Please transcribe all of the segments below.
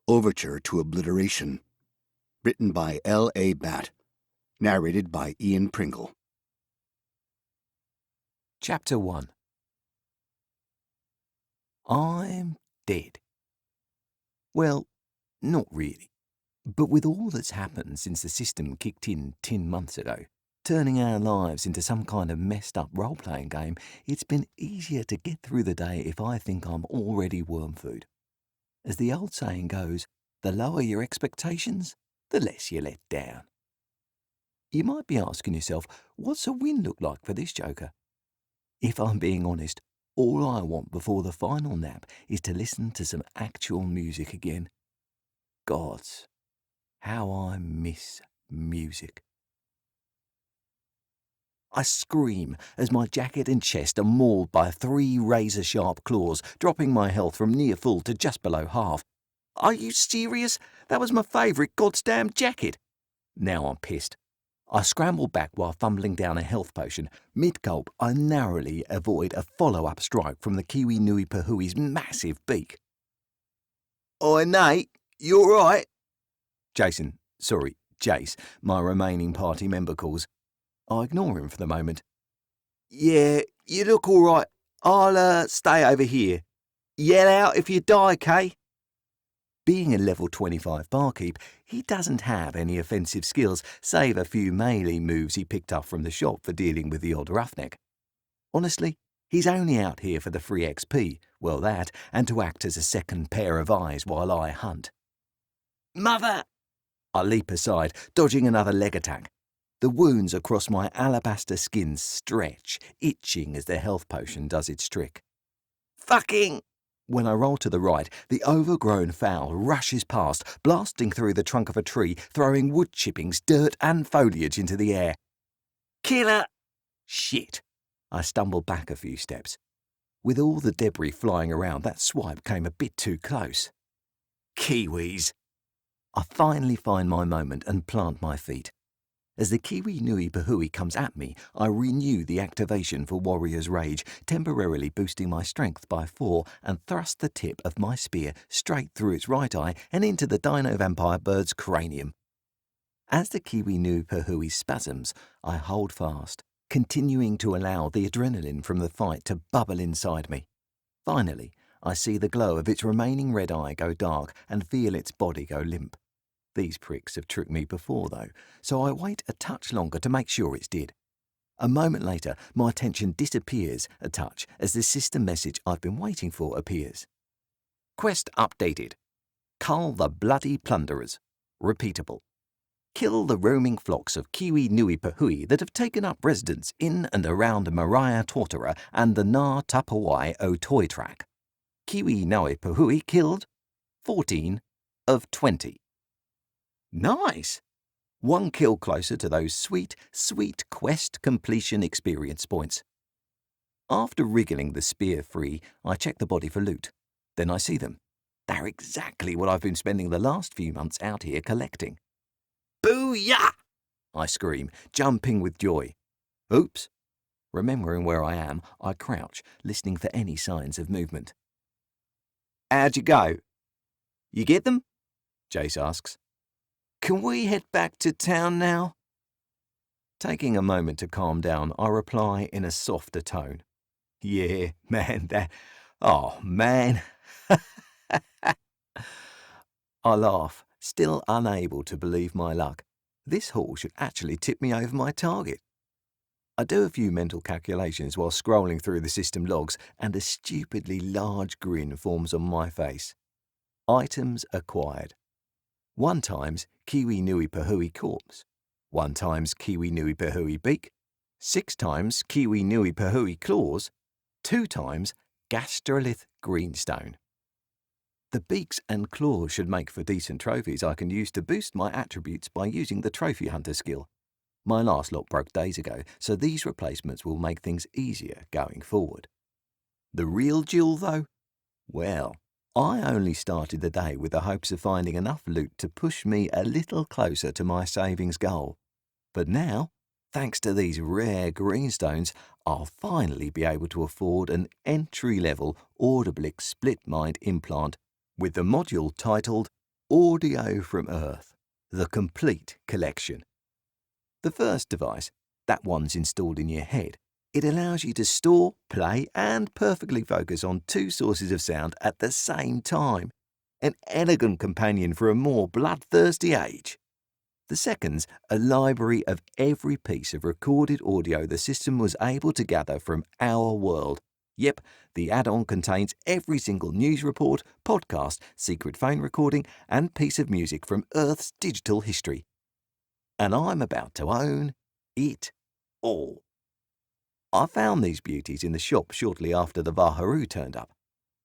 Overture to Obliteration, written by L.A. Batt, narrated by Ian Pringle. Chapter 1. I'm dead. Well, not really. But with all that's happened since the system kicked in 10 months ago, turning our lives into some kind of messed up role-playing game, it's been easier to get through the day if I think I'm already worm food. As the old saying goes, the lower your expectations, the less you let down. You might be asking yourself, what's a win look like for this joker? If I'm being honest, all I want before the final nap is to listen to some actual music again. Gods, how I miss music. I scream as my jacket and chest are mauled by 3 razor-sharp claws, dropping my health from near full to just below half. Are you serious? That was my favourite goddamn jacket. Now I'm pissed. I scramble back while fumbling down a health potion. Mid-gulp, I narrowly avoid a follow-up strike from the 𝗬𝗍𝗍𝗂𝗍𝒐𝒏's massive beak. Oi, Nate, you all right? Jace, my remaining party member calls. I ignore him for the moment. Yeah, you look all right. I'll stay over here. Yell out if you die, Kay. Being a level 25 barkeep, he doesn't have any offensive skills, save a few melee moves he picked up from the shop for dealing with the odd roughneck. Honestly, he's only out here for the free XP, well that, and to act as a second pair of eyes while I hunt. Mother! I leap aside, dodging another leg attack. The wounds across my alabaster skin stretch, itching as the health potion does its trick. Fucking! When I roll to the right, the overgrown fowl rushes past, blasting through the trunk of a tree, throwing wood chippings, dirt and foliage into the air. Killer! Shit! I stumble back a few steps. With all the debris flying around, that swipe came a bit too close. Kiwis! I finally find my moment and plant my feet. As the 𝗬𝗍𝗍𝗂𝗍𝒑 comes at me, I renew the activation for Warrior's Rage, temporarily boosting my strength by 4 and thrust the tip of my spear straight through its right eye and into the dino vampire bird's cranium. As the 𝗬𝗍𝗍𝒂𝒊𝒂𝗁 spasms, I hold fast, continuing to allow the adrenaline from the fight to bubble inside me. Finally, I see the glow of its remaining red eye go dark and feel its body go limp. These pricks have tricked me before, though, so I wait a touch longer to make sure it's did. A moment later, my attention disappears a touch as the system message I've been waiting for appears. Quest updated. Cull the bloody plunderers. Repeatable. Kill the roaming flocks of 𝗬𝗍𝗍𝒂𝒊𝒂𝗁 that have taken up residence in and around 𝗦𝘆𝘀𝗍𝗍𝗂𝗏 and the 𝗕𝗁𝘁𝗍𝒂𝒂𝒂𝒂𝒁. 𝗬𝗍𝗍𝗂𝒂𝒊𝒂𝒁 killed 14 of 20. Nice! 1 kill closer to those sweet, sweet quest completion experience points. After wriggling the spear free, I check the body for loot. Then I see them. They're exactly what I've been spending the last few months out here collecting. Booyah! I scream, jumping with joy. Oops! Remembering where I am, I crouch, listening for any signs of movement. How'd you go? You get them? Jace asks. Can we head back to town now? Taking a moment to calm down, I reply in a softer tone. Yeah, man, Oh, man. I laugh, still unable to believe my luck. This haul should actually tip me over my target. I do a few mental calculations while scrolling through the system logs, and a stupidly large grin forms on my face. Items acquired. 1 times 𝗬𝗍𝒂𝒊𝒂𝗁, 1 times 𝗬𝗍𝒂𝒊𝒂𝒁, 6 times 𝗬𝗍𝒂𝒊𝒂𝗁, 2 times gastrolith greenstone. The beaks and claws should make for decent trophies I can use to boost my attributes by using the trophy hunter skill. My last lot broke days ago, so these replacements will make things easier going forward. The real jewel, though? Well, I only started the day with the hopes of finding enough loot to push me a little closer to my savings goal. But now, thanks to these rare greenstones, I'll finally be able to afford an entry-level 𝗬𝗁𝒂𝒁𝒂𝒁 split-mind implant with the module titled Audio from Earth, the complete collection. The first device, that one's installed in your head. It allows you to store, play, and perfectly focus on two sources of sound at the same time. An elegant companion for a more bloodthirsty age. The second's a library of every piece of recorded audio the system was able to gather from our world. Yep, the add-on contains every single news report, podcast, secret phone recording, and piece of music from Earth's digital history. And I'm about to own it all. I found these beauties in the shop shortly after the 𝗏𝗏 turned up.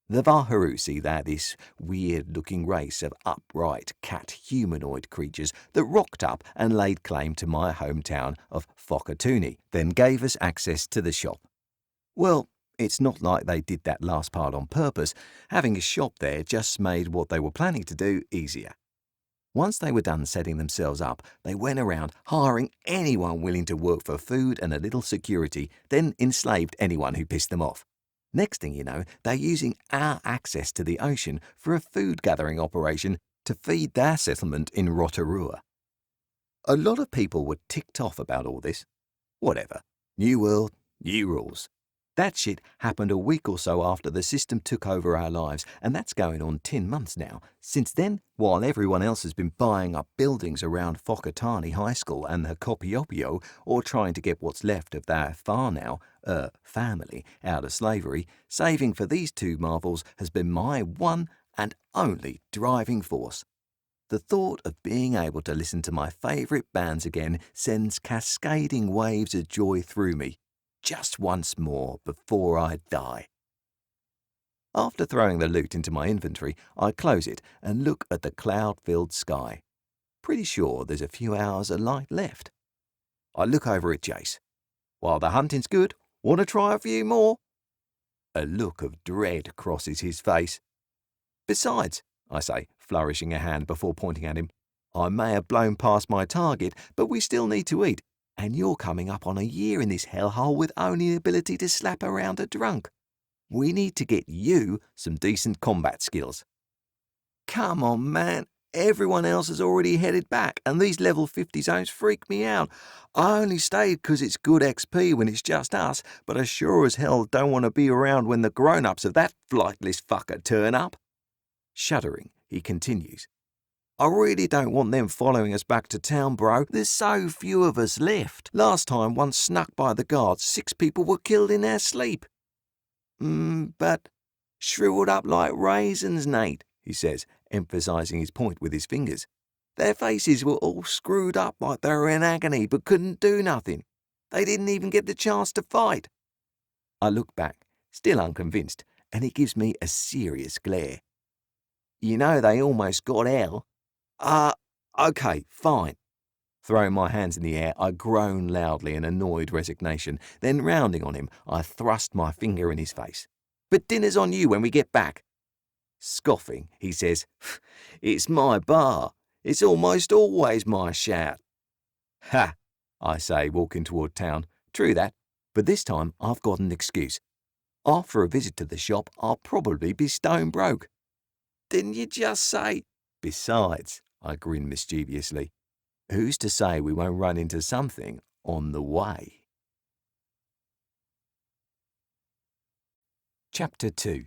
The 𝗏𝗏, they're this weird-looking race of upright cat-humanoid creatures that rocked up and laid claim to my hometown of 𝗏𝗏𝗁𝗏, then gave us access to the shop. Well, it's not like they did that last part on purpose. Having a shop there just made what they were planning to do easier. Once they were done setting themselves up, they went around hiring anyone willing to work for food and a little security, then enslaved anyone who pissed them off. Next thing you know, they're using our access to the ocean for a food-gathering operation to feed their settlement in Rotorua. A lot of people were ticked off about all this. Whatever. New world, new rules. That shit happened a week or so after the system took over our lives, and that's going on 10 months now. Since then, while everyone else has been buying up buildings around 𝗏𝗏𝗁𝗏 High School and the 𝗕𝗏𝗄𝗄𝗆, or trying to get what's left of their family out of slavery, saving for these two marvels has been my one and only driving force. The thought of being able to listen to my favourite bands again sends cascading waves of joy through me. Just once more before I die. After throwing the loot into my inventory, I close it and look at the cloud-filled sky. Pretty sure there's a few hours of light left. I look over at Jace. While the hunting's good, want to try a few more? A look of dread crosses his face. Besides, I say, flourishing a hand before pointing at him, I may have blown past my target, but we still need to eat. And you're coming up on a year in this hellhole with only the ability to slap around a drunk. We need to get you some decent combat skills. Come on, man. Everyone else has already headed back, and these level 50 zones freak me out. I only stayed because it's good XP when it's just us, but I sure as hell don't want to be around when the grown-ups of that flightless fucker turn up. Shuddering, he continues. I really don't want them following us back to town, bro. There's so few of us left. Last time one snuck by the guards, 6 people were killed in their sleep. But shriveled up like raisins, Nate, he says, emphasizing his point with his fingers. Their faces were all screwed up like they were in agony but couldn't do nothing. They didn't even get the chance to fight. I look back, still unconvinced, and he gives me a serious glare. You know they almost got hell. Okay, fine. Throwing my hands in the air, I groan loudly in annoyed resignation. Then, rounding on him, I thrust my finger in his face. But dinner's on you when we get back. Scoffing, he says, It's my bar. It's almost always my shout. Ha, I say, walking toward town. True that, but this time I've got an excuse. After a visit to the shop, I'll probably be stone broke. Didn't you just say? Besides, I grin mischievously, who's to say we won't run into something on the way? Chapter 2.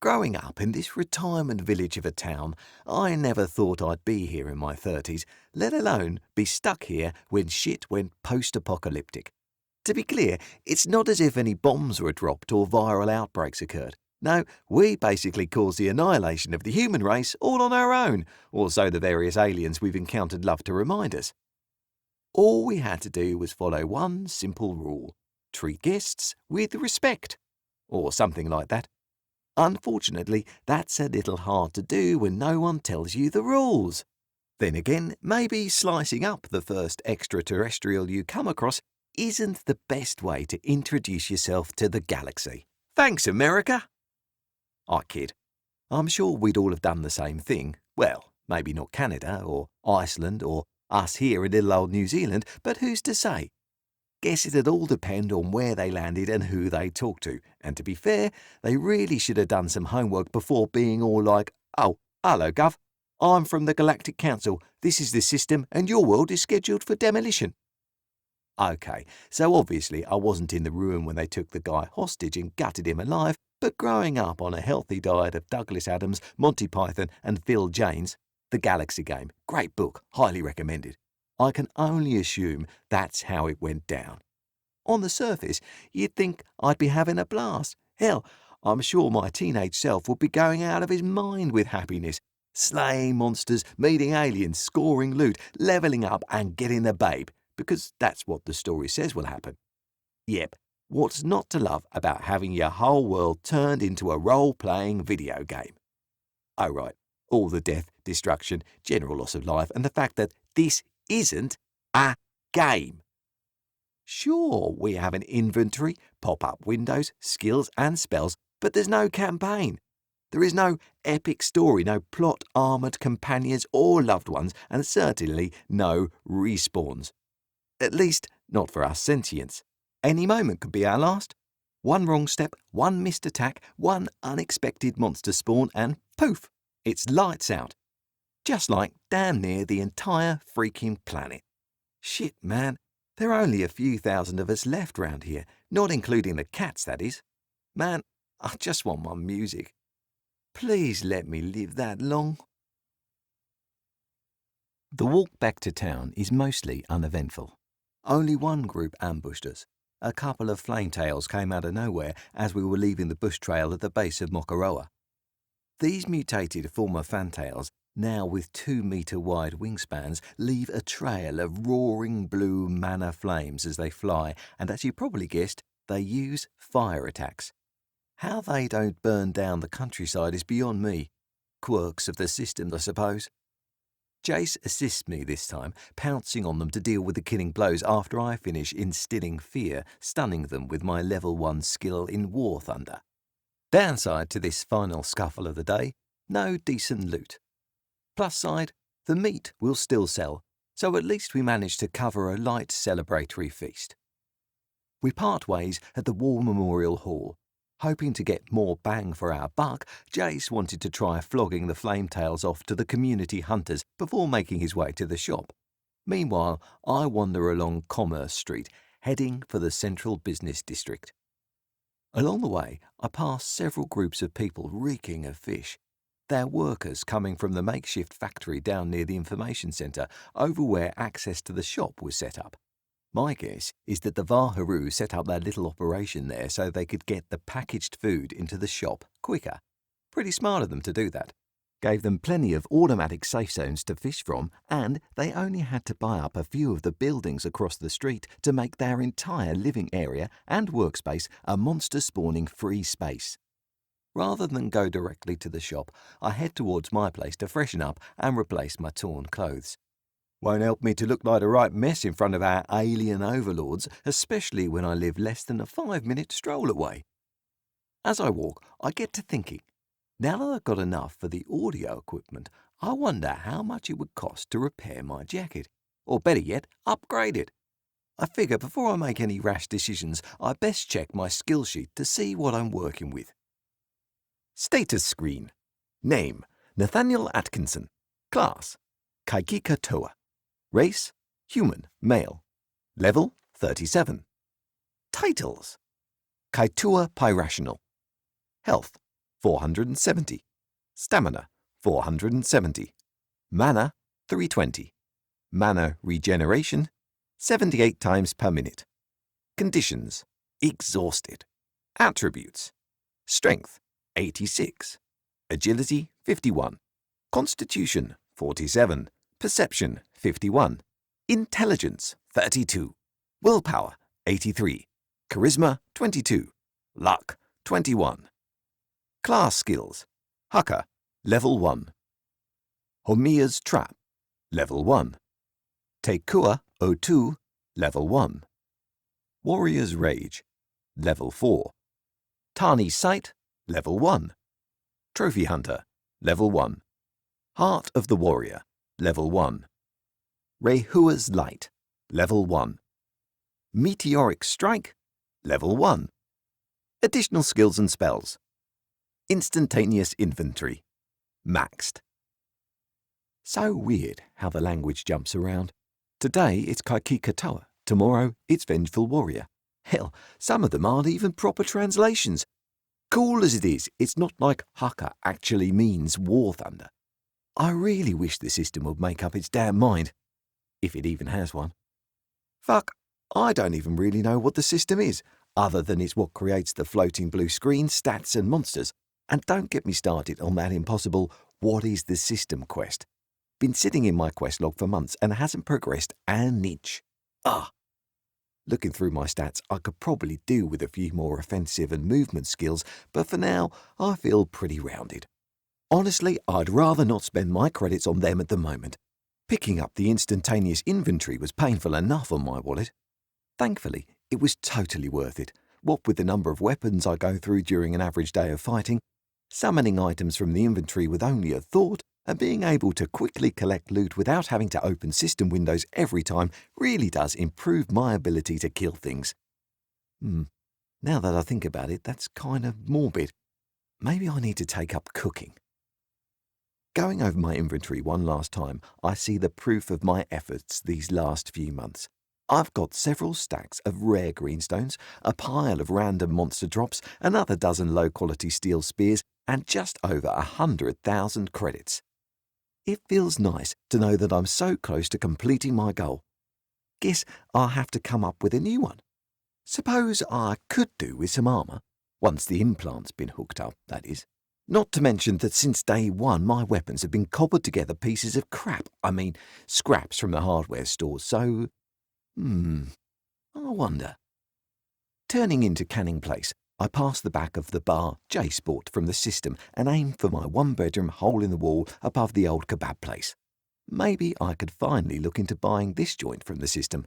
Growing up in this retirement village of a town, I never thought I'd be here in my 30s, let alone be stuck here when shit went post-apocalyptic. To be clear, it's not as if any bombs were dropped or viral outbreaks occurred. No, we basically caused the annihilation of the human race all on our own, or so the various aliens we've encountered love to remind us. All we had to do was follow one simple rule: treat guests with respect, or something like that. Unfortunately, that's a little hard to do when no one tells you the rules. Then again, maybe slicing up the first extraterrestrial you come across isn't the best way to introduce yourself to the galaxy. Thanks, America! I kid. I'm sure we'd all have done the same thing. Well, maybe not Canada or Iceland or us here in little old New Zealand, but who's to say? Guess it'd all depend on where they landed and who they talked to. And to be fair, they really should have done some homework before being all like, Oh, hello, Gov. I'm from the Galactic Council. This is the system, and your world is scheduled for demolition. OK, so obviously I wasn't in the room when they took the guy hostage and gutted him alive, but growing up on a healthy diet of Douglas Adams, Monty Python and Phil Janes, The Galaxy Game, great book, highly recommended. I can only assume that's how it went down. On the surface, you'd think I'd be having a blast. Hell, I'm sure my teenage self would be going out of his mind with happiness, slaying monsters, meeting aliens, scoring loot, levelling up and getting the babe, because that's what the story says will happen. Yep, what's not to love about having your whole world turned into a role-playing video game? Oh right, all the death, destruction, general loss of life, and the fact that this isn't a game. Sure, we have an inventory, pop-up windows, skills and spells, but there's no campaign. There is no epic story, no plot-armoured companions or loved ones, and certainly no respawns. At least, not for us sentients. Any moment could be our last. One wrong step, one missed attack, one unexpected monster spawn, and poof, it's lights out. Just like damn near the entire freaking planet. Shit, man. There are only a few thousand of us left round here, not including the cats, that is. Man, I just want my music. Please let me live that long. The walk back to town is mostly uneventful. Only one group ambushed us. A couple of flametails came out of nowhere as we were leaving the bush trail at the base of Mokoroa. These mutated former fantails, now with 2-metre wide wingspans, leave a trail of roaring blue mana flames as they fly, and as you probably guessed, they use fire attacks. How they don't burn down the countryside is beyond me. Quirks of the system, I suppose. Jace assists me this time, pouncing on them to deal with the killing blows after I finish instilling fear, stunning them with my level 1 skill in War Thunder. Downside to this final scuffle of the day, no decent loot. Plus side, the meat will still sell, so at least we managed to cover a light celebratory feast. We part ways at the War Memorial Hall. Hoping to get more bang for our buck, Jace wanted to try flogging the flametails off to the community hunters before making his way to the shop. Meanwhile, I wander along Commerce Street, heading for the central business district. Along the way, I pass several groups of people reeking of fish. They're workers coming from the makeshift factory down near the information centre, over where access to the shop was set up. My guess is that the 𝗓𝗏 set up their little operation there so they could get the packaged food into the shop quicker. Pretty smart of them to do that. Gave them plenty of automatic safe zones to fish from, and they only had to buy up a few of the buildings across the street to make their entire living area and workspace a monster-spawning free space. Rather than go directly to the shop, I head towards my place to freshen up and replace my torn clothes. Won't help me to look like a right mess in front of our alien overlords, especially when I live less than a 5-minute stroll away. As I walk, I get to thinking, now that I've got enough for the audio equipment, I wonder how much it would cost to repair my jacket, or better yet, upgrade it. I figure before I make any rash decisions, I best check my skill sheet to see what I'm working with. Status screen. Name, Nathaniel Atkinson. Class, 𝗂𝗍𝒂𝒕𝒊𝒂𝒕. Race, human, male. Level, 37. Titles, 𝗂𝗍𝒂𝒂𝒊𝒂𝒕. Health, 470. Stamina, 470. Mana, 320. Mana regeneration, 78 times per minute. Conditions, exhausted. Attributes, strength, 86. Agility, 51. Constitution, 47. Perception, 51. Intelligence, 32. Willpower, 83. Charisma, 22. Luck, 21. Class skills. Haka, level 1. Homia's Trap, level 1. 𝗕𝗂𝗄𝗏𝗁𝗏, level 1. Warrior's Rage, level 4. Tani's Sight, level 1. Trophy Hunter, level 1. Heart of the Warrior, level 1. Rehua's Light, level 1. Meteoric Strike, level 1. Additional skills and spells. Instantaneous Inventory. Maxed. So weird how the language jumps around. Today it's 𝗬𝗂𝗁𝗂𝗁, tomorrow it's vengeful warrior. Hell, some of them aren't even proper translations. Cool as it is, it's not like 𝗁𝗂 actually means war thunder. I really wish the system would make up its damn mind, if it even has one. Fuck, I don't even really know what the system is, other than it's what creates the floating blue screen, stats and monsters. And don't get me started on that impossible "what is the system" quest. Been sitting in my quest log for months and hasn't progressed an inch. Looking through my stats, I could probably do with a few more offensive and movement skills, but for now, I feel pretty rounded. Honestly, I'd rather not spend my credits on them at the moment. Picking up the instantaneous inventory was painful enough on my wallet. Thankfully, it was totally worth it, what with the number of weapons I go through during an average day of fighting, summoning items from the inventory with only a thought, and being able to quickly collect loot without having to open system windows every time really does improve my ability to kill things. Now that I think about it, that's kind of morbid. Maybe I need to take up cooking. Going over my inventory one last time, I see the proof of my efforts these last few months. I've got several stacks of rare greenstones, a pile of random monster drops, another dozen low-quality steel spears, and just over 100,000 credits. It feels nice to know that I'm so close to completing my goal. Guess I'll have to come up with a new one. Suppose I could do with some armour, once the implant's been hooked up, that is. Not to mention that since day one my weapons have been cobbled together pieces of crap, scraps from the hardware stores, so... I wonder. Turning into Canning Place, I pass the back of the bar 𝗬𝗁𝒐𝒍𝒊𝒕𝒆𝗂 from the system and aim for my one-bedroom hole-in-the-wall above the old kebab place. Maybe I could finally look into buying this joint from the system.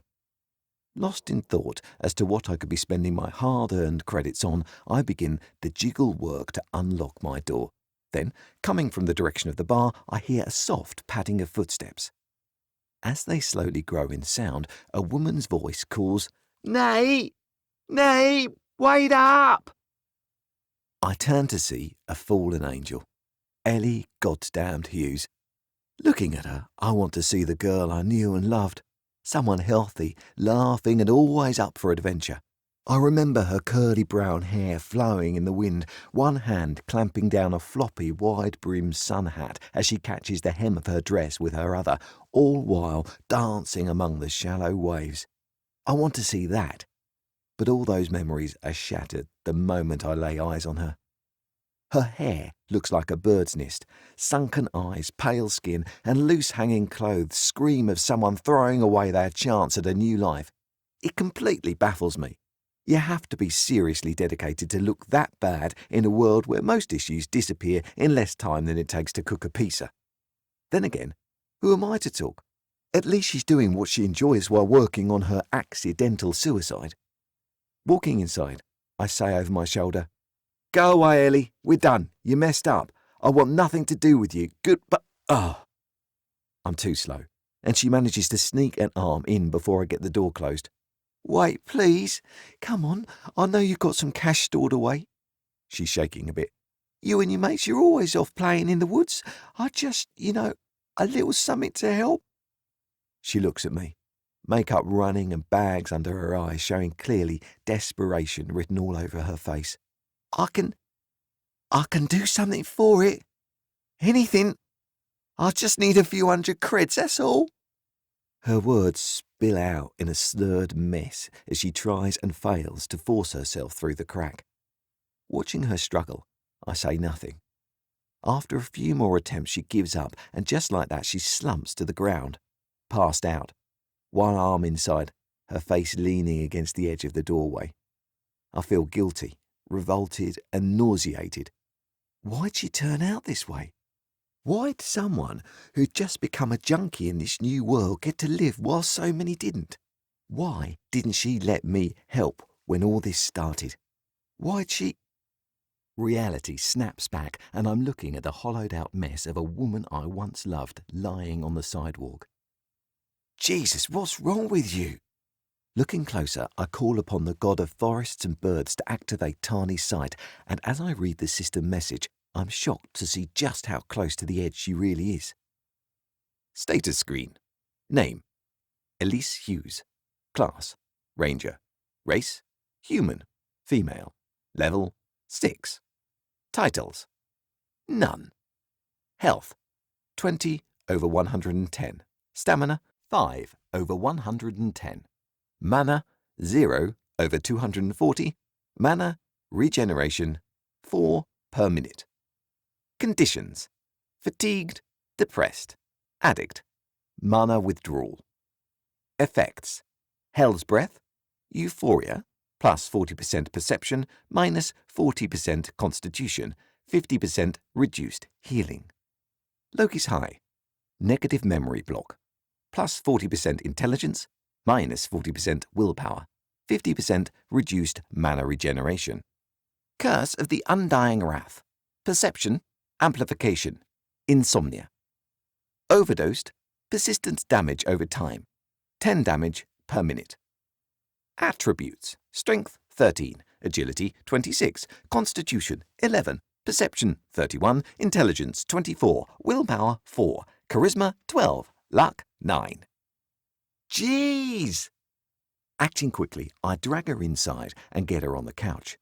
Lost in thought as to what I could be spending my hard-earned credits on, I begin the jiggle work to unlock my door. Then, coming from the direction of the bar, I hear a soft padding of footsteps. As they slowly grow in sound, a woman's voice calls, "Nay! Nay! Wait up!" I turn to see a fallen angel, 𝗬𝗁𝗂𝗐𝗍𝒻𝒕𝒆𝗍. Looking at her, I want to see the girl I knew and loved. Someone healthy, laughing and always up for adventure. I remember her curly brown hair flowing in the wind, one hand clamping down a floppy, wide-brimmed sun hat as she catches the hem of her dress with her other, all while dancing among the shallow waves. I want to see that, but all those memories are shattered the moment I lay eyes on her. Her hair looks like a bird's nest. Sunken eyes, pale skin, and loose-hanging clothes scream of someone throwing away their chance at a new life. It completely baffles me. You have to be seriously dedicated to look that bad in a world where most issues disappear in less time than it takes to cook a pizza. Then again, who am I to talk? At least she's doing what she enjoys while working on her accidental suicide. Walking inside, I say over my shoulder, "Go away, Ellie. We're done. You messed up. I want nothing to do with you. Goodbye." I'm too slow, and she manages to sneak an arm in before I get the door closed. "Wait, please. Come on. I know you've got some cash stored away." She's shaking a bit. "You and your mates, you're always off playing in the woods. I just, a little something to help." She looks at me, makeup running and bags under her eyes showing clearly desperation written all over her face. I can do something for it. Anything. I just need a few 100 creds, that's all." Her words spill out in a slurred mess as she tries and fails to force herself through the crack. Watching her struggle, I say nothing. After a few more attempts, she gives up, and just like that, she slumps to the ground, passed out, one arm inside, her face leaning against the edge of the doorway. I feel guilty, revolted and nauseated. Why'd she turn out this way? Why'd someone who'd just become a junkie in this new world get to live while so many didn't? Why didn't she let me help when all this started? Why'd she... Reality snaps back and I'm looking at the hollowed-out mess of a woman I once loved lying on the sidewalk. Jesus, what's wrong with you? Looking closer, I call upon the god of forests and birds to activate Tani's sight, and as I read the system message, I'm shocked to see just how close to the edge she really is. Status screen. Name: Elise Hughes. Class: Ranger. Race: Human. Female. Level: 6. Titles: None. Health: 20/110. Stamina: 5/110. Mana: 0/240. Mana regeneration: 4 per minute. Conditions: fatigued, depressed, addict, mana withdrawal. Effects: Hell's Breath, Euphoria, plus 40% perception, minus 40% constitution, 50% reduced healing. 𝗕𝗁𝗍, negative memory block, plus 40% intelligence, minus 40% willpower, 50% reduced mana regeneration. Curse of the Undying Wrath, perception, amplification, insomnia. Overdosed, persistent damage over time, 10 damage per minute. Attributes: Strength 13, Agility 26, Constitution 11, Perception 31, Intelligence 24, Willpower 4, Charisma 12, Luck 9. Jeez! Acting quickly, I drag her inside and get her on the couch.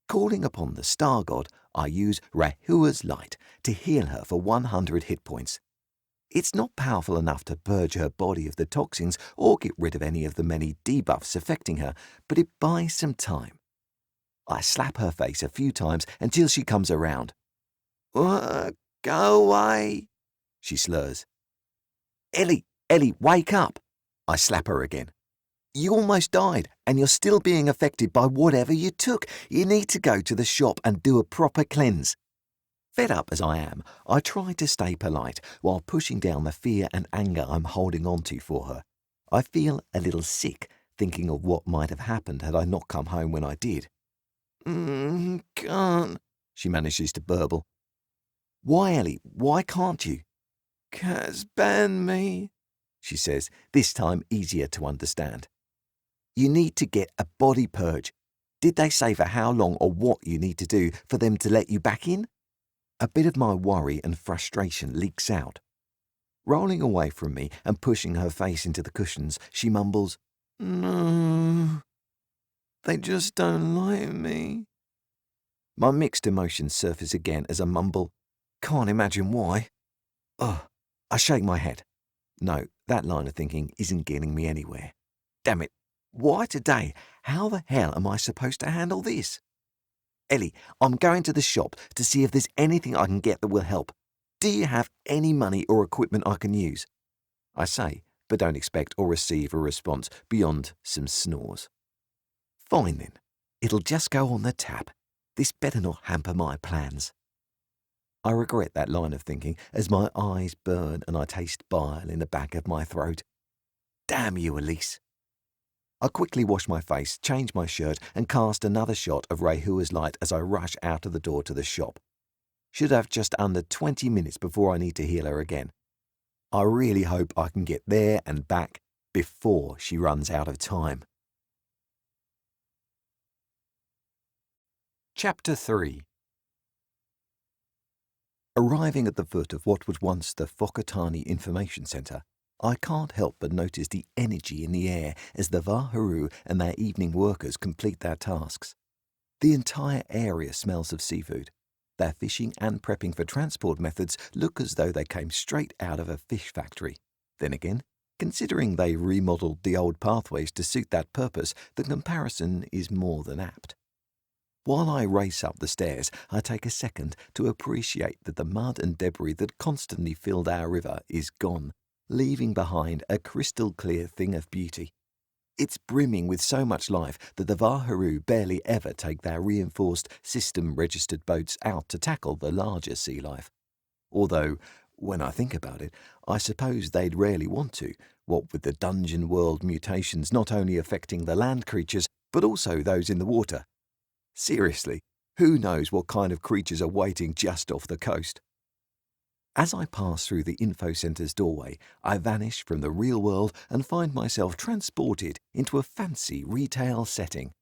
Calling upon the star god, I use Rahua's light to heal her for 100 hit points. It's not powerful enough to purge her body of the toxins or get rid of any of the many debuffs affecting her, but it buys some time. I slap her face a few times until she comes around. Go away, she slurs. Ellie, wake up. I slap her again. You almost died, and you're still being affected by whatever you took. You need to go to the shop and do a proper cleanse. Fed up as I am, I try to stay polite while pushing down the fear and anger I'm holding on to for her. I feel a little sick thinking of what might have happened had I not come home when I did. Can't, she manages to burble. Why, Ellie? Why can't you? Cat's banned me, she says, this time easier to understand. You need to get a body purge. Did they say for how long or what you need to do for them to let you back in? A bit of my worry and frustration leaks out. Rolling away from me and pushing her face into the cushions, she mumbles, No, they just don't like me. My mixed emotions surface again as I mumble, Can't imagine why. I shake my head. No, that line of thinking isn't getting me anywhere. Damn it, why today? How the hell am I supposed to handle this? Ellie, I'm going to the shop to see if there's anything I can get that will help. Do you have any money or equipment I can use? I say, but don't expect or receive a response beyond some snores. Fine then, it'll just go on the tap. This better not hamper my plans. I regret that line of thinking as my eyes burn and I taste bile in the back of my throat. Damn you, Elise. I quickly wash my face, change my shirt, and cast another shot of Rahua's light as I rush out of the door to the shop. Should have just under 20 minutes before I need to heal her again. I really hope I can get there and back before she runs out of time. Chapter 3. Arriving at the foot of what was once the 𝗂𝗂𝗏𝗏 Information Centre, I can't help but notice the energy in the air as the Vaharu and their evening workers complete their tasks. The entire area smells of seafood. Their fishing and prepping for transport methods look as though they came straight out of a fish factory. Then again, considering they remodelled the old pathways to suit that purpose, the comparison is more than apt. While I race up the stairs, I take a second to appreciate that the mud and debris that constantly filled our river is gone, leaving behind a crystal-clear thing of beauty. It's brimming with so much life that the Vaharu barely ever take their reinforced, system-registered boats out to tackle the larger sea life. Although, when I think about it, I suppose they'd rarely want to, what with the dungeon world mutations not only affecting the land creatures, but also those in the water. Seriously, who knows what kind of creatures are waiting just off the coast? As I pass through the info centre's doorway, I vanish from the real world and find myself transported into a fancy retail setting.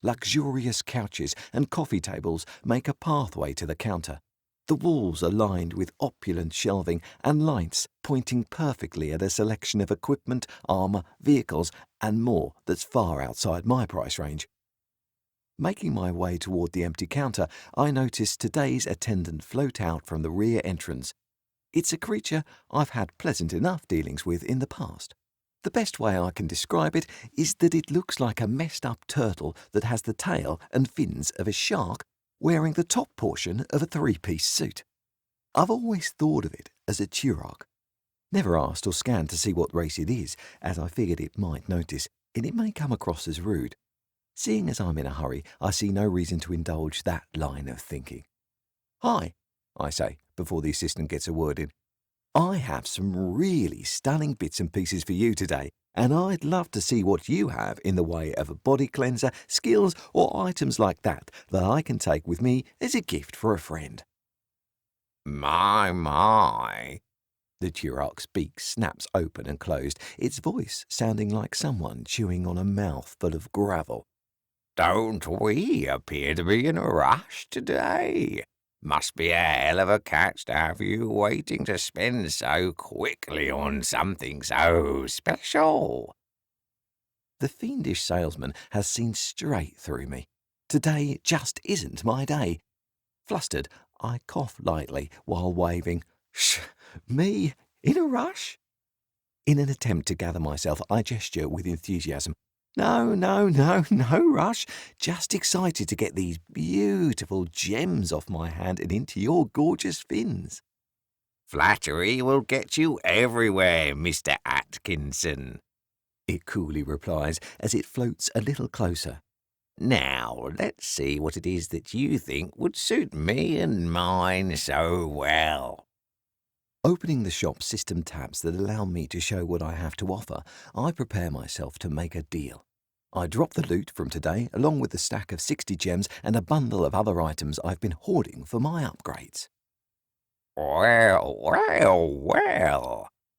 Luxurious couches and coffee tables make a pathway to the counter. The walls are lined with opulent shelving and lights pointing perfectly at a selection of equipment, armour, vehicles, and more that's far outside my price range. Making my way toward the empty counter, I notice today's attendant float out from the rear entrance. It's a creature I've had pleasant enough dealings with in the past. The best way I can describe it is that it looks like a messed-up turtle that has the tail and fins of a shark wearing the top portion of a three-piece suit. I've always thought of it as a 𝗕₂ Never asked or scanned to see what race it is, as I figured it might notice, and it may come across as rude. Seeing as I'm in a hurry, I see no reason to indulge that line of thinking. "Hi," I say, before the assistant gets a word in. "I have some really stunning bits and pieces for you today, and I'd love to see what you have in the way of a body cleanser, skills, or items like that I can take with me as a gift for a friend." My. The 𝗕₂'s beak snaps open and closed, its voice sounding like someone chewing on a mouthful of gravel. Don't we appear to be in a rush today? Must be a hell of a catch to have you waiting to spend so quickly on something so special. The fiendish salesman has seen straight through me. Today just isn't my day. Flustered, I cough lightly while waving, "Shh, me? In a rush?" In an attempt to gather myself, I gesture with enthusiasm. No rush. Just excited to get these beautiful gems off my hand and into your gorgeous fins. Flattery will get you everywhere, Mr. Atkinson, it coolly replies as it floats a little closer. Now, let's see what it is that you think would suit me and mine so well. Opening the shop's system tabs that allow me to show what I have to offer, I prepare myself to make a deal. I drop the loot from today along with the stack of 60 gems and a bundle of other items I've been hoarding for my upgrades. Well,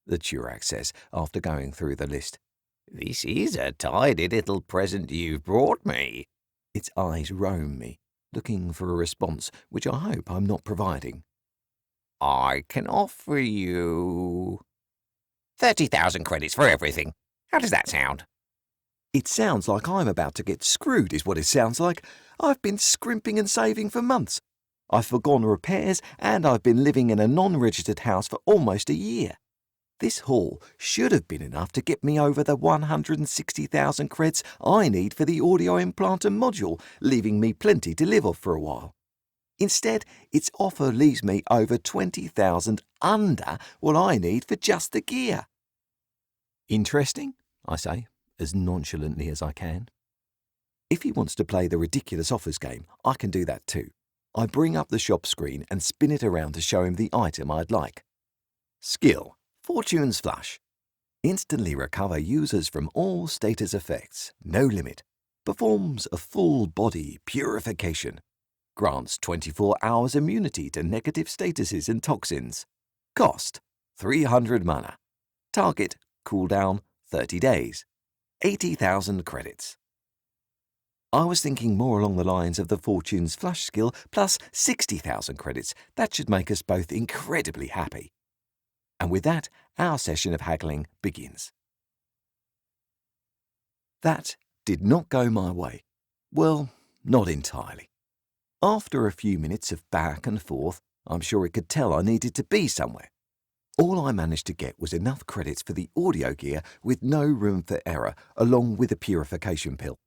the 𝗕₂ says after going through the list. This is a tidy little present you've brought me. Its eyes roam me, looking for a response, which I hope I'm not providing. I can offer you 30,000 credits for everything. How does that sound? It sounds like I'm about to get screwed, is what it sounds like. I've been scrimping and saving for months. I've forgone repairs, and I've been living in a non-registered house for almost a year. This haul should have been enough to get me over the 160,000 creds I need for the audio implanter module, leaving me plenty to live off for a while. Instead, its offer leaves me over 20,000 under what I need for just the gear. Interesting, I say, as nonchalantly as I can. If he wants to play the ridiculous offers game, I can do that too. I bring up the shop screen and spin it around to show him the item I'd like. Skill, Fortune's Flush. Instantly recover users from all status effects, no limit. Performs a full body purification. Grants 24 hours immunity to negative statuses and toxins. Cost, 300 mana. Target, cooldown, 30 days. 80,000 credits. I was thinking more along the lines of the Fortune's Flush skill plus 60,000 credits. That should make us both incredibly happy. And with that, our session of haggling begins. That did not go my way. Well, not entirely. After a few minutes of back and forth, I'm sure it could tell I needed to be somewhere. All I managed to get was enough credits for the audio gear with no room for error, along with a purification pill.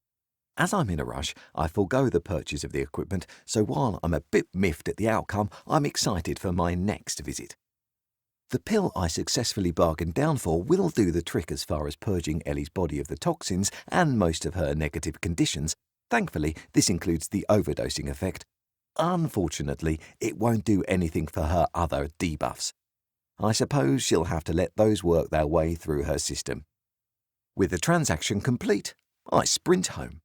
As I'm in a rush, I forego the purchase of the equipment, so while I'm a bit miffed at the outcome, I'm excited for my next visit. The pill I successfully bargained down for will do the trick as far as purging Ellie's body of the toxins and most of her negative conditions. Thankfully, this includes the overdosing effect. Unfortunately, it won't do anything for her other debuffs. I suppose she'll have to let those work their way through her system. With the transaction complete, I sprint home.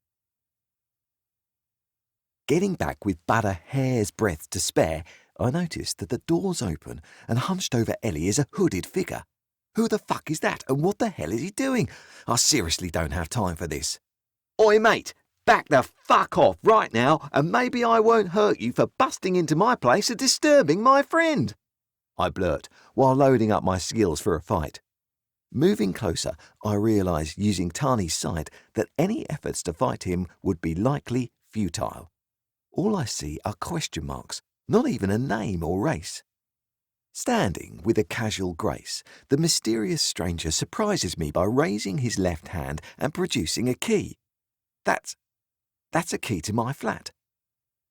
Getting back with but a hair's breadth to spare, I noticed that the door's open and hunched over Ellie is a hooded figure. Who the fuck is that and what the hell is he doing? I seriously don't have time for this. Oi, mate! back the fuck off right now, and maybe I won't hurt you for busting into my place and disturbing my friend, I blurt, while loading up my skills for a fight. Moving closer, I realise, using Tani's sight, that any efforts to fight him would be likely futile. All I see are question marks, not even a name or race. Standing with a casual grace, the mysterious stranger surprises me by raising his left hand and producing a key. That's a key to my flat.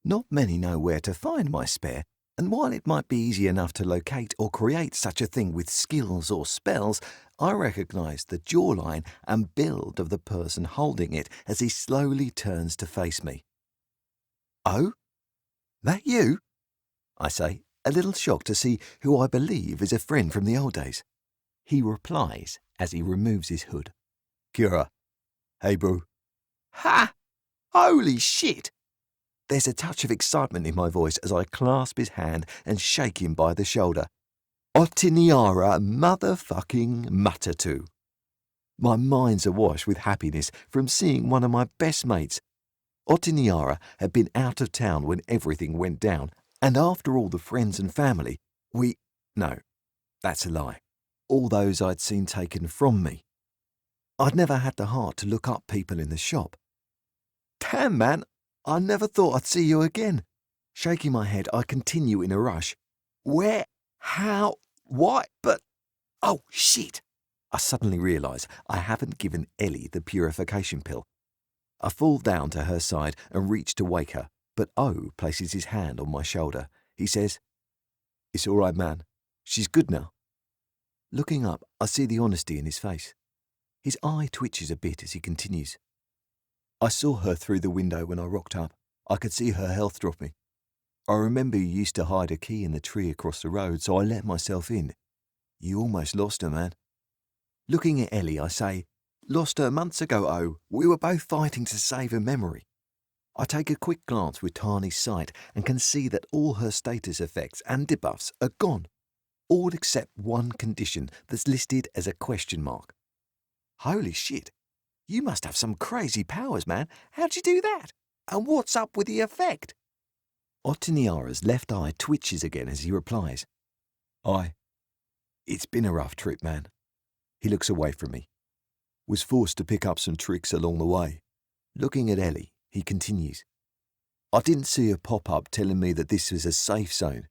Not many know where to find my spare, and while it might be easy enough to locate or create such a thing with skills or spells, I recognise the jawline and build of the person holding it as he slowly turns to face me. "Oh? That you?" I say, a little shocked to see who I believe is a friend from the old days. He replies as he removes his hood. "Kira. Hey, bro." "Ha! Holy shit!" There's a touch of excitement in my voice as I clasp his hand and shake him by the shoulder. 𝗬𝗓𝗓 motherfucking 𝗏𝒫𝒂𝒃. My mind's awash with happiness from seeing one of my best mates. 𝗬𝗓𝗓 had been out of town when everything went down, and after all the friends and family, no, that's a lie. All those I'd seen taken from me. I'd never had the heart to look up people in the shop. "Damn, man, I never thought I'd see you again." Shaking my head, I continue in a rush. "Where? How? Why? But... oh, shit!" I suddenly realise I haven't given Ellie the purification pill. I fall down to her side and reach to wake her, but O places his hand on my shoulder. He says, "It's all right, man. She's good now." Looking up, I see the honesty in his face. His eye twitches a bit as he continues. "I saw her through the window when I rocked up. I could see her health dropping. I remember you used to hide a key in the tree across the road, so I let myself in. You almost lost her, man." Looking at Ellie, I say, "Lost her months ago, O. We were both fighting to save her memory." I take a quick glance with Tani's sight and can see that all her status effects and debuffs are gone, all except one condition that's listed as a question mark. Holy shit, you must have some crazy powers, man. How'd you do that? And what's up with the effect? 𝗬𝗓𝗓's left eye twitches again as he replies, It's been a rough trip, man." He looks away from me. "Was forced to pick up some tricks along the way." Looking at Ellie, he continues, "I didn't see a pop-up telling me that this was a safe zone.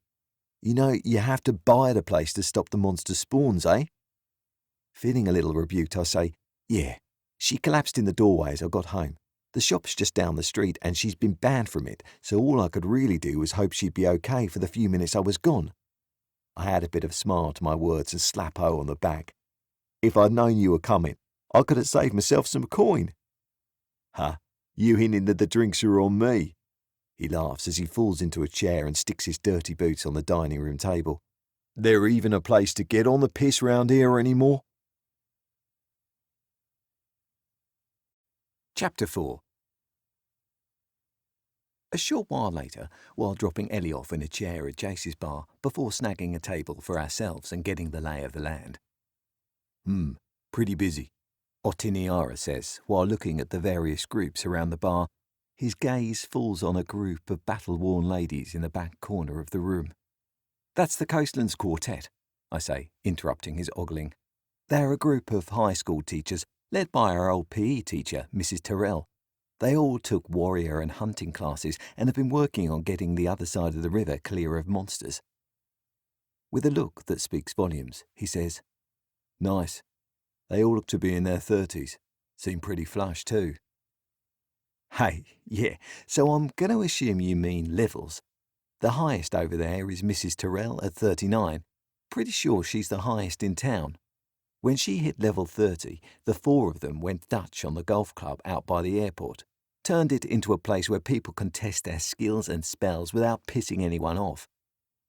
You know, you have to buy the place to stop the monster spawns, eh?" Feeling a little rebuked, I say, "Yeah, she collapsed in the doorway as I got home. The shop's just down the street and she's been banned from it, so all I could really do was hope she'd be okay for the few minutes I was gone." I add a bit of smile to my words and slap O on the back. "If I'd known you were coming, I could have saved myself some coin." "Ha, you hinting that the drinks are on me." He laughs as he falls into a chair and sticks his dirty boots on the dining room table. "There even a place to get on the piss round here anymore?" Chapter 4. A short while later, while dropping Ellie off in a chair at Jace's bar before snagging a table for ourselves and getting the lay of the land. Pretty busy," 𝗬𝗓𝗓 says, while looking at the various groups around the bar. His gaze falls on a group of battle-worn ladies in the back corner of the room. "That's the Coastlands Quartet," I say, interrupting his ogling. They're a group of high school teachers led by our old PE teacher, Mrs. 𝗕𝗏. They all took warrior and hunting classes and have been working on getting the other side of the river clear of monsters. With a look that speaks volumes, he says, "Nice. They all look to be in their 30s. Seem pretty flush too." "Hey, yeah, so I'm going to assume you mean levels. The highest over there is Mrs. 𝗕𝗏 at 39. Pretty sure she's the highest in town. When she hit level 30, the four of them went Dutch on the golf club out by the airport, turned it into a place where people can test their skills and spells without pissing anyone off.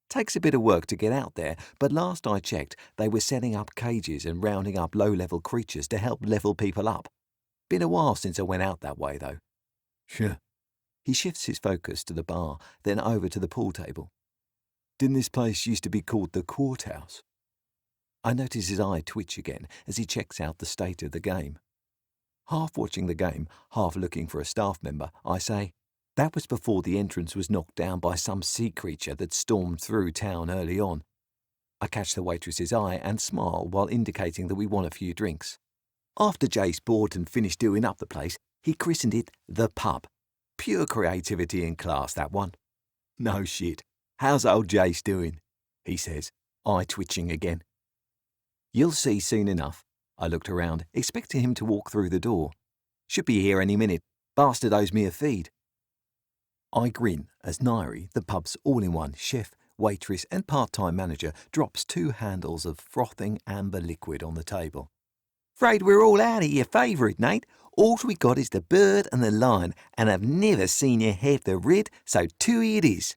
Takes a bit of work to get out there, but last I checked, they were setting up cages and rounding up low-level creatures to help level people up. Been a while since I went out that way, though." "Sure." He shifts his focus to the bar, then over to the pool table. "Didn't this place used to be called the Courthouse?" I notice his eye twitch again as he checks out the state of the game. Half watching the game, half looking for a staff member, I say, "That was before the entrance was knocked down by some sea creature that stormed through town early on." I catch the waitress's eye and smile while indicating that we want a few drinks. After Jace bought and finished doing up the place, he christened it the pub. Pure creativity and class, that one. "No shit. How's old Jace doing?" he says, eye twitching again. "You'll see soon enough." I looked around, expecting him to walk through the door. "Should be here any minute. Bastard owes me a feed." I grin as 𝗫𝗁, the pub's all-in-one chef, waitress and part-time manager, drops 2 handles of frothing amber liquid on the table. "'Fraid we're all out of your favourite, Nate. All we got is the bird and the lion, and I've never seen you have the red, so 2 it is."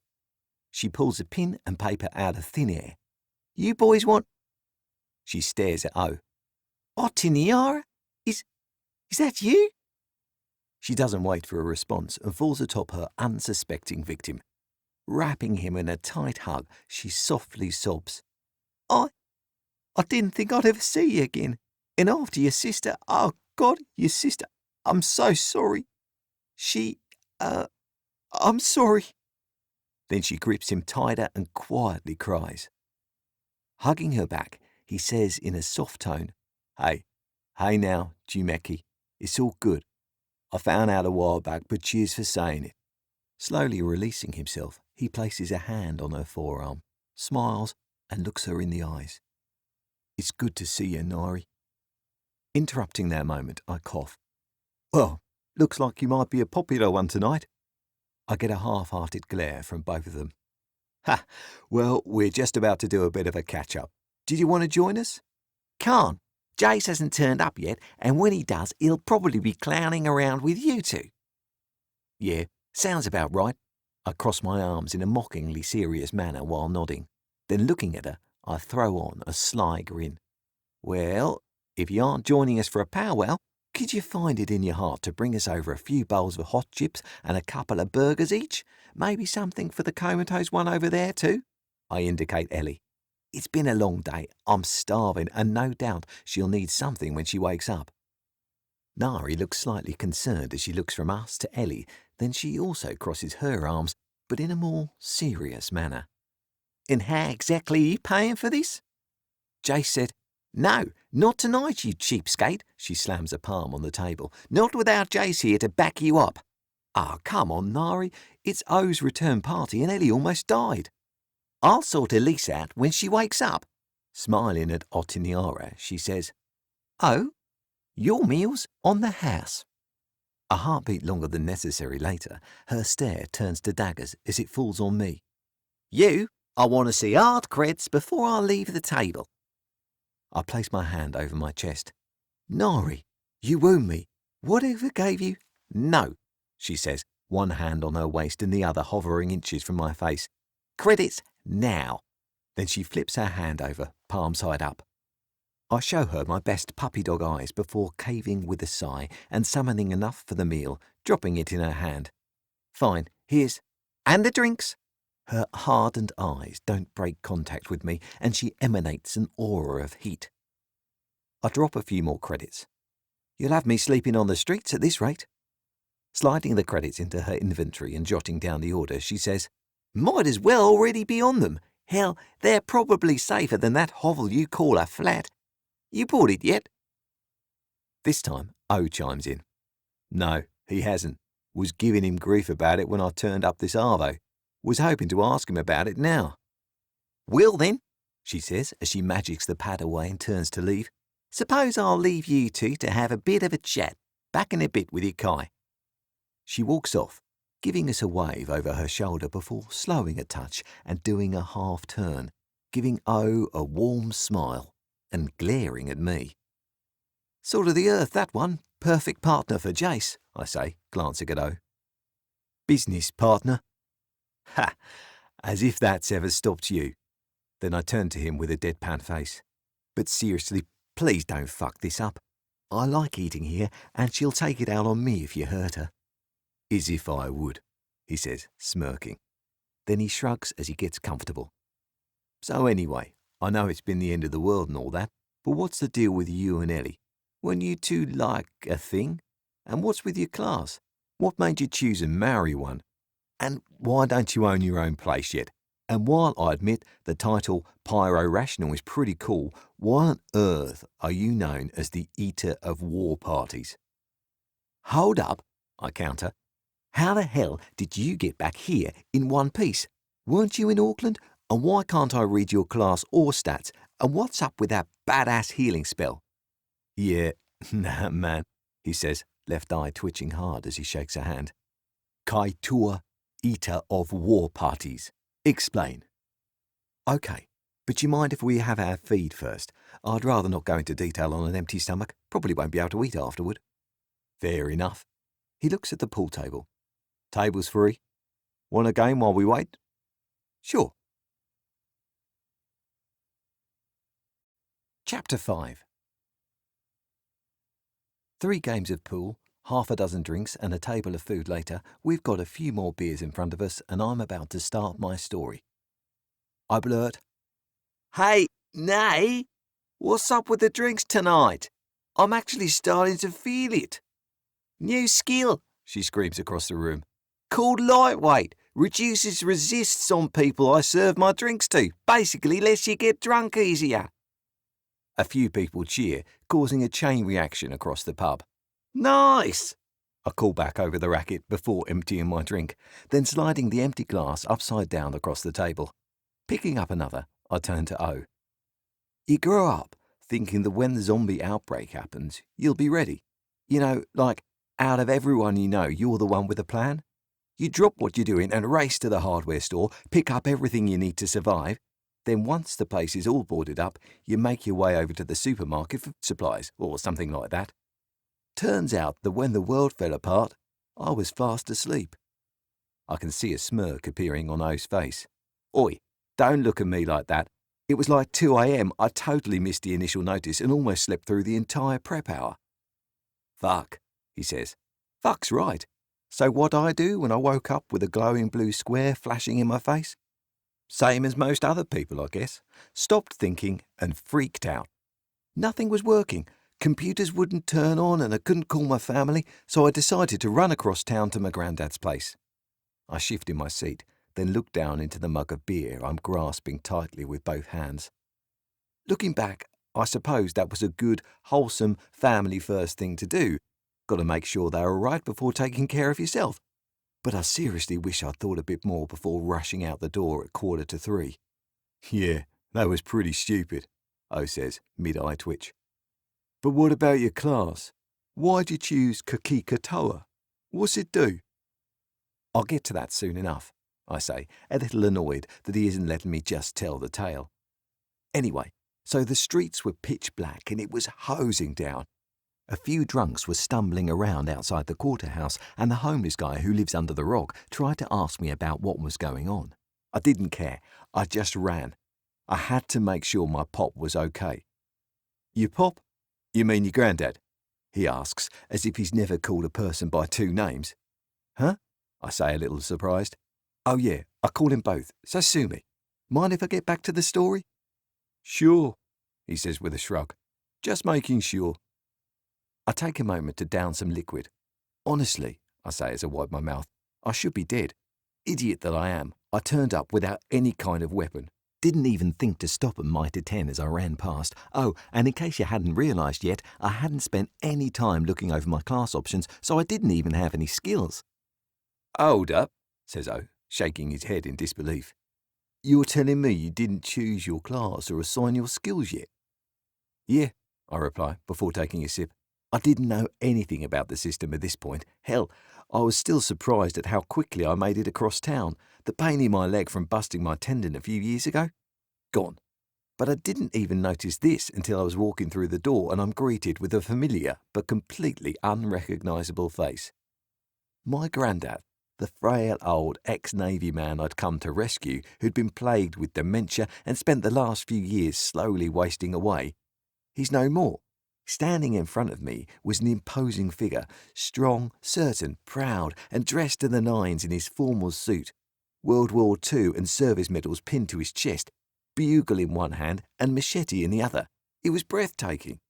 She pulls a pen and paper out of thin air. "You boys want—" She stares at O. "𝗕𝗐𝗍𝗓? Is that you?" She doesn't wait for a response and falls atop her unsuspecting victim. Wrapping him in a tight hug, she softly sobs. I didn't think I'd ever see you again. And after your sister, oh God, your sister, I'm so sorry. I'm sorry." Then she grips him tighter and quietly cries. Hugging her back, he says in a soft tone, Hey now, 𝗕𝗁𝒃𝒃𝗁. It's all good. I found out a while back, but cheers for saying it." Slowly releasing himself, he places a hand on her forearm, smiles, and looks her in the eyes. "It's good to see you, 𝗫𝗁." Interrupting their moment, I cough. "Well, looks like you might be a popular one tonight." I get a half-hearted glare from both of them. "Ha! Well, we're just about to do a bit of a catch-up. Did you want to join us?" "Can't. Jace hasn't turned up yet, and when he does, he'll probably be clowning around with you two." "Yeah, sounds about right." I cross my arms in a mockingly serious manner while nodding. Then looking at her, I throw on a sly grin. "Well, if you aren't joining us for a powwow, could you find it in your heart to bring us over a few bowls of hot chips and a couple of burgers each? Maybe something for the comatose one over there too?" I indicate Ellie. "It's been a long day. I'm starving, and no doubt she'll need something when she wakes up." 𝗫𝗁 looks slightly concerned as she looks from us to Ellie. Then she also crosses her arms, but in a more serious manner. "And how exactly are you paying for this?" Jace said, "No, not tonight, you cheapskate." She slams a palm on the table. "Not without Jace here to back you up." "Ah, come on, 𝗫𝗁. It's O's return party and Ellie almost died." "I'll sort Elise out when she wakes up." Smiling at 𝗕𝗁𝒊𝒂𝒂𝒃, she says, "Oh, your meal's on the house." A heartbeat longer than necessary later, her stare turns to daggers as it falls on me. "You, I want to see art creds before I leave the table." I place my hand over my chest. "𝗫𝗁, you wound me. Whatever gave you—" "No," she says, one hand on her waist and the other hovering inches from my face. "Credits now." Then she flips her hand over, palm side up. I show her my best puppy dog eyes before caving with a sigh and summoning enough for the meal, dropping it in her hand. "Fine, here's—" "And the drinks." Her hardened eyes don't break contact with me, and she emanates an aura of heat. I drop a few more credits. "You'll have me sleeping on the streets at this rate." Sliding the credits into her inventory and jotting down the order, she says, "Might as well already be on them. Hell, they're probably safer than that hovel you call a flat. You bought it yet?" This time, O chimes in. "No, he hasn't. Was giving him grief about it when I turned up this arvo. Was hoping to ask him about it now." "Well then," she says as she magics the pad away and turns to leave, "suppose I'll leave you two to have a bit of a chat. Back in a bit with your Kai." She walks off, giving us a wave over her shoulder before slowing a touch and doing a half turn, giving O a warm smile and glaring at me. "Salt of the earth, that one. Perfect partner for Jace," I say, glancing at O. "Business partner." "Ha! As if that's ever stopped you." Then I turn to him with a deadpan face. "But seriously, please don't fuck this up. I like eating here, and she'll take it out on me if you hurt her." "As if I would," he says, smirking. Then he shrugs as he gets comfortable. "So anyway, I know it's been the end of the world and all that, but what's the deal with you and Ellie? Weren't you two like a thing? And what's with your class? What made you choose and marry one? And why don't you own your own place yet? And while I admit the title Pyro-Rational is pretty cool, why on earth are you known as the eater of war parties? Hold up, I counter. How the hell did you get back here in one piece? Weren't you in Auckland? And why can't I read your class or stats? And what's up with that badass healing spell? Yeah, nah, man, he says, left eye twitching hard as he shakes a hand. Kaitua, eater of war parties. Explain. Okay, but you mind if we have our feed first? I'd rather not go into detail on an empty stomach. Probably won't be able to eat afterward. Fair enough. He looks at the pool table. Table's free. Want a game while we wait? Sure. Chapter 5. 3 games of pool, half a dozen drinks and a table of food later, we've got a few more beers in front of us and I'm about to start my story. I blurt, "Hey, Nay, what's up with the drinks tonight? I'm actually starting to feel it." "New skill," she screams across the room. "Called lightweight. Reduces resists on people I serve my drinks to. Basically lets you get drunk easier." A few people cheer, causing a chain reaction across the pub. "Nice!" I call back over the racket before emptying my drink, then sliding the empty glass upside down across the table. Picking up another, I turn to O. "You grow up thinking that when the zombie outbreak happens, you'll be ready. You know, like, out of everyone you know, you're the one with a plan. You drop what you're doing and race to the hardware store, pick up everything you need to survive. Then once the place is all boarded up, you make your way over to the supermarket for supplies, or something like that. Turns out that when the world fell apart, I was fast asleep." I can see a smirk appearing on O's face. "Oi, don't look at me like that. It was like 2 a.m. I totally missed the initial notice and almost slept through the entire prep hour." "Fuck," he says. "Fuck's right. So what'd I do when I woke up with a glowing blue square flashing in my face? Same as most other people, I guess. Stopped thinking and freaked out. Nothing was working. Computers wouldn't turn on and I couldn't call my family, so I decided to run across town to my granddad's place." I shift in my seat, then look down into the mug of beer I'm grasping tightly with both hands. Looking back, I suppose that was a good, wholesome, family-first thing to do. Got to make sure they're all right before taking care of yourself. But I seriously wish I'd thought a bit more before rushing out the door at 2:45. "Yeah, that was pretty stupid," O says, mid-eye twitch. "But what about your class? Why'd you choose 𝗂𝗂𝗂𝗂𝗂𝗂𝗂? What's it do?" "I'll get to that soon enough," I say, a little annoyed that he isn't letting me just tell the tale. Anyway, so the streets were pitch black and it was hosing down. A few drunks were stumbling around outside the quarterhouse and the homeless guy who lives under the rock tried to ask me about what was going on. I didn't care. I just ran. I had to make sure my pop was okay. "Your pop? You mean your granddad?" he asks, as if he's never called a person by 2 names. "Huh?" I say, a little surprised. "Oh yeah, I call him both, so sue me. Mind if I get back to the story?" "Sure," he says with a shrug. "Just making sure." I take a moment to down some liquid. "Honestly," I say as I wipe my mouth, "I should be dead. Idiot that I am, I turned up without any kind of weapon. Didn't even think to stop and mite a 10 as I ran past. Oh, and in case you hadn't realised yet, I hadn't spent any time looking over my class options, so I didn't even have any skills." "Hold up," says O, shaking his head in disbelief. "You're telling me you didn't choose your class or assign your skills yet?" "Yeah," I reply before taking a sip. I didn't know anything about the system at this point. Hell, I was still surprised at how quickly I made it across town. The pain in my leg from busting my tendon a few years ago? Gone. But I didn't even notice this until I was walking through the door and I'm greeted with a familiar but completely unrecognisable face. My granddad, the frail old ex-Navy man I'd come to rescue who'd been plagued with dementia and spent the last few years slowly wasting away. He's no more. Standing in front of me was an imposing figure, strong, certain, proud, and dressed to the nines in his formal suit, World War II and service medals pinned to his chest, bugle in one hand and machete in the other. It was breathtaking.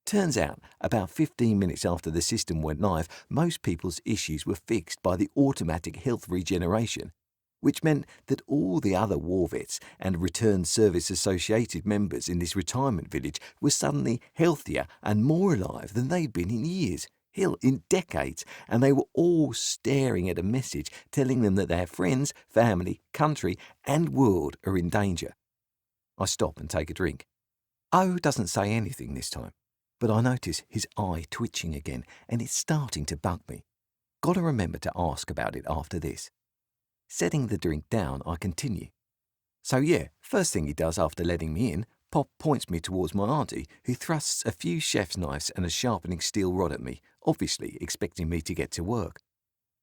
Turns out, about 15 minutes after the system went live, most people's issues were fixed by the automatic health regeneration, which meant that all the other war vets and returned service associated members in this retirement village were suddenly healthier and more alive than they'd been in years, hell, in decades, and they were all staring at a message telling them that their friends, family, country, and world are in danger. I stop and take a drink. O doesn't say anything this time, but I notice his eye twitching again, and it's starting to bug me. Gotta remember to ask about it after this. Setting the drink down, I continue. So yeah, first thing he does after letting me in, Pop points me towards my auntie, who thrusts a few chef's knives and a sharpening steel rod at me, obviously expecting me to get to work.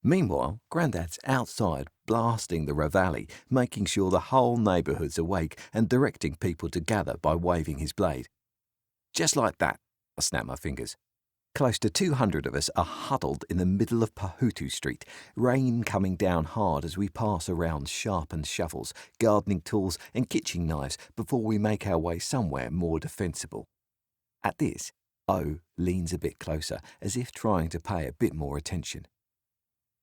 Meanwhile, Grandad's outside blasting the reveille, making sure the whole neighbourhood's awake and directing people to gather by waving his blade. Just like that, I snap my fingers. Close to 200 of us are huddled in the middle of Pahutu Street, rain coming down hard as we pass around sharpened shovels, gardening tools and kitchen knives before we make our way somewhere more defensible. At this, O leans a bit closer, as if trying to pay a bit more attention.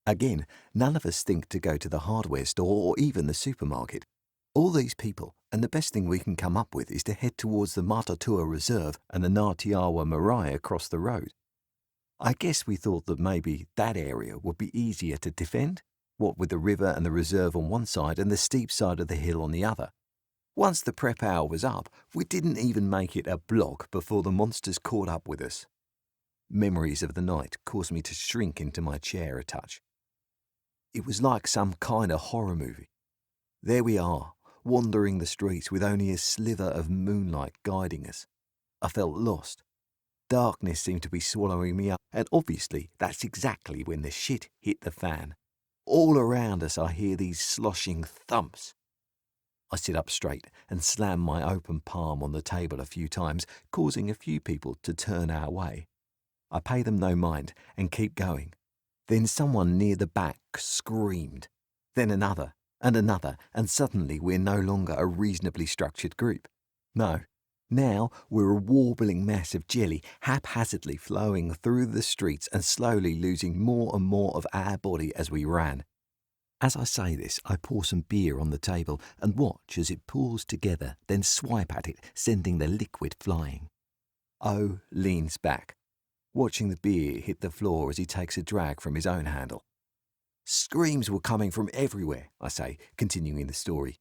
Again, none of us think to go to the hardware store or even the supermarket. All these people, and the best thing we can come up with is to head towards the Matatua Reserve and the 𝗕𝗕𝗓𝗓 across the road. I guess we thought that maybe that area would be easier to defend, what with the river and the reserve on one side and the steep side of the hill on the other. Once the prep hour was up, we didn't even make it a block before the monsters caught up with us. Memories of the night caused me to shrink into my chair a touch. It was like some kind of horror movie. There we are, wandering the streets with only a sliver of moonlight guiding us. I felt lost. Darkness seemed to be swallowing me up, and obviously that's exactly when the shit hit the fan. All around us I hear these sloshing thumps. I sit up straight and slam my open palm on the table a few times, causing a few people to turn our way. I pay them no mind and keep going. Then someone near the back screamed. Then another, and suddenly we're no longer a reasonably structured group. No. Now we're a warbling mass of jelly haphazardly flowing through the streets and slowly losing more and more of our body as we ran. As I say this, I pour some beer on the table and watch as it pools together, then swipe at it, sending the liquid flying. O leans back, watching the beer hit the floor as he takes a drag from his own handle. Screams were coming from everywhere, I say, continuing the story.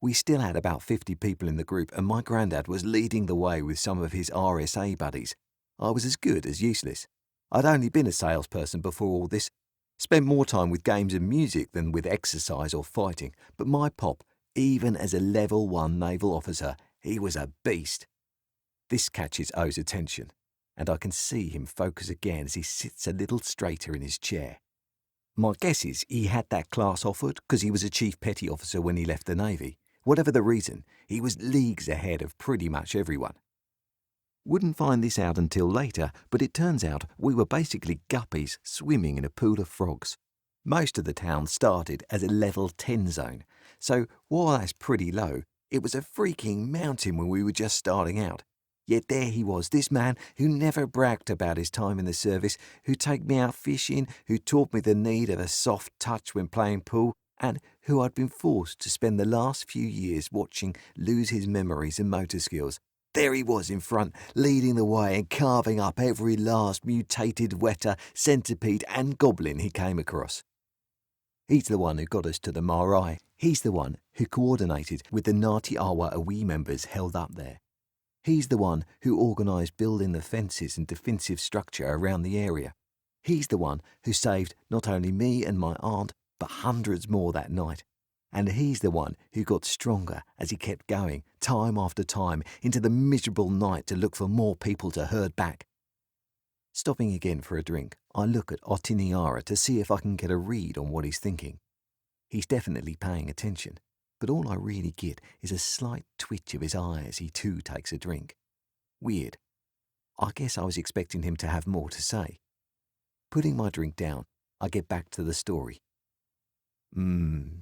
We still had about 50 people in the group, and my granddad was leading the way with some of his RSA buddies. I was as good as useless. I'd only been a salesperson before all this, spent more time with games and music than with exercise or fighting, but my pop, even as a level 1 naval officer, he was a beast. This catches O's attention, and I can see him focus again as he sits a little straighter in his chair. My guess is he had that class offered because he was a chief petty officer when he left the Navy. Whatever the reason, he was leagues ahead of pretty much everyone. Wouldn't find this out until later, but it turns out we were basically guppies swimming in a pool of frogs. Most of the town started as a level 10 zone, so while that's pretty low, it was a freaking mountain when we were just starting out. Yet there he was, this man who never bragged about his time in the service, who'd take me out fishing, who taught me the need of a soft touch when playing pool, and who I'd been forced to spend the last few years watching lose his memories and motor skills. There he was in front, leading the way and carving up every last mutated 𝗦𝘅, centipede and goblin he came across. He's the one who got us to the Marae. He's the one who coordinated with the 𝗕𝗕𝗓𝗓𝗓 members held up there. He's the one who organised building the fences and defensive structure around the area. He's the one who saved not only me and my aunt, but hundreds more that night. And he's the one who got stronger as he kept going, time after time, into the miserable night to look for more people to herd back. Stopping again for a drink, I look at Otiniara to see if I can get a read on what he's thinking. He's definitely paying attention, but all I really get is a slight twitch of his eye as he too takes a drink. Weird. I guess I was expecting him to have more to say. Putting my drink down, I get back to the story.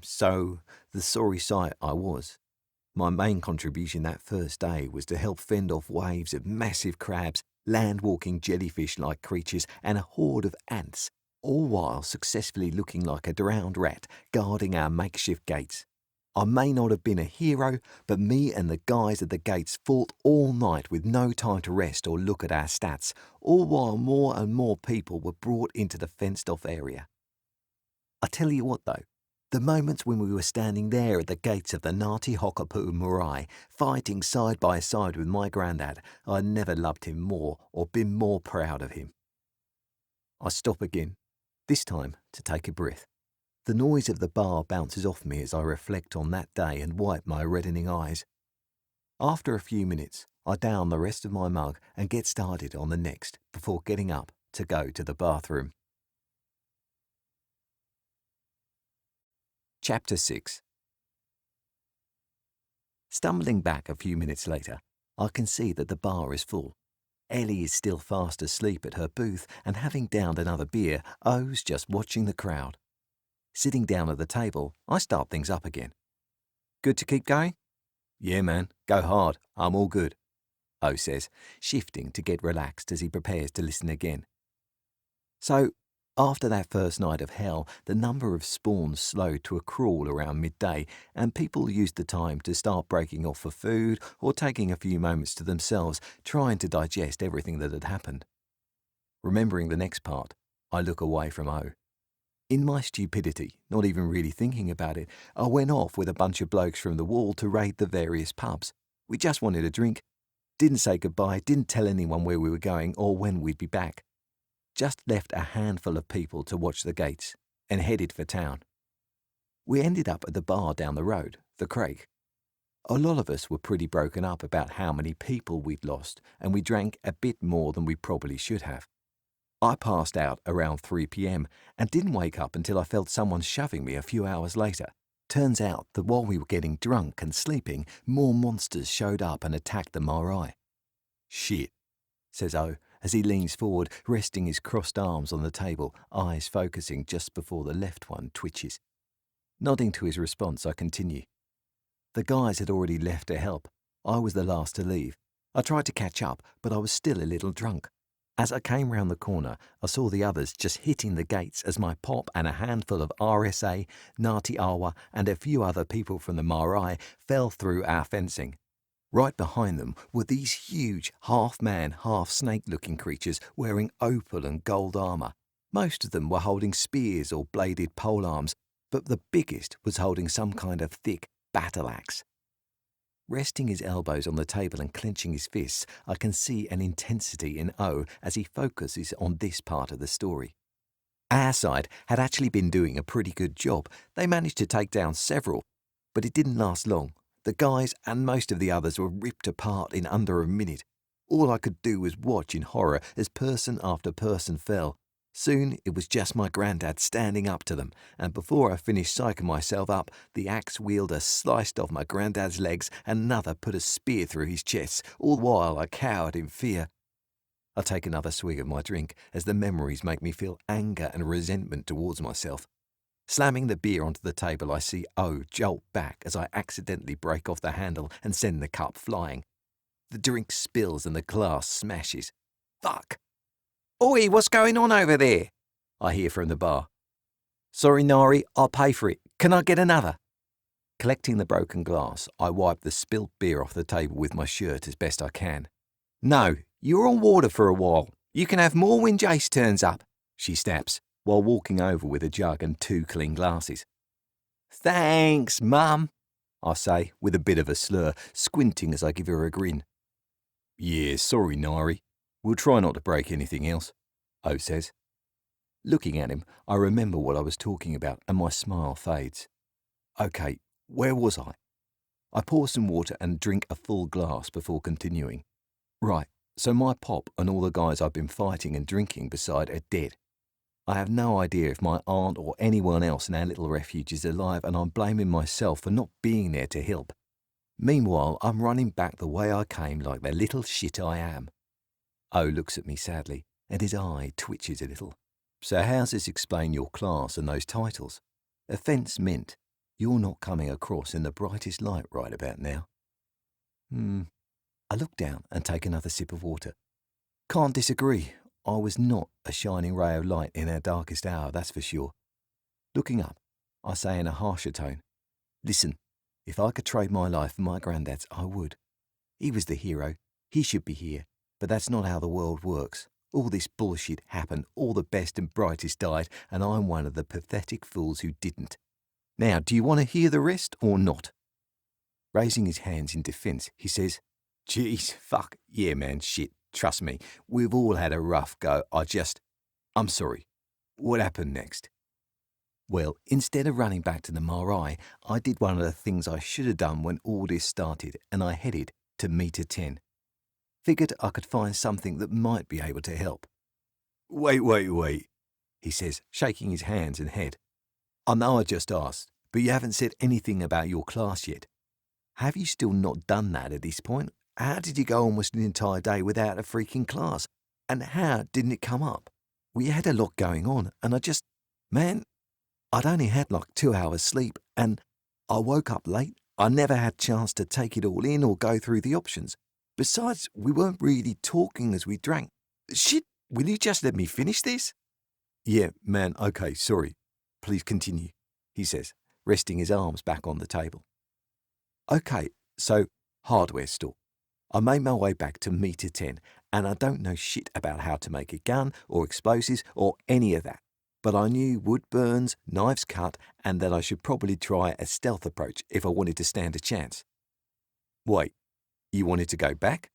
So the sorry sight I was. My main contribution that first day was to help fend off waves of massive crabs land-walking jellyfish-like creatures and a horde of ants, all while successfully looking like a drowned rat guarding our makeshift gates. I may not have been a hero, but me and the guys at the gates fought all night with no time to rest or look at our stats, all while more and more people were brought into the fenced-off area. I tell you what, though, the moments when we were standing there at the gates of the 𝗦𝘆𝘀𝗵𝗵𝗁 fighting side by side with my granddad, I never loved him more or been more proud of him. I stop again, this time to take a breath. The noise of the bar bounces off me as I reflect on that day and wipe my reddening eyes. After a few minutes, I down the rest of my mug and get started on the next before getting up to go to the bathroom. Chapter 6. Stumbling back a few minutes later, I can see that the bar is full. Ellie is still fast asleep at her booth, and having downed another beer, O's just watching the crowd. Sitting down at the table, I start things up again. Good to keep going? Yeah, man, go hard. I'm all good, O says, shifting to get relaxed as he prepares to listen again. So, after that first night of hell, the number of spawns slowed to a crawl around midday, and people used the time to start breaking off for food or taking a few moments to themselves, trying to digest everything that had happened. Remembering the next part, I look away from O. In my stupidity, not even really thinking about it, I went off with a bunch of blokes from the wall to raid the various pubs. We just wanted a drink. Didn't say goodbye, didn't tell anyone where we were going or when we'd be back. Just left a handful of people to watch the gates and headed for town. We ended up at the bar down the road, the Craig. A lot of us were pretty broken up about how many people we'd lost, and we drank a bit more than we probably should have. I passed out around 3 p.m. and didn't wake up until I felt someone shoving me a few hours later. Turns out that while we were getting drunk and sleeping, more monsters showed up and attacked the 𝗦𝘁. Shit, says O as he leans forward, resting his crossed arms on the table, eyes focusing just before the left one twitches. Nodding to his response, I continue. The guys had already left to help. I was the last to leave. I tried to catch up, but I was still a little drunk. As I came round the corner, I saw the others just hitting the gates as my pop and a handful of RSA, Ngāti Awa and a few other people from the 𝗦𝘁 fell through our fencing. Right behind them were these huge half-man, half-snake-looking creatures wearing opal and gold armour. Most of them were holding spears or bladed polearms, but the biggest was holding some kind of thick battle axe. Resting his elbows on the table and clenching his fists, I can see an intensity in O as he focuses on this part of the story. Our side had actually been doing a pretty good job. They managed to take down several, but it didn't last long. The guys and most of the others were ripped apart in under a minute. All I could do was watch in horror as person after person fell. Soon it was just my granddad standing up to them, and before I finished psyching myself up, the axe wielder sliced off my granddad's legs and another put a spear through his chest, all the while I cowered in fear. I take another swig of my drink as the memories make me feel anger and resentment towards myself. Slamming the beer onto the table, I see O jolt back as I accidentally break off the handle and send the cup flying. The drink spills and the glass smashes. Fuck! Oi, what's going on over there? I hear from the bar. Sorry, Nari, I'll pay for it. Can I get another? Collecting the broken glass, I wipe the spilt beer off the table with my shirt as best I can. No, you're on water for a while. You can have more when Jace turns up, she snaps, while walking over with a jug and 2 clean glasses. Thanks, Mum, I say, with a bit of a slur, squinting as I give her a grin. Yeah, sorry, Nari. We'll try not to break anything else, O says. Looking at him, I remember what I was talking about and my smile fades. Okay, where was I? I pour some water and drink a full glass before continuing. Right, so my pop and all the guys I've been fighting and drinking beside are dead. I have no idea if my aunt or anyone else in our little refuge is alive, and I'm blaming myself for not being there to help. Meanwhile, I'm running back the way I came like the little shit I am. O looks at me sadly, and his eye twitches a little. So how's this explain your class and those titles? Offence meant you're not coming across in the brightest light right about now. I look down and take another sip of water. Can't disagree. I was not a shining ray of light in our darkest hour, that's for sure. Looking up, I say in a harsher tone, "Listen, if I could trade my life for my granddad's, I would. He was the hero. He should be here. But that's not how the world works. All this bullshit happened, all the best and brightest died, and I'm one of the pathetic fools who didn't. Now, do you want to hear the rest or not?" Raising his hands in defence, he says, "Jeez, fuck, yeah man, shit, trust me, we've all had a rough go, I'm sorry. What happened next?" Well, instead of running back to the 𝗏 I did one of the things I should have done when all this started, and I headed to meter 10. Figured I could find something that might be able to help. Wait, he says, shaking his hands and head. "I know I just asked, but you haven't said anything about your class yet. Have you still not done that at this point? How did you go almost an entire day without a freaking class? And how didn't it come up? We had a lot going on, and I'd only had like 2 hours sleep, and I woke up late. I never had a chance to take it all in or go through the options. Besides, we weren't really talking as we drank. Shit, will you just let me finish this?" "Yeah, man, okay, sorry. Please continue," he says, resting his arms back on the table. "Okay, so, hardware store. I made my way back to meter 10, and I don't know shit about how to make a gun or explosives or any of that. But I knew wood burns, knives cut, and that I should probably try a stealth approach if I wanted to stand a chance." "Wait, you wanted to go back?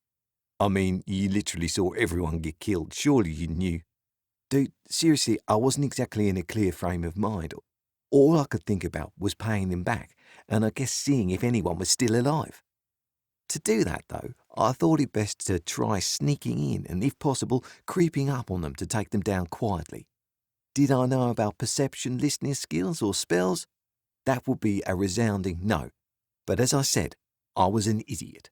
I mean, you literally saw everyone get killed. Surely you knew." "Dude, seriously, I wasn't exactly in a clear frame of mind. All I could think about was paying them back, and I guess seeing if anyone was still alive. To do that, though, I thought it best to try sneaking in and, if possible, creeping up on them to take them down quietly. Did I know about perception, listening skills, or spells? That would be a resounding no. But as I said, I was an idiot.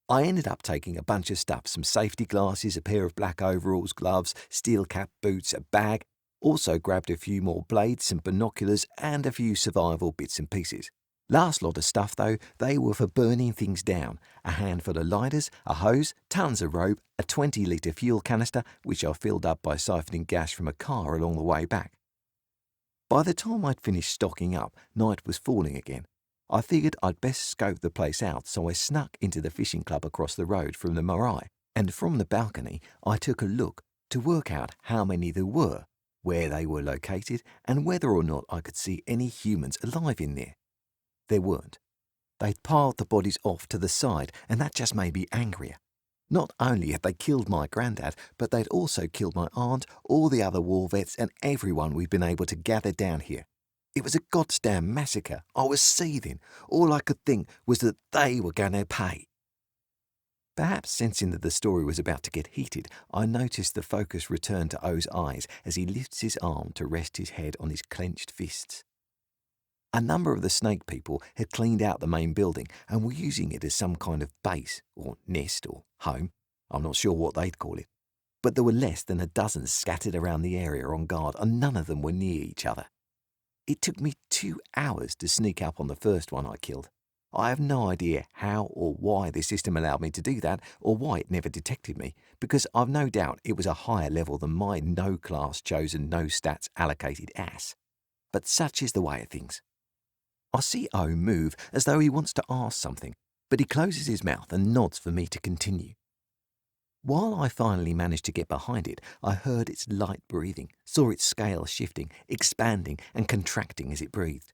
I ended up taking a bunch of stuff, some safety glasses, a pair of black overalls, gloves, steel cap boots, a bag. Also grabbed a few more blades, some binoculars, and a few survival bits and pieces. Last lot of stuff, though, they were for burning things down. A handful of lighters, a hose, tons of rope, a 20-litre fuel canister, which I filled up by siphoning gas from a car along the way back. By the time I'd finished stocking up, night was falling again. I figured I'd best scope the place out, so I snuck into the fishing club across the road from the 𝗏, and from the balcony I took a look to work out how many there were, where they were located, and whether or not I could see any humans alive in there. There weren't. They'd piled the bodies off to the side, and that just made me angrier. Not only had they killed my granddad, but they'd also killed my aunt, all the other war vets, and everyone we'd been able to gather down here. It was a goddamn massacre. I was seething. All I could think was that they were going to pay. Perhaps sensing that the story was about to get heated, I noticed the focus return to O's eyes as he lifts his arm to rest his head on his clenched fists. A number of the snake people had cleaned out the main building and were using it as some kind of base, or nest, or home. I'm not sure what they'd call it. But there were less than a dozen scattered around the area on guard, and none of them were near each other. It took me 2 hours to sneak up on the first one I killed. I have no idea how or why the system allowed me to do that, or why it never detected me, because I've no doubt it was a higher level than my no-class chosen no-stats allocated ass. But such is the way of things. I see O move as though he wants to ask something, but he closes his mouth and nods for me to continue. While I finally managed to get behind it, I heard its light breathing, saw its scale shifting, expanding and contracting as it breathed.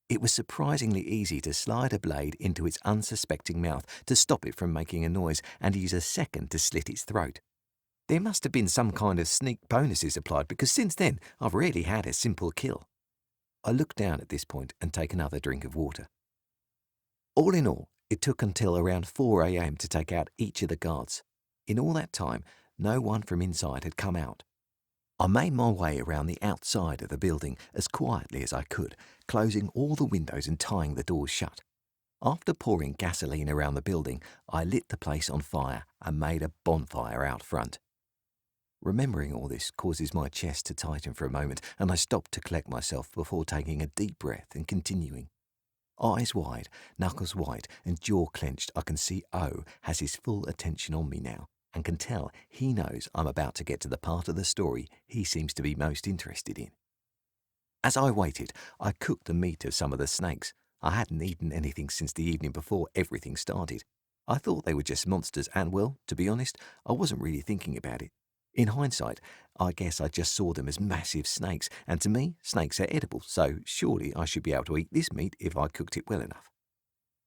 It was surprisingly easy to slide a blade into its unsuspecting mouth to stop it from making a noise and use a second to slit its throat. There must have been some kind of sneak bonuses applied, because since then I've rarely had a simple kill. I look down at this point and take another drink of water. All in all, it took until around 4 a.m. to take out each of the guards. In all that time, no one from inside had come out. I made my way around the outside of the building as quietly as I could, closing all the windows and tying the doors shut. After pouring gasoline around the building, I lit the place on fire and made a bonfire out front. Remembering all this causes my chest to tighten for a moment, and I stop to collect myself before taking a deep breath and continuing. Eyes wide, knuckles white, and jaw clenched, I can see O has his full attention on me now, and can tell he knows I'm about to get to the part of the story he seems to be most interested in. As I waited, I cooked the meat of some of the snakes. I hadn't eaten anything since the evening before everything started. I thought they were just monsters and, well, to be honest, I wasn't really thinking about it. In hindsight, I guess I just saw them as massive snakes, and to me, snakes are edible, so surely I should be able to eat this meat if I cooked it well enough.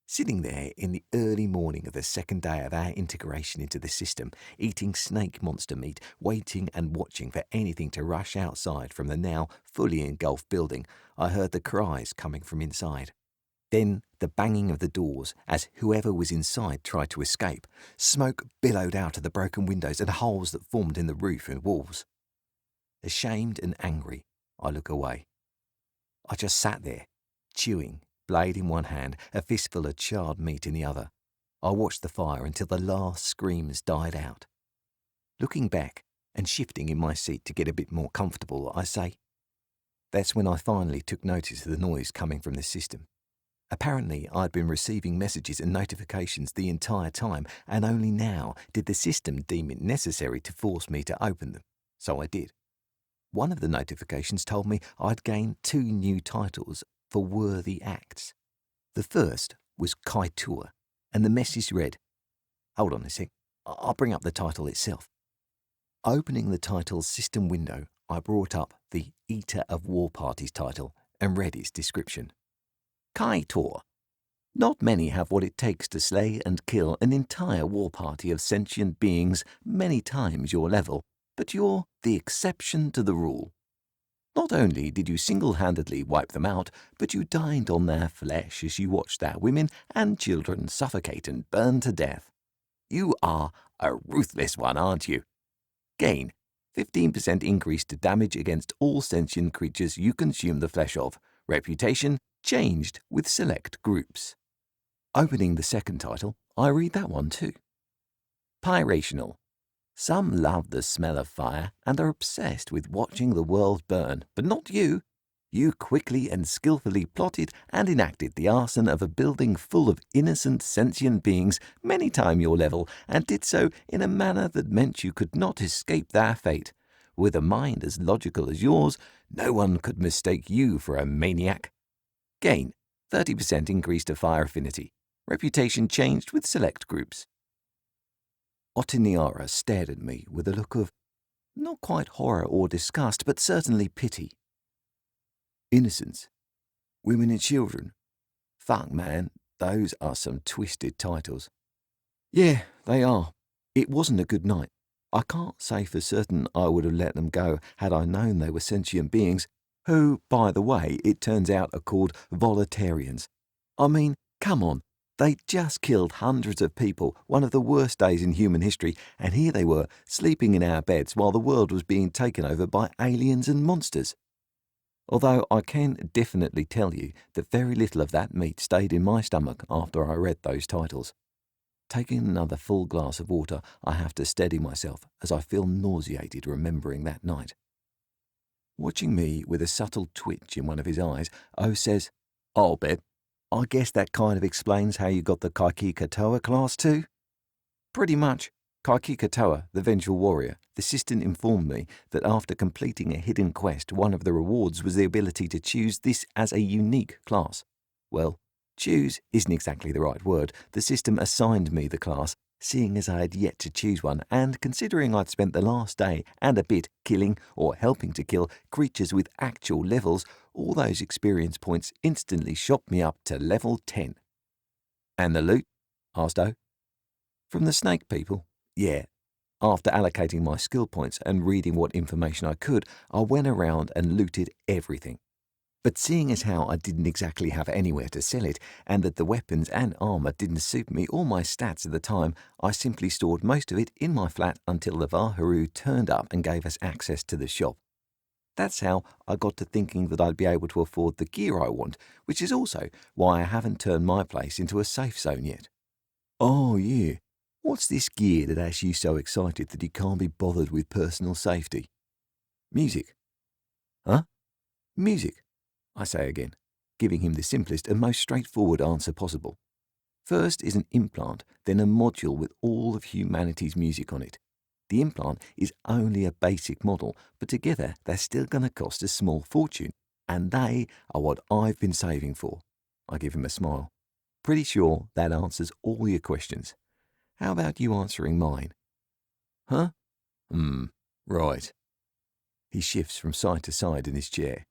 Sitting there in the early morning of the second day of our integration into the system, eating snake monster meat, waiting and watching for anything to rush outside from the now fully engulfed building, I heard the cries coming from inside. Then the banging of the doors as whoever was inside tried to escape. Smoke billowed out of the broken windows and holes that formed in the roof and walls. Ashamed and angry, I look away. I just sat there, chewing, blade in one hand, a fistful of charred meat in the other. I watched the fire until the last screams died out. Looking back and shifting in my seat to get a bit more comfortable, I say, that's when I finally took notice of the noise coming from the system. Apparently, I'd been receiving messages and notifications the entire time, and only now did the system deem it necessary to force me to open them. So I did. One of the notifications told me I'd gained 2 new titles for worthy acts. The first was 𝗁𝗂𝗁𝗃, and the message read, hold on a sec, I'll bring up the title itself. Opening the title's system window, I brought up the Eater of War Parties title and read its description. 𝗁𝗂𝗁𝗃. Not many have what it takes to slay and kill an entire war party of sentient beings many times your level, but you're the exception to the rule. Not only did you single-handedly wipe them out, but you dined on their flesh as you watched their women and children suffocate and burn to death. You are a ruthless one, aren't you? Gain 15% increase to damage against all sentient creatures you consume the flesh of. Reputation changed with select groups. Opening the second title, I read that one too. Pyrational. Some love the smell of fire and are obsessed with watching the world burn, but not you. You quickly and skillfully plotted and enacted the arson of a building full of innocent sentient beings many times your level, and did so in a manner that meant you could not escape their fate. With a mind as logical as yours, no one could mistake you for a maniac. Gain 30% increase to fire affinity. Reputation changed with select groups. Otiniara stared at me with a look of not quite horror or disgust, but certainly pity. Innocence. Women and children. Fuck, man, those are some twisted titles. Yeah, they are. It wasn't a good night. I can't say for certain I would have let them go had I known they were sentient beings, who, by the way, it turns out are called volatilarians. I mean, come on, they just killed hundreds of people, one of the worst days in human history, and here they were, sleeping in our beds while the world was being taken over by aliens and monsters. Although I can definitely tell you that very little of that meat stayed in my stomach after I read those titles. Taking another full glass of water, I have to steady myself as I feel nauseated remembering that night. Watching me with a subtle twitch in one of his eyes, O says, I'll bet. I guess that kind of explains how you got the 𝗂𝗂𝗁𝗃 class too? Pretty much. 𝗂𝗂𝗁𝗃, the vengeful warrior, the assistant informed me that after completing a hidden quest, one of the rewards was the ability to choose this as a unique class. Well, choose isn't exactly the right word. The system assigned me the class, seeing as I had yet to choose one, and considering I'd spent the last day and a bit killing or helping to kill creatures with actual levels, all those experience points instantly shot me up to level 10. And the loot? Asked O. From the snake people? Yeah. After allocating my skill points and reading what information I could, I went around and looted everything. But seeing as how I didn't exactly have anywhere to sell it, and that the weapons and armour didn't suit me or my stats at the time, I simply stored most of it in my flat until the 𝗓𝗁 turned up and gave us access to the shop. That's how I got to thinking that I'd be able to afford the gear I want, which is also why I haven't turned my place into a safe zone yet. Oh yeah, what's this gear that has you so excited that you can't be bothered with personal safety? Music. Huh? Music, I say again, giving him the simplest and most straightforward answer possible. First is an implant, then a module with all of humanity's music on it. The implant is only a basic model, but together they're still going to cost a small fortune, and they are what I've been saving for. I give him a smile. Pretty sure that answers all your questions. How about you answering mine? Huh? Right. He shifts from side to side in his chair.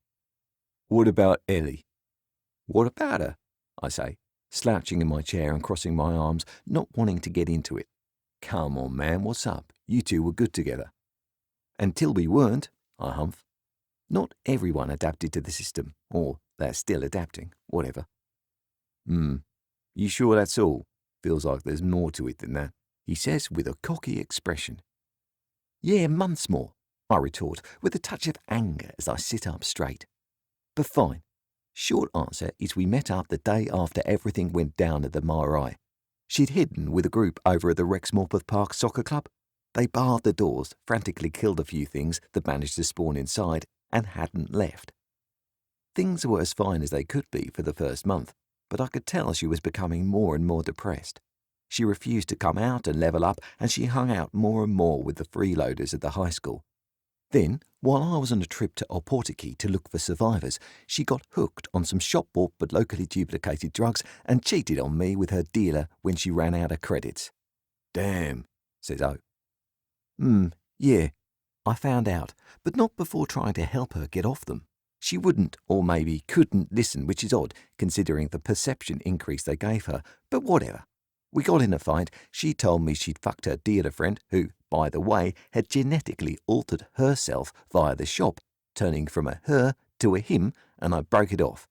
What about Ellie? What about her? I say, slouching in my chair and crossing my arms, not wanting to get into it. Come on, man, what's up? You two were good together. Until we weren't, I humph. Not everyone adapted to the system, or they're still adapting, whatever. You sure that's all? Feels like there's more to it than that, he says with a cocky expression. Yeah, months more, I retort, with a touch of anger as I sit up straight. But fine. Short answer is we met up the day after everything went down at the 𝗦𝘁𝗍. She'd hidden with a group over at the 𝗬𝗏𝗏𝗂𝒏 soccer club. They barred the doors, frantically killed a few things that managed to spawn inside, and hadn't left. Things were as fine as they could be for the first month, but I could tell she was becoming more and more depressed. She refused to come out and level up, and she hung out more and more with the freeloaders at the high school. Then, while I was on a trip to 𝗕𝘄𝗁𝒃𝒃 to look for survivors, she got hooked on some shop-bought but locally duplicated drugs and cheated on me with her dealer when she ran out of credits. Damn, says O. Yeah, I found out, but not before trying to help her get off them. She wouldn't, or maybe couldn't listen, which is odd, considering the perception increase they gave her, but whatever. We got in a fight. She told me she'd fucked her dealer friend, who, by the way, had genetically altered herself via the shop, turning from a her to a him, and I broke it off.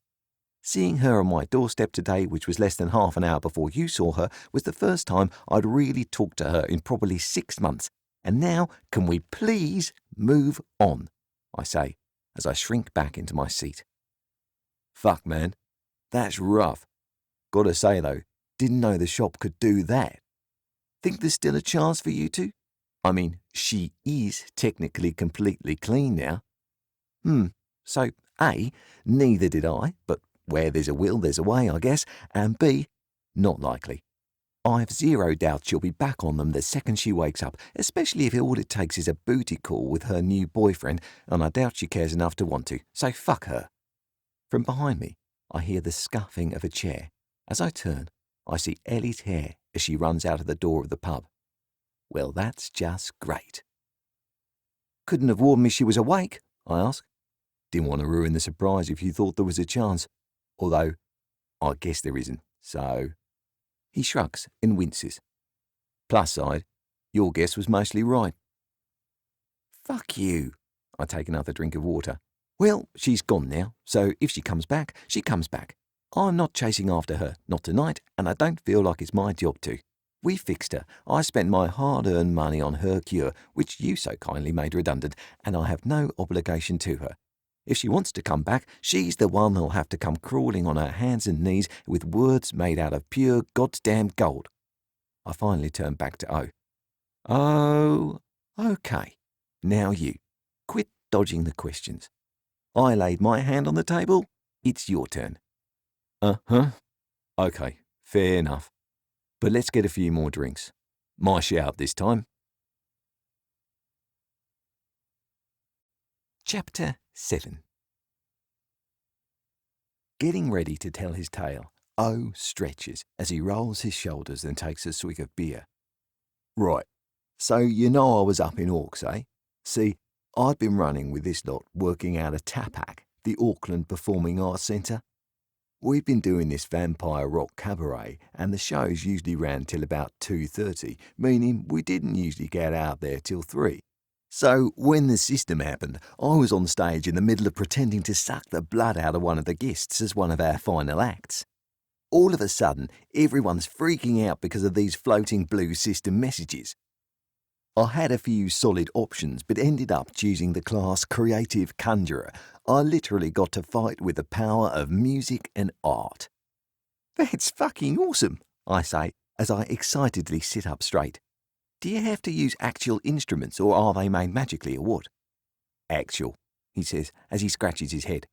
Seeing her on my doorstep today, which was less than half an hour before you saw her, was the first time I'd really talked to her in probably 6 months. And now, can we please move on? I say, as I shrink back into my seat. Fuck, man. That's rough. Gotta say, though, didn't know the shop could do that. Think there's still a chance for you two? I mean, she is technically completely clean now. So, A, neither did I, but where there's a will, there's a way, I guess, and B, not likely. I've zero doubt she'll be back on them the second she wakes up, especially if all it takes is a booty call with her new boyfriend, and I doubt she cares enough to want to, so fuck her. From behind me, I hear the scuffing of a chair. As I turn, I see Ellie's hair as she runs out of the door of the pub. Well, that's just great. Couldn't have warned me she was awake, I ask. Didn't want to ruin the surprise if you thought there was a chance. Although, I guess there isn't, so... He shrugs and winces. Plus side, your guess was mostly right. Fuck you. I take another drink of water. Well, she's gone now, so if she comes back, she comes back. I'm not chasing after her, not tonight, and I don't feel like it's my job to. We fixed her. I spent my hard-earned money on her cure, which you so kindly made redundant, and I have no obligation to her. If she wants to come back, she's the one who'll have to come crawling on her hands and knees with words made out of pure goddamn gold. I finally turn back to O. Oh, okay. Now you. Quit dodging the questions. I laid my hand on the table. It's your turn. Okay, fair enough. But let's get a few more drinks. My shout this time. Chapter 7. Getting ready to tell his tale, O stretches as he rolls his shoulders and takes a swig of beer. Right, so you know I was up in Orcs, eh? See, I'd been running with this lot working out of TAPAC, the Auckland Performing Arts Centre. We've been doing this vampire rock cabaret, and the shows usually ran till about 2:30, meaning we didn't usually get out there till 3. So when the system happened, I was on stage in the middle of pretending to suck the blood out of one of the guests as one of our final acts. All of a sudden, everyone's freaking out because of these floating blue system messages. I had a few solid options, but ended up choosing the class Creative Conjurer. I literally got to fight with the power of music and art. That's fucking awesome, I say, as I excitedly sit up straight. Do you have to use actual instruments, or are they made magically, or what? Actual, he says, as he scratches his head.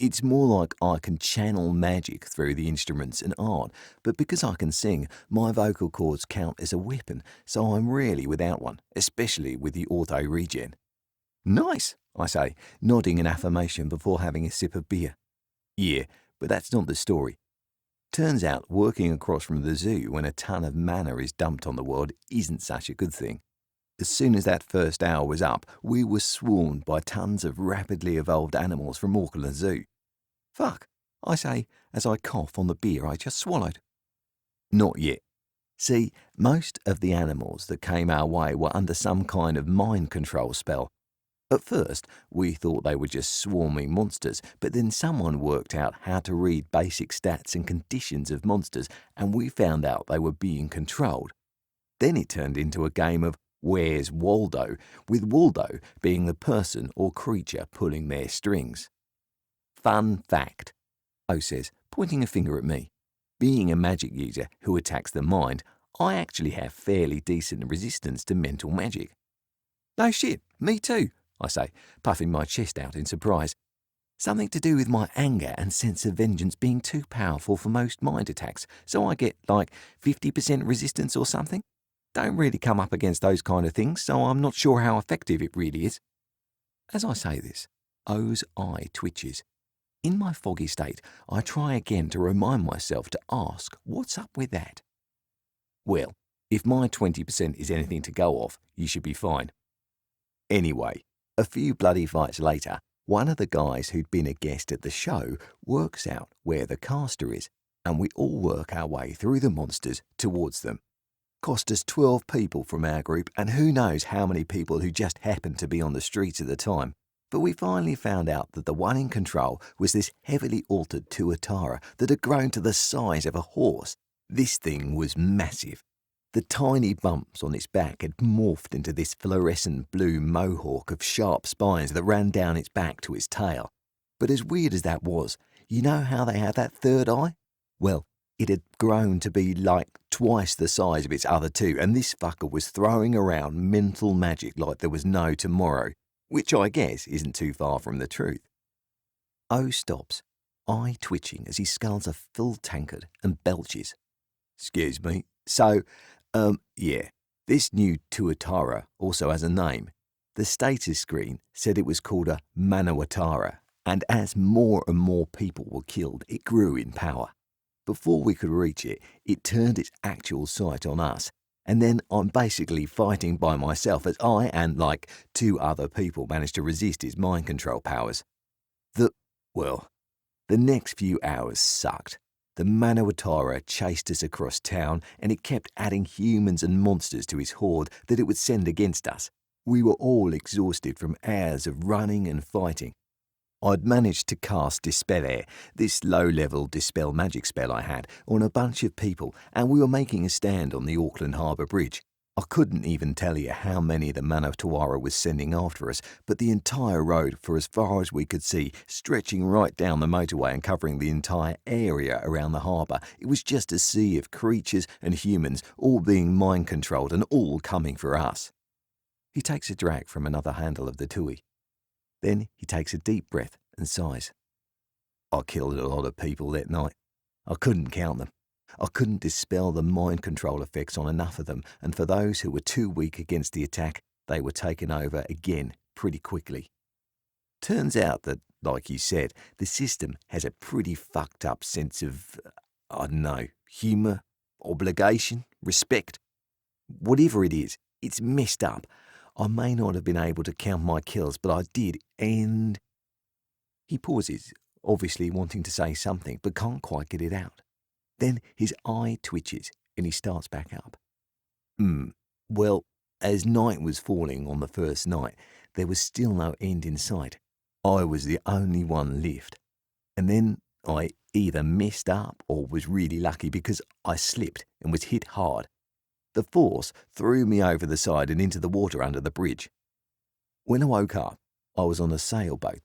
It's more like I can channel magic through the instruments and art, but because I can sing, my vocal cords count as a weapon, so I'm rarely without one, especially with the auto-regen. Nice, I say, nodding in affirmation before having a sip of beer. Yeah, but that's not the story. Turns out working across from the zoo when a ton of mana is dumped on the world isn't such a good thing. As soon as that first hour was up, we were swarmed by tons of rapidly evolved animals from Auckland Zoo. Fuck, I say as I cough on the beer I just swallowed. Not yet. See, most of the animals that came our way were under some kind of mind control spell. At first, we thought they were just swarming monsters, but then someone worked out how to read basic stats and conditions of monsters, and we found out they were being controlled. Then it turned into a game of Where's Waldo, with Waldo being the person or creature pulling their strings. Fun fact, O says, pointing a finger at me. Being a magic user who attacks the mind, I actually have fairly decent resistance to mental magic. No shit, me too, I say, puffing my chest out in surprise. Something to do with my anger and sense of vengeance being too powerful for most mind attacks, so I get like 50% resistance or something. Don't really come up against those kind of things, so I'm not sure how effective it really is. As I say this, O's eye twitches. In my foggy state, I try again to remind myself to ask what's up with that. Well, if my 20% is anything to go off, you should be fine. Anyway, a few bloody fights later, one of the guys who'd been a guest at the show works out where the caster is, and we all work our way through the monsters towards them. Cost us 12 people from our group, and who knows how many people who just happened to be on the streets at the time. But we finally found out that the one in control was this heavily altered 𝗬𝗓𝗏 that had grown to the size of a horse. This thing was massive. The tiny bumps on its back had morphed into this fluorescent blue mohawk of sharp spines that ran down its back to its tail. But as weird as that was, you know how they have that third eye? Well, it had grown to be like twice the size of its other two, and this fucker was throwing around mental magic like there was no tomorrow, which I guess isn't too far from the truth. O stops, eye twitching as he sculls a full tankard and belches. Excuse me. So, yeah, this new 𝗬𝗓𝗏 also has a name. The status screen said it was called a Manawatara, and as more and more people were killed, it grew in power. Before we could reach it, it turned its actual sight on us, and then I'm basically fighting by myself as I and like 2 other people managed to resist its mind control powers. The next few hours sucked. The Manawatara chased us across town, and it kept adding humans and monsters to its horde that it would send against us. We were all exhausted from hours of running and fighting. I'd managed to cast 𝗕spell, this low-level dispel magic spell I had, on a bunch of people, and we were making a stand on the Auckland Harbour Bridge. I couldn't even tell you how many the Manawatara was sending after us, but the entire road, for as far as we could see, stretching right down the motorway and covering the entire area around the harbour, it was just a sea of creatures and humans, all being mind-controlled and all coming for us. He takes a drag from another handle of the tui. Then he takes a deep breath and sighs. I killed a lot of people that night. I couldn't count them. I couldn't dispel the mind control effects on enough of them, and for those who were too weak against the attack, they were taken over again pretty quickly. Turns out that, like you said, the system has a pretty fucked up sense of, humour, obligation, respect. Whatever it is, it's messed up. I may not have been able to count my kills, but I did, and... He pauses, obviously wanting to say something, but can't quite get it out. Then his eye twitches, and he starts back up. Well, as night was falling on the first night, there was still no end in sight. I was the only one left. And then I either messed up or was really lucky because I slipped and was hit hard. The force threw me over the side and into the water under the bridge. When I woke up, I was on a sailboat.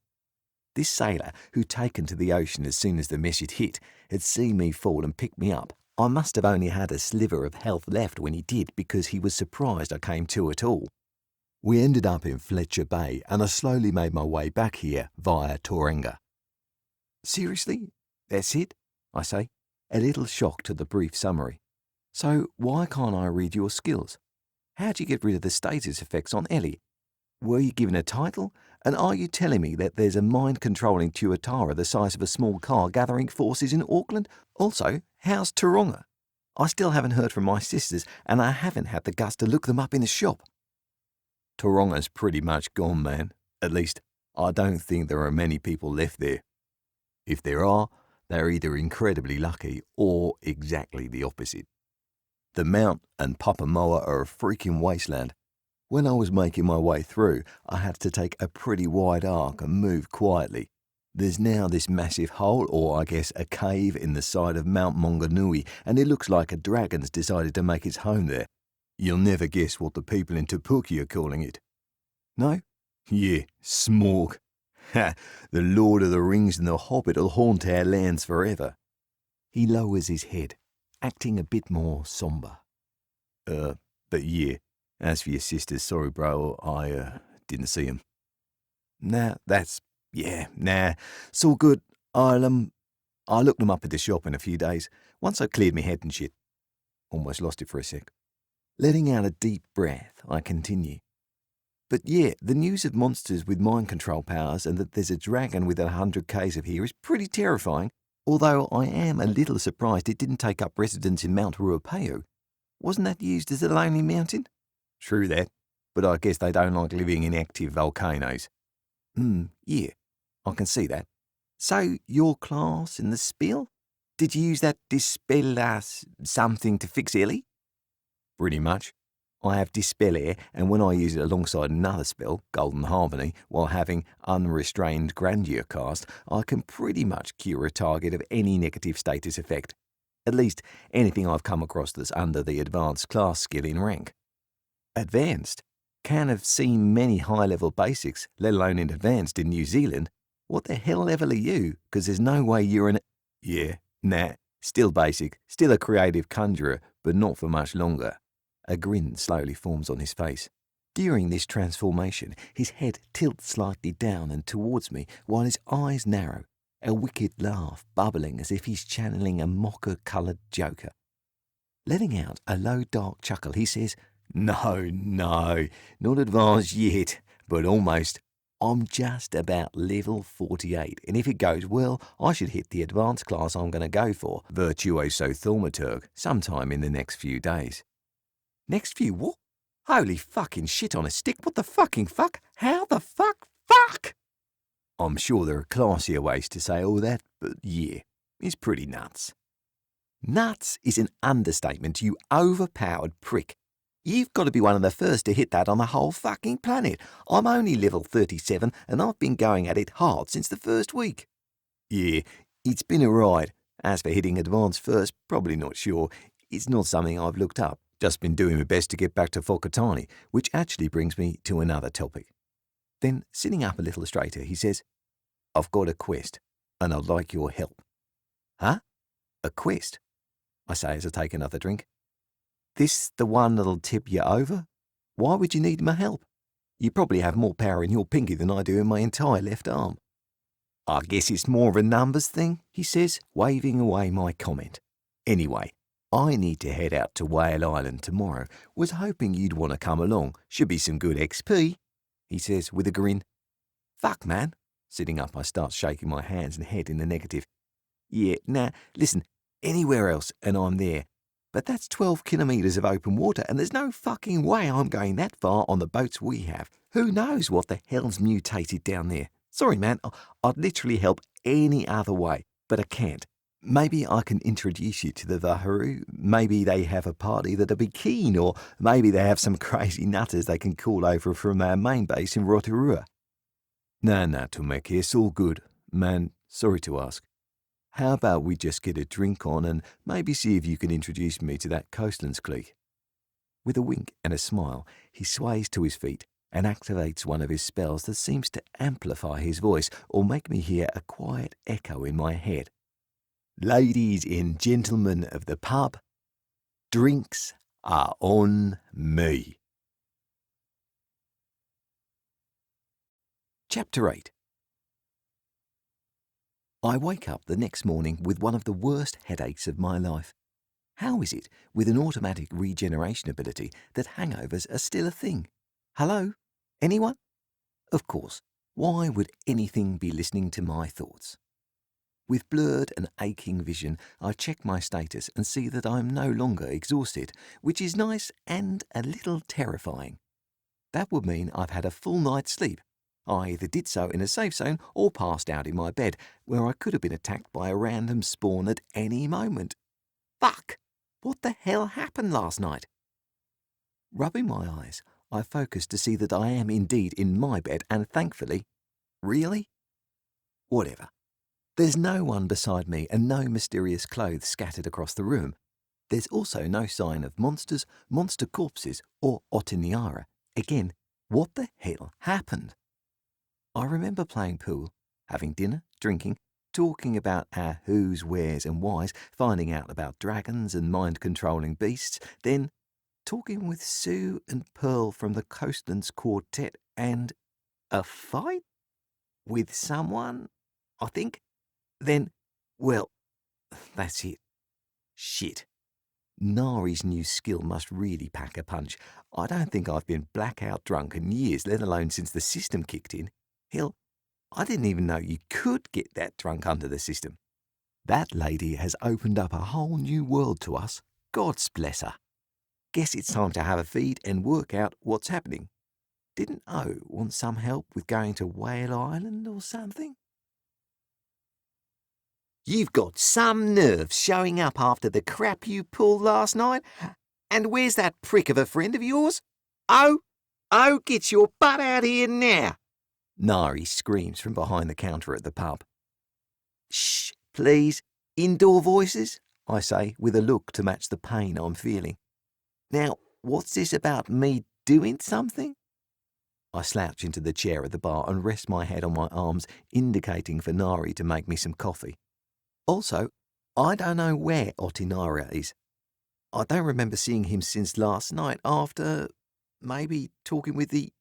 This sailor, who'd taken to the ocean as soon as the mess had hit, had seen me fall and picked me up. I must have only had a sliver of health left when he did, because he was surprised I came to at all. We ended up in 𝗕𝗁𝗏𝗍𝒃 Bay, and I slowly made my way back here via Tauranga. Seriously? That's it? I say, a little shocked at the brief summary. So why can't I read your skills? How'd you get rid of the status effects on Ellie? Were you given a title? And are you telling me that there's a mind-controlling 𝗕𝗁𝗂𝗧 the size of a small car gathering forces in Auckland? Also, how's 𝗕⁻𝗂𝗧? I still haven't heard from my sisters, and I haven't had the guts to look them up in the shop. 𝗕⁻𝗂𝗧's pretty much gone, man. At least, I don't think there are many people left there. If there are, they're either incredibly lucky or exactly the opposite. The Mount and 𝗵𝗂𝗍𝗂 are a freaking wasteland. When I was making my way through, I had to take a pretty wide arc and move quietly. There's now this massive hole, or I guess a cave, in the side of Mount Maunganui, and it looks like a dragon's decided to make its home there. You'll never guess what the people in 𝗕⁵ are calling it. No? Yeah, 𝗫morg. Ha! The Lord of the Rings and the Hobbit'll haunt our lands forever. He lowers his head, acting a bit more sombre. But yeah, as for your sisters, sorry bro, I didn't see 'em. Nah, it's all good. I'll look them up at the shop in a few days, once I cleared my head and shit. Almost lost it for a sec. Letting out a deep breath, I continue. But yeah, the news of monsters with mind control powers and that there's a dragon within 100 k's of here is pretty terrifying, although I am a little surprised it didn't take up residence in Mount Ruapehu. Wasn't that used as a lonely mountain? True that, but I guess they don't like living in active volcanoes. Yeah, I can see that. So, your class in the spiel? Did you use that 𝗕spell something to fix Ellie? Pretty much. I have 𝗕spell, and when I use it alongside another spell, Golden Harmony, while having unrestrained grandeur cast, I can pretty much cure a target of any negative status effect. At least, anything I've come across that's under the advanced class skill in rank. Advanced? Can't have seen many high-level basics, let alone in advanced in New Zealand. What the hell level are you? Because there's no way you're an... Yeah, nah, still basic, still a creative conjurer, but not for much longer. A grin slowly forms on his face. During this transformation, his head tilts slightly down and towards me, while his eyes narrow, a wicked laugh bubbling as if he's channeling a mocha-coloured joker. Letting out a low, dark chuckle, he says, No, not advanced yet, but almost. I'm just about level 48, and if it goes well, I should hit the advanced class I'm going to go for, 𝗓𝗂𝗄𝗏, sometime in the next few days. Next few what? Holy fucking shit on a stick, what the fucking fuck? How the fuck? I'm sure there are classier ways to say all that, but yeah, it's pretty nuts. Nuts is an understatement, you overpowered prick. You've got to be one of the first to hit that on the whole fucking planet. I'm only level 37 and I've been going at it hard since the first week. Yeah, it's been a ride. As for hitting advanced first, probably not sure. It's not something I've looked up. Just been doing my best to get back to Whakatane, which actually brings me to another topic. Then, sitting up a little straighter, he says, I've got a quest, and I'd like your help. Huh? A quest? I say as I take another drink. This the one that'll tip you over? Why would you need my help? You probably have more power in your pinky than I do in my entire left arm. I guess it's more of a numbers thing, he says, waving away my comment. Anyway, I need to head out to Whale Island tomorrow. Was hoping you'd want to come along. Should be some good XP, he says with a grin. Fuck, man. Sitting up, I start shaking my hands and head in the negative. Yeah, nah, listen, anywhere else and I'm there. But that's 12 kilometres of open water and there's no fucking way I'm going that far on the boats we have. Who knows what the hell's mutated down there? Sorry, man, I'd literally help any other way, but I can't. Maybe I can introduce you to the Wahuru. Maybe they have a party that'll be keen, or maybe they have some crazy nutters they can call over from our main base in Rotorua. Nah, Tumek, it's all good. Man, sorry to ask. How about we just get a drink on and maybe see if you can introduce me to that Coastlands clique? With a wink and a smile, he sways to his feet and activates one of his spells that seems to amplify his voice or make me hear a quiet echo in my head. Ladies and gentlemen of the pub, drinks are on me. Chapter 8. I wake up the next morning with one of the worst headaches of my life. How is it, with an automatic regeneration ability, that hangovers are still a thing? Hello? Anyone? Of course, why would anything be listening to my thoughts? With blurred and aching vision, I check my status and see that I am no longer exhausted, which is nice and a little terrifying. That would mean I've had a full night's sleep. I either did so in a safe zone or passed out in my bed, where I could have been attacked by a random spawn at any moment. Fuck! What the hell happened last night? Rubbing my eyes, I focus to see that I am indeed in my bed, and thankfully, really? Whatever. There's no one beside me and no mysterious clothes scattered across the room. There's also no sign of monsters, monster corpses, or 𝗬𝗏𝗏. Again, what the hell happened? I remember playing pool, having dinner, drinking, talking about our whos, wheres and whys, finding out about dragons and mind-controlling beasts, then talking with Sue and Pearl from the Coastlands Quartet, and a fight? With someone, I think? Then, well, that's it. Shit. 𝗕◁𝗁's new skill must really pack a punch. I don't think I've been blackout drunk in years, let alone since the system kicked in. Hell, I didn't even know you could get that drunk under the system. That lady has opened up a whole new world to us. God's bless her. Guess it's time to have a feed and work out what's happening. Didn't O want some help with going to Whale Island or something? You've got some nerve showing up after the crap you pulled last night. And where's that prick of a friend of yours? Oh, get your butt out here now. 𝗕◁𝗁 screams from behind the counter at the pub. Shh, please. Indoor voices, I say, with a look to match the pain I'm feeling. Now, what's this about me doing something? I slouch into the chair at the bar and rest my head on my arms, indicating for 𝗕◁𝗁 to make me some coffee. Also, I don't know where 𝗬𝗏𝗁 is. I don't remember seeing him since last night after, maybe talking with the...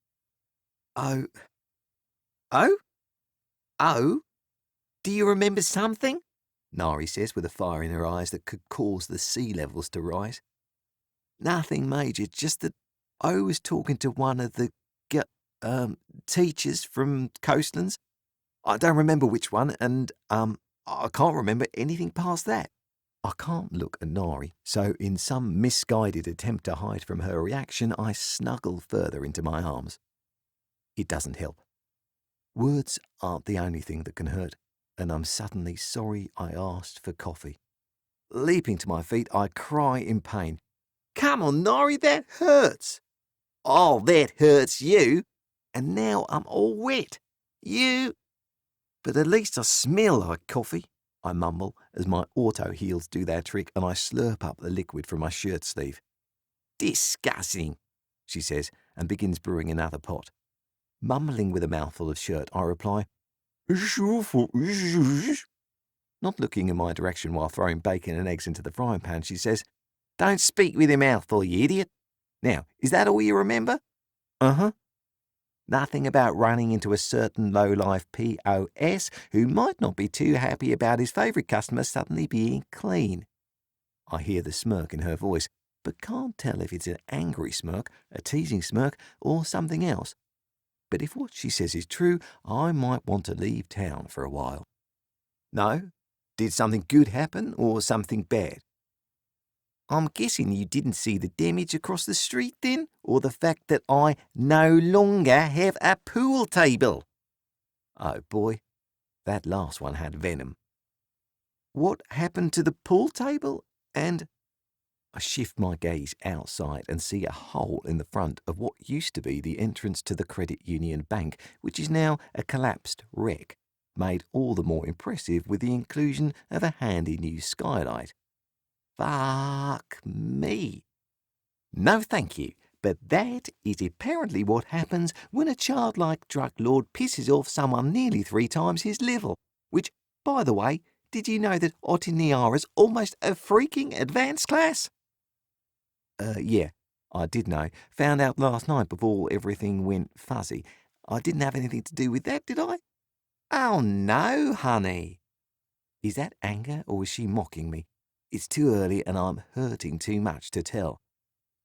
Oh? Do you remember something? 𝗕◁𝗁 says with a fire in her eyes that could cause the sea levels to rise. Nothing major, just that I was talking to one of the teachers from Coastlands. I don't remember which one, and I can't remember anything past that. I can't look at 𝗕◁𝗁, so in some misguided attempt to hide from her reaction, I snuggle further into my arms. It doesn't help. Words aren't the only thing that can hurt, and I'm suddenly sorry I asked for coffee. Leaping to my feet, I cry in pain. Come on, 𝗕◁𝗁, that hurts. Oh, that hurts you. And now I'm all wet. You... But at least I smell like coffee, I mumble as my auto heels do their trick and I slurp up the liquid from my shirt sleeve. Disgusting, she says, and begins brewing another pot. Mumbling with a mouthful of shirt, I reply, Not looking in my direction while throwing bacon and eggs into the frying pan, she says, Don't speak with your mouth full, you idiot. Now, is that all you remember? Uh-huh. Nothing about running into a certain low-life POS who might not be too happy about his favourite customer suddenly being clean. I hear the smirk in her voice, but can't tell if it's an angry smirk, a teasing smirk, or something else. But if what she says is true, I might want to leave town for a while. No? Did something good happen, or something bad? I'm guessing you didn't see the damage across the street then, or the fact that I no longer have a pool table. Oh boy, that last one had venom. What happened to the pool table? And I shift my gaze outside and see a hole in the front of what used to be the entrance to the credit union bank, which is now a collapsed wreck, made all the more impressive with the inclusion of a handy new skylight. Fuck me. No thank you, but that is apparently what happens when a childlike drug lord pisses off someone nearly 3 times his level, which, by the way, did you know that 𝗬𝗏𝗁𝗁 is almost a freaking advanced class? Yeah, I did know. Found out last night before everything went fuzzy. I didn't have anything to do with that, did I? Oh no, honey. Is that anger or is she mocking me? It's too early and I'm hurting too much to tell.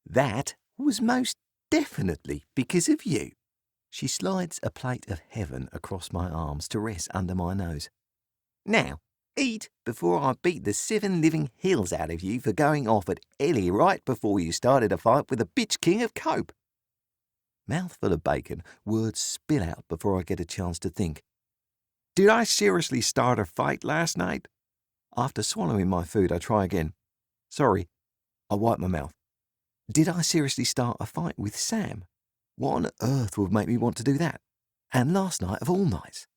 That was most definitely because of you. She slides a plate of heaven across my arms to rest under my nose. Now, eat before I beat the 7 living hills out of you for going off at Ellie right before you started a fight with the bitch king of Cope. Mouthful of bacon, words spill out before I get a chance to think. Did I seriously start a fight last night? After swallowing my food, I try again. Sorry. I wipe my mouth. Did I seriously start a fight with Sam? What on earth would make me want to do that? And last night of all nights?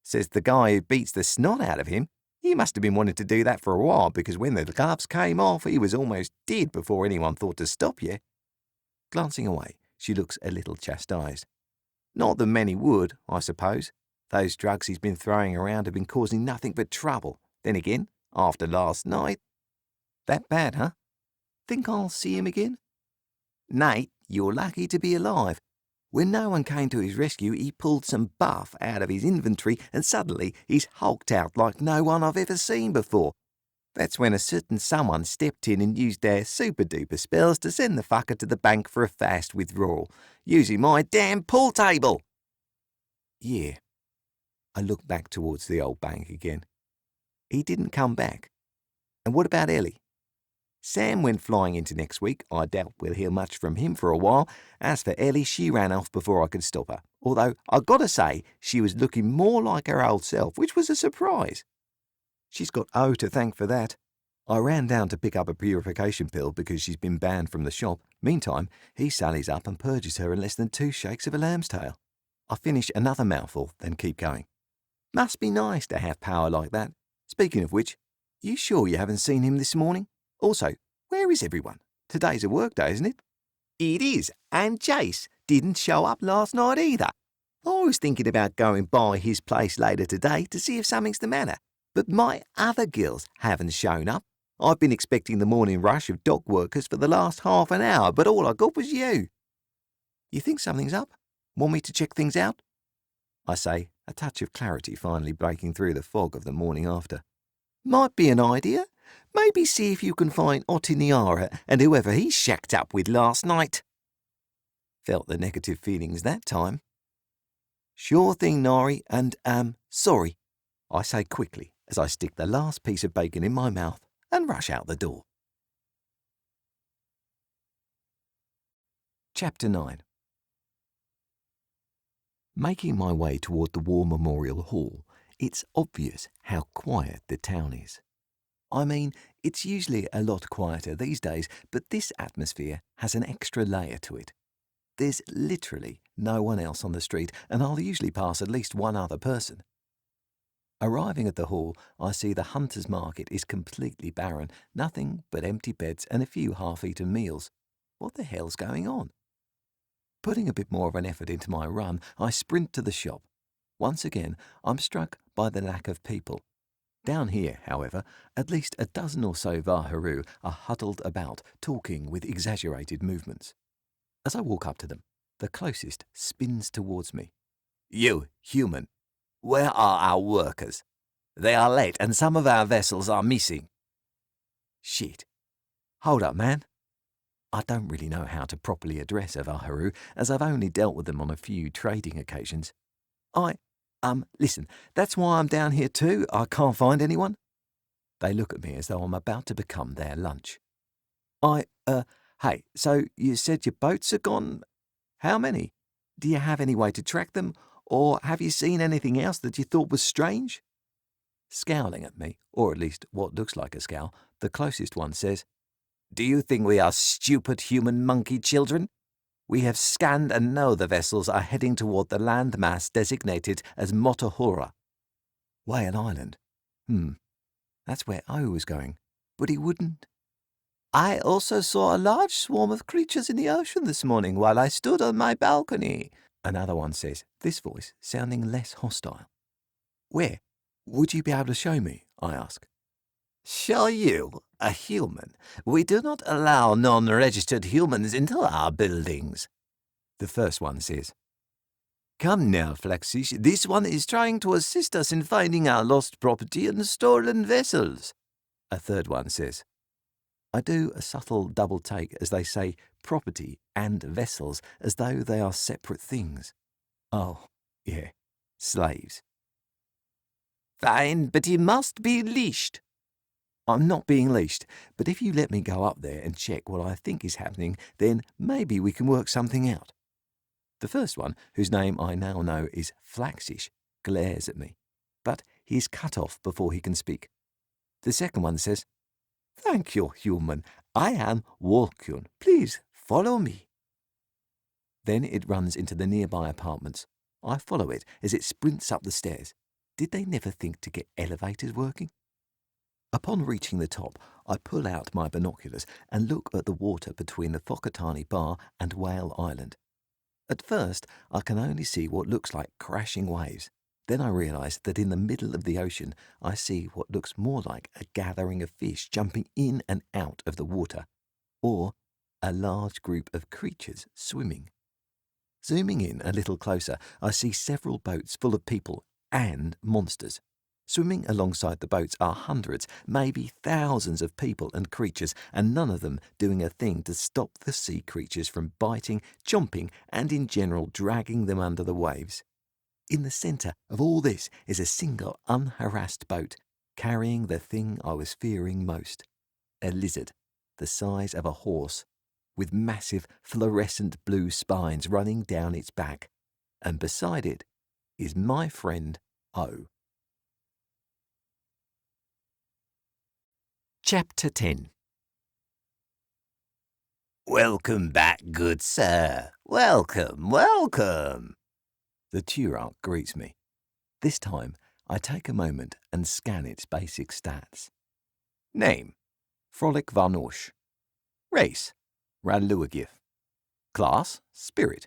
Says the guy who beats the snot out of him. He must have been wanting to do that for a while because when the gloves came off, he was almost dead before anyone thought to stop you. Glancing away, she looks a little chastised. Not that many would, I suppose. Those drugs he's been throwing around have been causing nothing but trouble. Then again, after last night. That bad, huh? Think I'll see him again? Nate, you're lucky to be alive. When no one came to his rescue, he pulled some buff out of his inventory and suddenly he's hulked out like no one I've ever seen before. That's when a certain someone stepped in and used their super-duper spells to send the fucker to the bank for a fast withdrawal, using my damn pool table. Yeah. I look back towards the old bank again. He didn't come back. And what about Ellie? Sam went flying into next week. I doubt we'll hear much from him for a while. As for Ellie, she ran off before I could stop her. Although, I've got to say, she was looking more like her old self, which was a surprise. She's got O to thank for that. I ran down to pick up a purification pill because she's been banned from the shop. Meantime, he sallies up and purges her in less than 2 shakes of a lamb's tail. I finish another mouthful, then keep going. Must be nice to have power like that. Speaking of which, you sure you haven't seen him this morning? Also, where is everyone? Today's a work day, isn't it? It is, and Jace didn't show up last night either. I was thinking about going by his place later today to see if something's the matter, but my other girls haven't shown up. I've been expecting the morning rush of dock workers for the last half an hour, but all I got was you. You think something's up? Want me to check things out? I say, a touch of clarity finally breaking through the fog of the morning after. Might be an idea. Maybe see if you can find Otiniara and whoever he shacked up with last night. Felt the negative feelings that time. Sure thing, Nari, and, sorry, I say quickly as I stick the last piece of bacon in my mouth and rush out the door. Chapter 9. Making my way toward the War Memorial Hall, it's obvious how quiet the town is. I mean, it's usually a lot quieter these days, but this atmosphere has an extra layer to it. There's literally no one else on the street, and I'll usually pass at least one other person. Arriving at the hall, I see the hunter's market is completely barren, nothing but empty beds and a few half-eaten meals. What the hell's going on? Putting a bit more of an effort into my run, I sprint to the shop. Once again, I'm struck by the lack of people. Down here, however, at least a dozen or so 𝗲 are huddled about, talking with exaggerated movements. As I walk up to them, the closest spins towards me. You, human, where are our workers? They are late and some of our vessels are missing. Shit. Hold up, man. I don't really know how to properly address a 𝗲, as I've only dealt with them on a few trading occasions. Listen, that's why I'm down here too. I can't find anyone. They look at me as though I'm about to become their lunch. Hey, so you said your boats are gone? How many? Do you have any way to track them? Or have you seen anything else that you thought was strange? Scowling at me, or at least what looks like a scowl, the closest one says, Do you think we are stupid human monkey children? We have scanned and know the vessels are heading toward the landmass designated as 𝗏𝗏. Whale Island. That's where O was going, but he wouldn't. I also saw a large swarm of creatures in the ocean this morning while I stood on my balcony, another one says, this voice sounding less hostile. Where? Would you be able to show me? I ask. Show you, a human? We do not allow non-registered humans into our buildings, the first one says. Come now, 𝗏𝗏, this one is trying to assist us in finding our lost property and stolen vessels, a third one says. I do a subtle double take as they say property and vessels as though they are separate things. Oh, yeah, slaves. Fine, but he must be leashed. I'm not being leashed, but if you let me go up there and check what I think is happening, then maybe we can work something out. The first one, whose name I now know is 𝗏𝗏, glares at me, but he is cut off before he can speak. The second one says, Thank you, human. I am 𝗏𝗀𝗀𝗁. Please follow me. Then it runs into the nearby apartments. I follow it as it sprints up the stairs. Did they never think to get elevators working? Upon reaching the top, I pull out my binoculars and look at the water between the 𝗕𝗂𝒐𝒐𝗏 and Whale Island. At first, I can only see what looks like crashing waves. Then I realise that in the middle of the ocean, I see what looks more like a gathering of fish jumping in and out of the water, or a large group of creatures swimming. Zooming in a little closer, I see several boats full of people and monsters. Swimming alongside the boats are hundreds, maybe thousands of people and creatures, and none of them doing a thing to stop the sea creatures from biting, chomping, and in general dragging them under the waves. In the centre of all this is a single unharassed boat, carrying the thing I was fearing most, a lizard, the size of a horse, with massive fluorescent blue spines running down its back, and beside it is my friend O. Chapter 10. Welcome back, good sir. Welcome, welcome. The 𝗔𝗿𝗄𝗏 greets me. This time, I take a moment and scan its basic stats. Name, 𝗏𝗏 𝗣𝗏. Race, 𝗓𝗏. Class, Spirit.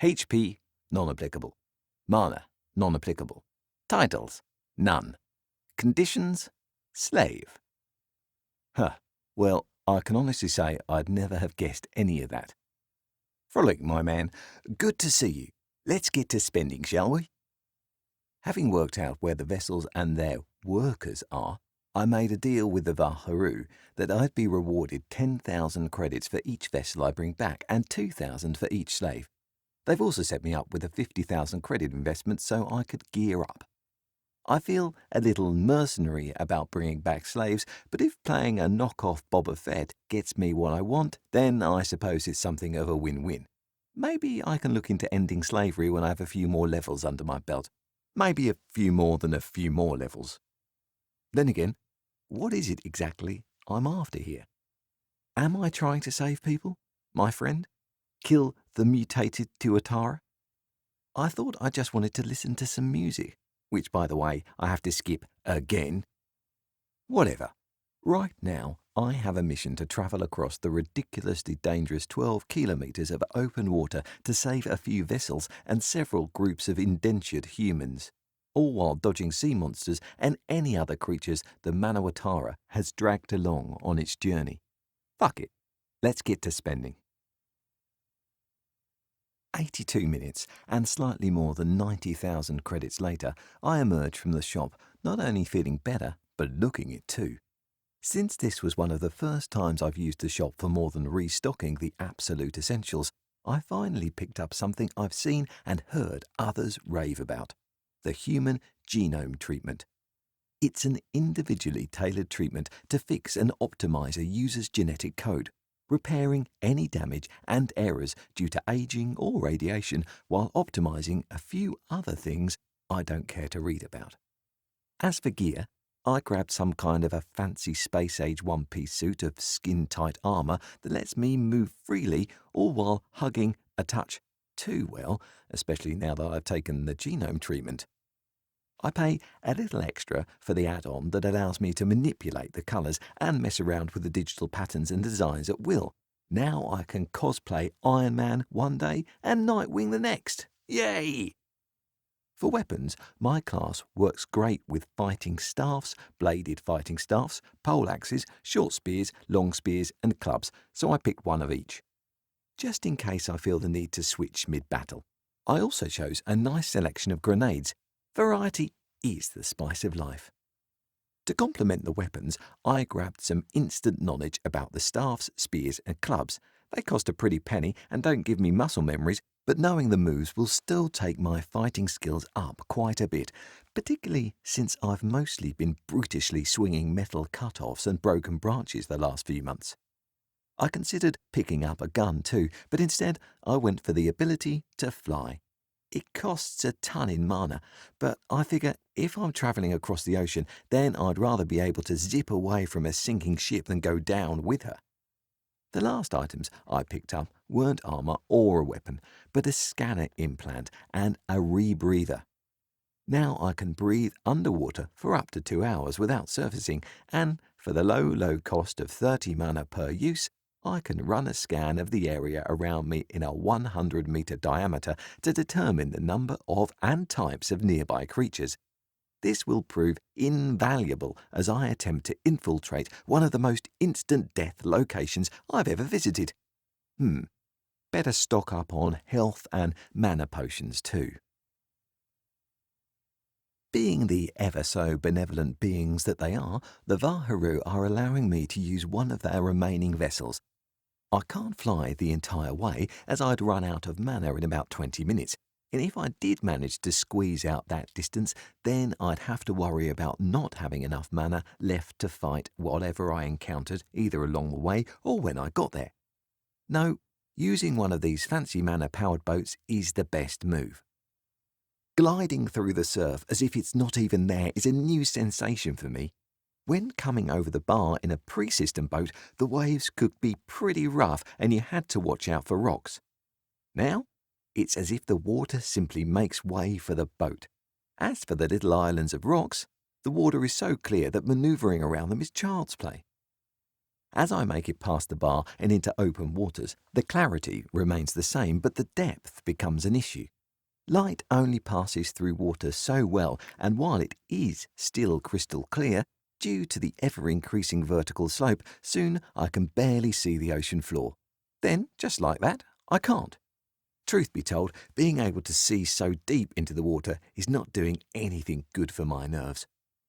HP, non-applicable. Mana, non-applicable. Titles, none. Conditions, slave. Well, I can honestly say I'd never have guessed any of that. 𝗏𝗏, my man, good to see you. Let's get to spending, shall we? Having worked out where the vessels and their workers are, I made a deal with the 𝗓𝗏 that I'd be rewarded 10,000 credits for each vessel I bring back and 2,000 for each slave. They've also set me up with a 50,000 credit investment so I could gear up. I feel a little mercenary about bringing back slaves, but if playing a knockoff Boba Fett gets me what I want, then I suppose it's something of a win-win. Maybe I can look into ending slavery when I have a few more levels under my belt. Maybe a few more than a few more levels. Then again, what is it exactly I'm after here? Am I trying to save people? My friend? Kill the mutated 𝗕𝗏𝗏𝗏? I thought I just wanted to listen to some music, which, by the way, I have to skip again. Whatever. Right now, I have a mission to travel across the ridiculously dangerous 12 kilometres of open water to save a few vessels and several groups of indentured humans, all while dodging sea monsters and any other creatures the 𝗏𝗏𝗏𝗏 has dragged along on its journey. Fuck it. Let's get to spending. 82 minutes and slightly more than 90,000 credits later, I emerge from the shop not only feeling better, but looking it too. Since this was one of the first times I've used the shop for more than restocking the absolute essentials, I finally picked up something I've seen and heard others rave about: the human genome treatment. It's an individually tailored treatment to fix and optimize a user's genetic code, repairing any damage and errors due to aging or radiation while optimizing a few other things I don't care to read about. As for gear, I grabbed some kind of a fancy space-age one-piece suit of skin-tight armour that lets me move freely, all while hugging a touch too well, especially now that I've taken the genome treatment. I pay a little extra for the add-on that allows me to manipulate the colours and mess around with the digital patterns and designs at will. Now I can cosplay Iron Man one day and Nightwing the next. Yay! For weapons, my class works great with fighting staffs, bladed fighting staffs, pole axes, short spears, long spears and clubs, so I picked one of each. Just in case I feel the need to switch mid-battle. I also chose a nice selection of grenades. Variety is the spice of life. To complement the weapons, I grabbed some instant knowledge about the staffs, spears and clubs. They cost a pretty penny and don't give me muscle memories, but knowing the moves will still take my fighting skills up quite a bit, particularly since I've mostly been brutishly swinging metal cut-offs and broken branches the last few months. I considered picking up a gun too, but instead I went for the ability to fly. It costs a ton in mana, but I figure if I'm travelling across the ocean, then I'd rather be able to zip away from a sinking ship than go down with her. The last items I picked up weren't armour or a weapon, but a scanner implant and a rebreather. Now I can breathe underwater for up to 2 hours without surfacing, and for the low cost of 30 mana per use, I can run a scan of the area around me in a 100-metre diameter to determine the number of and types of nearby creatures. This will prove invaluable as I attempt to infiltrate one of the most instant death locations I've ever visited. Better stock up on health and mana potions too. Being the ever so benevolent beings that they are, the 𝗏 are allowing me to use one of their remaining vessels. I can't fly the entire way as I'd run out of mana in about 20 minutes, and if I did manage to squeeze out that distance, then I'd have to worry about not having enough mana left to fight whatever I encountered either along the way or when I got there. No, using one of these fancy mana-powered boats is the best move. Gliding through the surf as if it's not even there is a new sensation for me. When coming over the bar in a pre-system boat, the waves could be pretty rough and you had to watch out for rocks. Now, it's as if the water simply makes way for the boat. As for the little islands of rocks, the water is so clear that manoeuvring around them is child's play. As I make it past the bar and into open waters, the clarity remains the same, but the depth becomes an issue. Light only passes through water so well, and while it is still crystal clear, due to the ever-increasing vertical slope, soon I can barely see the ocean floor. Then, just like that, I can't. Truth be told, being able to see so deep into the water is not doing anything good for my nerves.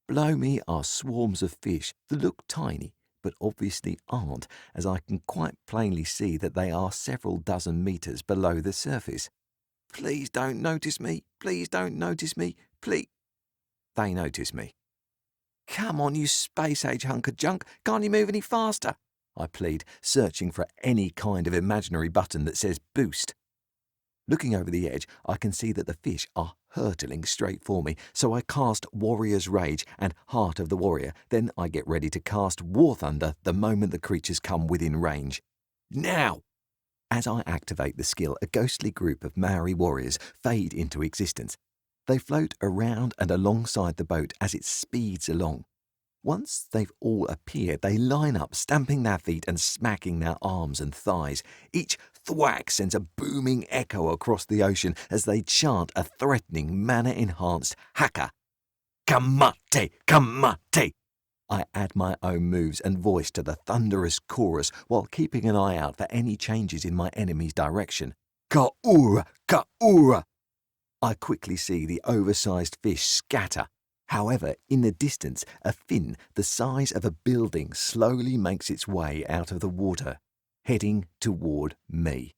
Below me are swarms of fish that look tiny, but obviously aren't, as I can quite plainly see that they are several dozen metres below the surface. Please don't notice me. Please don't notice me. Please. They notice me. Come on, you space-age hunk of junk. Can't you move any faster? I plead, searching for any kind of imaginary button that says boost. Looking over the edge, I can see that the fish are hurtling straight for me, so I cast Warrior's Rage and Heart of the Warrior. Then I get ready to cast War Thunder the moment the creatures come within range. Now! As I activate the skill, a ghostly group of Maori warriors fade into existence. They float around and alongside the boat as it speeds along. Once they've all appeared, they line up, stamping their feet and smacking their arms and thighs. Each thwack sends a booming echo across the ocean as they chant a threatening, mana-enhanced haka. Kamate, kamate! I add my own moves and voice to the thunderous chorus while keeping an eye out for any changes in my enemy's direction. Kaura, kaura! I quickly see the oversized fish scatter. However, in the distance, a fin the size of a building slowly makes its way out of the water, heading toward me.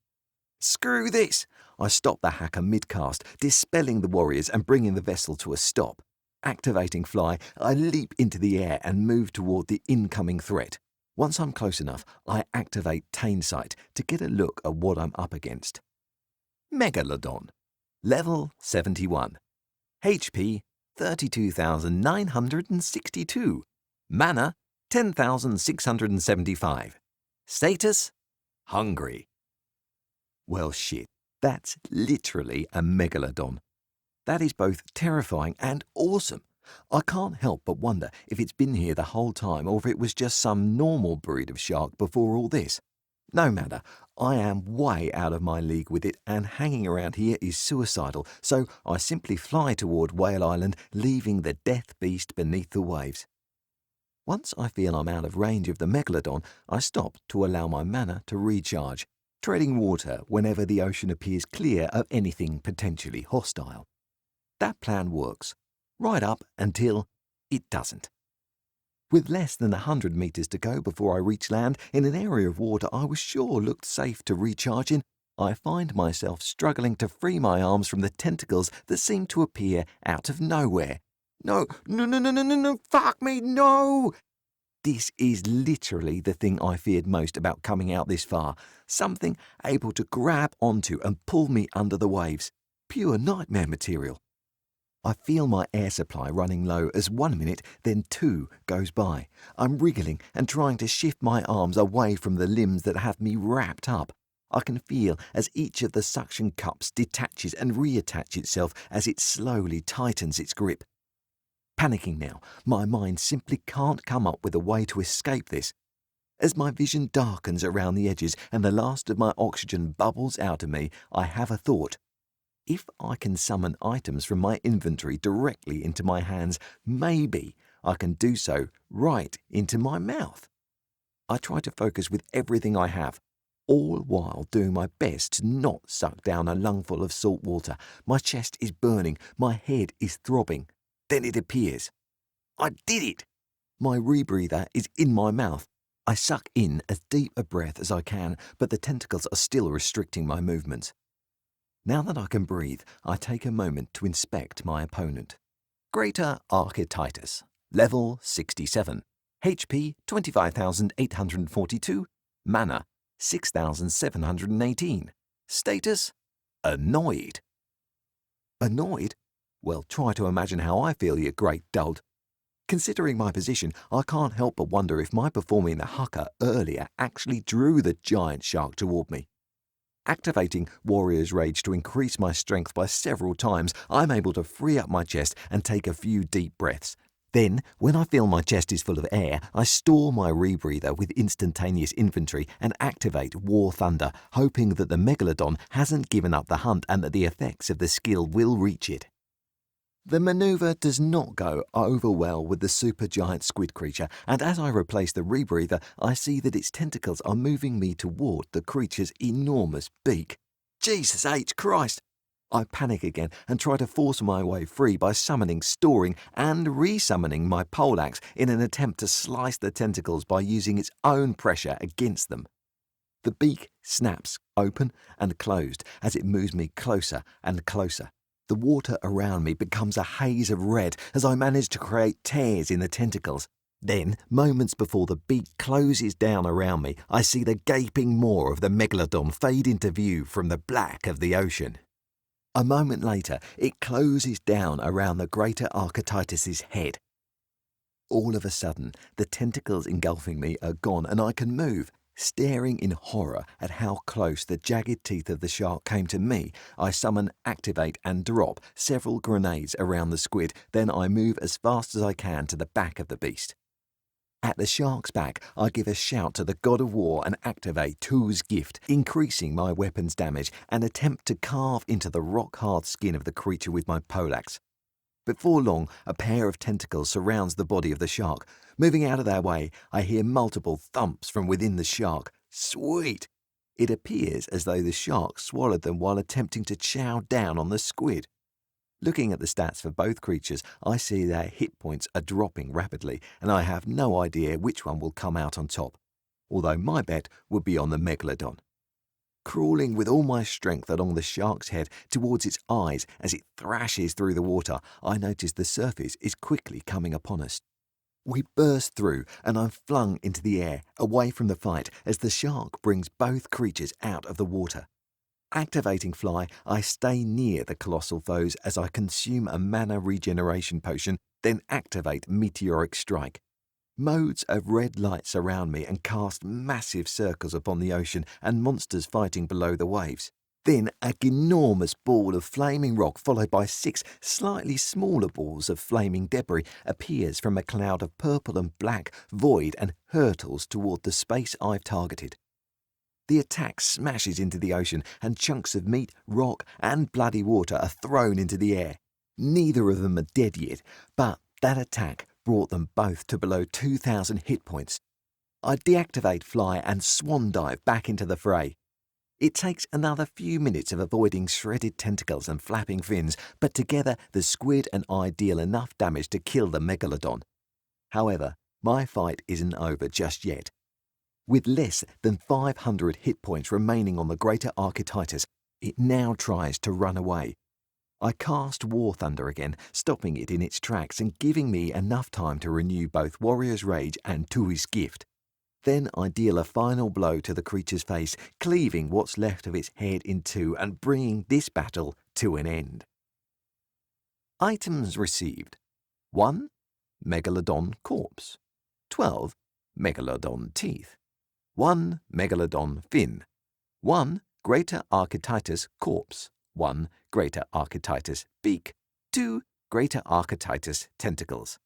Screw this! I stop the hacker mid-cast, dispelling the warriors and bringing the vessel to a stop. Activating fly, I leap into the air and move toward the incoming threat. Once I'm close enough, I activate Tane Sight to get a look at what I'm up against. Megalodon. Level 71. HP 32,962. Mana 10,675. Status hungry. Well shit, that's literally a megalodon. That is both terrifying and awesome. I can't help but wonder if it's been here the whole time or if it was just some normal breed of shark before all this. No matter, I am way out of my league with it, and hanging around here is suicidal, so I simply fly toward Whale Island, leaving the death beast beneath the waves. Once I feel I'm out of range of the megalodon, I stop to allow my mana to recharge. treading water whenever the ocean appears clear of anything potentially hostile. That plan works, right up until it doesn't. With less than 100 meters to go before I reach land in an area of water I was sure looked safe to recharge in, I find myself struggling to free my arms from the tentacles that seem to appear out of nowhere. No, fuck me, no! This is literally the thing I feared most about coming out this far. Something able to grab onto and pull me under the waves. Pure nightmare material. I feel my air supply running low as 1 minute, then 2 goes by. I'm wriggling and trying to shift my arms away from the limbs that have me wrapped up. I can feel as each of the suction cups detaches and reattaches itself as it slowly tightens its grip. Panicking now, my mind simply can't come up with a way to escape this. As my vision darkens around the edges and the last of my oxygen bubbles out of me, I have a thought. If I can summon items from my inventory directly into my hands, maybe I can do so right into my mouth. I try to focus with everything I have, all while doing my best to not suck down a lungful of salt water. My chest is burning, my head is throbbing. Then it appears. I did it! My rebreather is in my mouth. I suck in as deep a breath as I can, but the tentacles are still restricting my movements. Now that I can breathe, I take a moment to inspect my opponent. 𝗦𝘁𝗍𝗔𝗿𝗍, level 67, HP 25,842, mana 6,718, status annoyed. Annoyed? Well, try to imagine how I feel, you great dolt. Considering my position, I can't help but wonder if my performing the haka earlier actually drew the giant shark toward me. Activating Warrior's Rage to increase my strength by several times, I'm able to free up my chest and take a few deep breaths. Then, when I feel my chest is full of air, I store my rebreather with instantaneous inventory and activate War Thunder, hoping that the Megalodon hasn't given up the hunt and that the effects of the skill will reach it. The manoeuvre does not go over well with the super giant squid creature, and as I replace the rebreather, I see that its tentacles are moving me toward the creature's enormous beak. Jesus H. Christ! I panic again and try to force my way free by summoning, storing, and resummoning my poleaxe in an attempt to slice the tentacles by using its own pressure against them. The beak snaps open and closed as it moves me closer and closer. The water around me becomes a haze of red as I manage to create tears in the tentacles. Then, moments before the beak closes down around me, I see the gaping maw of the Megalodon fade into view from the black of the ocean. A moment later, it closes down around the 𝗦𝘁𝗍𝗔𝗿𝗍 head. All of a sudden, the tentacles engulfing me are gone and I can move. Staring in horror at how close the jagged teeth of the shark came to me, I summon, activate and drop several grenades around the squid, then I move as fast as I can to the back of the beast. At the shark's back, I give a shout to the god of war and activate 𝗕𝘁𝑺, increasing my weapon's damage and attempt to carve into the rock-hard skin of the creature with my poleaxe. Before long, a pair of tentacles surrounds the body of the shark. Moving out of their way, I hear multiple thumps from within the shark. Sweet! It appears as though the shark swallowed them while attempting to chow down on the squid. Looking at the stats for both creatures, I see their hit points are dropping rapidly, and I have no idea which one will come out on top, although my bet would be on the Megalodon. Crawling with all my strength along the shark's head towards its eyes as it thrashes through the water, I notice the surface is quickly coming upon us. We burst through and I'm flung into the air, away from the fight, as the shark brings both creatures out of the water. Activating Fly, I stay near the colossal foes as I consume a mana regeneration potion, then activate Meteoric Strike. Modes of red light surround me and cast massive circles upon the ocean and monsters fighting below the waves. Then a ginormous ball of flaming rock followed by 6 slightly smaller balls of flaming debris appears from a cloud of purple and black void and hurtles toward the space I've targeted. The attack smashes into the ocean and chunks of meat, rock and bloody water are thrown into the air. Neither of them are dead yet, but that attack brought them both to below 2,000 hit points. I deactivate Fly and swan dive back into the fray. It takes another few minutes of avoiding shredded tentacles and flapping fins, but together the squid and I deal enough damage to kill the megalodon. However, my fight isn't over just yet. With less than 500 hit points remaining on the greater Archetytus, it now tries to run away. I cast War Thunder again, stopping it in its tracks and giving me enough time to renew both Warrior's Rage and 𝗕𝘁𝗄𝐻 Gift. Then I deal a final blow to the creature's face, cleaving what's left of its head in two and bringing this battle to an end. Items received: 1. Megalodon Corpse. 12. Megalodon Teeth. 1 Megalodon Fin. 1 Greater Archetytus Corpse. 1 Greater Archetytus Beak. 2 Greater Archetytus Tentacles.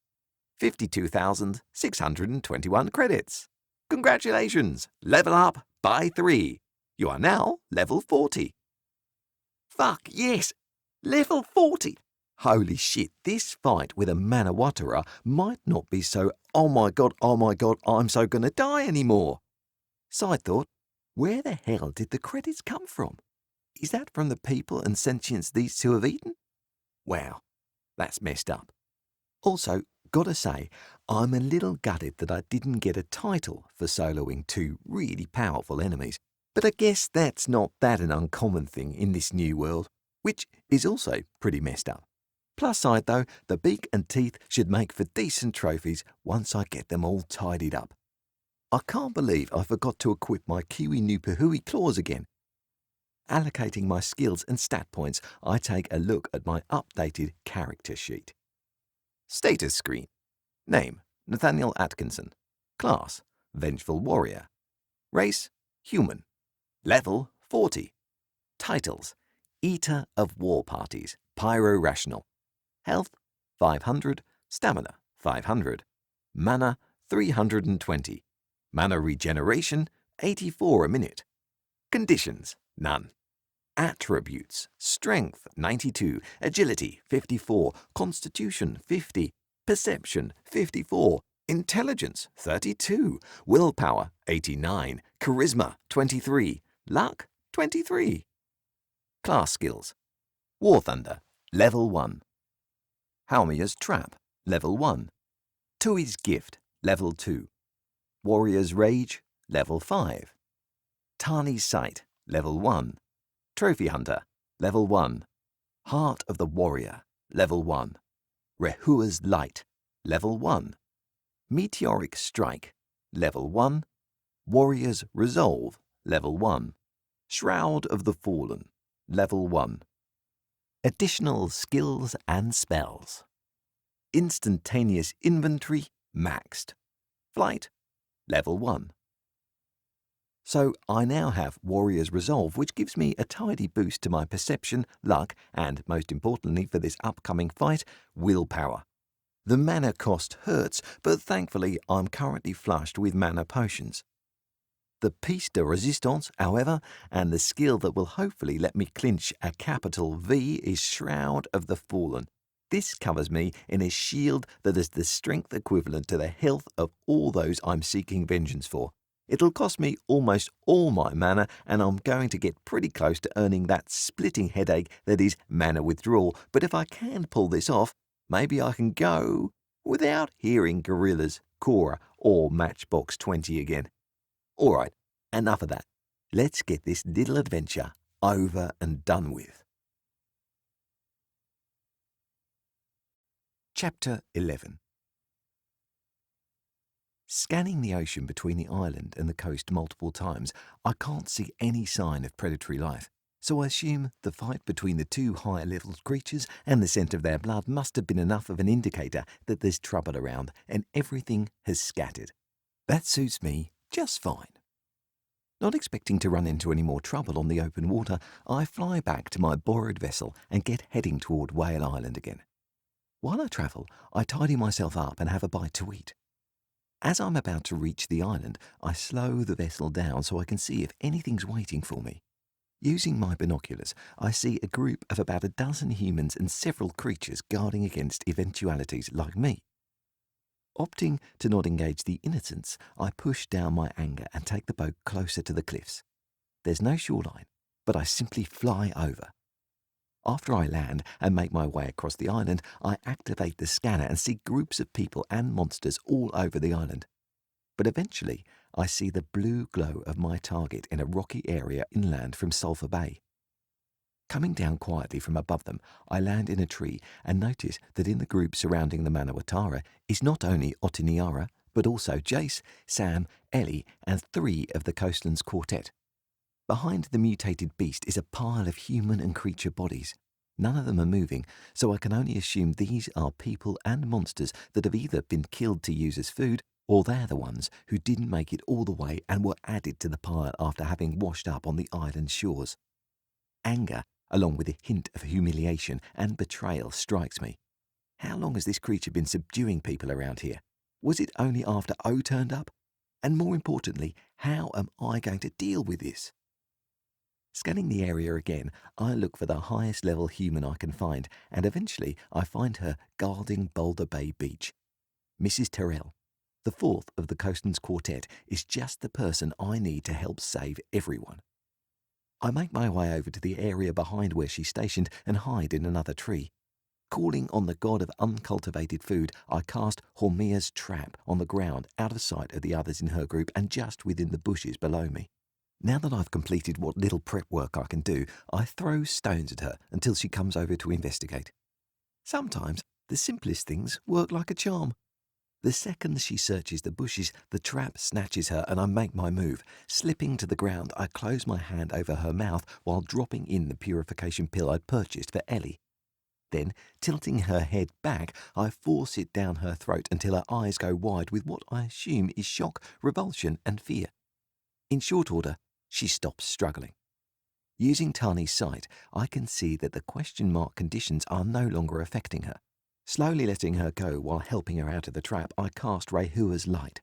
52,621 credits. Congratulations! Level up by 3. You are now level 40. Fuck yes! Level 40! Holy shit, this fight with a 𝗦𝘆𝘀𝗍𝗶𝘁 might not be so oh my god, I'm so gonna die anymore. Side thought, where the hell did the credits come from? Is that from the people and sentience these two have eaten? Wow, that's messed up. Also, gotta say, I'm a little gutted that I didn't get a title for soloing 2 really powerful enemies, but I guess that's not that an uncommon thing in this new world, which is also pretty messed up. Plus side though, the beak and teeth should make for decent trophies once I get them all tidied up. I can't believe I forgot to equip my 𝗕𝘂𝗍𝒂𝒂𝒊𝒂𝒄 claws again. Allocating my skills and stat points, I take a look at my updated character sheet. Status screen. Name: Nathaniel Atkinson. Class: Vengeful Warrior. Race: Human. Level: 40. Titles: Eater of War Parties, Pyro-Rational. Health: 500. Stamina: 500. Mana: 320. Mana regeneration: 84 a minute. Conditions: none. Attributes: Strength 92, Agility 54, Constitution 50, Perception 54, Intelligence 32, Willpower 89, Charisma 23, Luck 23. Class skills: War Thunder, Level 1. 𝗷𝗿𝗄𝗃 Trap, Level 1. 𝗕𝘁𝗁𝗃 Gift, Level 2. Warrior's Rage, Level 5. 𝗕𝘁𝗁𝗃 Sight, Level 1. Trophy Hunter, Level 1. Heart of the Warrior, Level 1. 𝗬𝗁𝗄𝗆's Light, Level 1. Meteoric Strike, Level 1. Warrior's Resolve, Level 1. Shroud of the Fallen, Level 1. Additional skills and spells. Instantaneous Inventory, maxed. Flight, Level 1. So I now have Warrior's Resolve, which gives me a tidy boost to my perception, luck, and most importantly for this upcoming fight, willpower. The mana cost hurts, but thankfully I'm currently flushed with mana potions. The piece de resistance, however, and the skill that will hopefully let me clinch a capital V is Shroud of the Fallen. This covers me in a shield that is the strength equivalent to the health of all those I'm seeking vengeance for. It'll cost me almost all my mana, and I'm going to get pretty close to earning that splitting headache that is mana withdrawal, but if I can pull this off, maybe I can go without hearing Gorillaz, Cora, or Matchbox 20 again. Alright, enough of that. Let's get this little adventure over and done with. Chapter 11. Scanning the ocean between the island and the coast multiple times, I can't see any sign of predatory life, so I assume the fight between the 2 higher-level creatures and the scent of their blood must have been enough of an indicator that there's trouble around and everything has scattered. That suits me just fine. Not expecting to run into any more trouble on the open water, I fly back to my borrowed vessel and get heading toward Whale Island again. While I travel, I tidy myself up and have a bite to eat. As I'm about to reach the island, I slow the vessel down so I can see if anything's waiting for me. Using my binoculars, I see a group of about a dozen humans and several creatures guarding against eventualities like me. Opting to not engage the innocents, I push down my anger and take the boat closer to the cliffs. There's no shoreline, but I simply fly over. After I land and make my way across the island, I activate the scanner and see groups of people and monsters all over the island. But eventually, I see the blue glow of my target in a rocky area inland from Sulphur Bay. Coming down quietly from above them, I land in a tree and notice that in the group surrounding the 𝗏𝗏𝗃 is not only 𝗏𝗏𝗃, but also Jace, Sam, Ellie, and 3 of the Coastlands Quartet. Behind the mutated beast is a pile of human and creature bodies. None of them are moving, so I can only assume these are people and monsters that have either been killed to use as food, or they're the ones who didn't make it all the way and were added to the pile after having washed up on the island's shores. Anger, along with a hint of humiliation and betrayal, strikes me. How long has this creature been subduing people around here? Was it only after O turned up? And more importantly, how am I going to deal with this? Scanning the area again, I look for the highest level human I can find, and eventually I find her guarding Boulder Bay Beach. Mrs. Terrell, the 4th of the Coastlands Quartet, is just the person I need to help save everyone. I make my way over to the area behind where she's stationed and hide in another tree. Calling on the god of uncultivated food, I cast Hormia's trap on the ground out of sight of the others in her group and just within the bushes below me. Now that I've completed what little prep work I can do, I throw stones at her until she comes over to investigate. Sometimes the simplest things work like a charm. The second she searches the bushes, the trap snatches her and I make my move. Slipping to the ground, I close my hand over her mouth while dropping in the purification pill I'd purchased for Ellie. Then, tilting her head back, I force it down her throat until her eyes go wide with what I assume is shock, revulsion and fear. In short order, she stops struggling. Using Tani's sight, I can see that the question mark conditions are no longer affecting her. Slowly letting her go while helping her out of the trap, I cast Rayhua's light.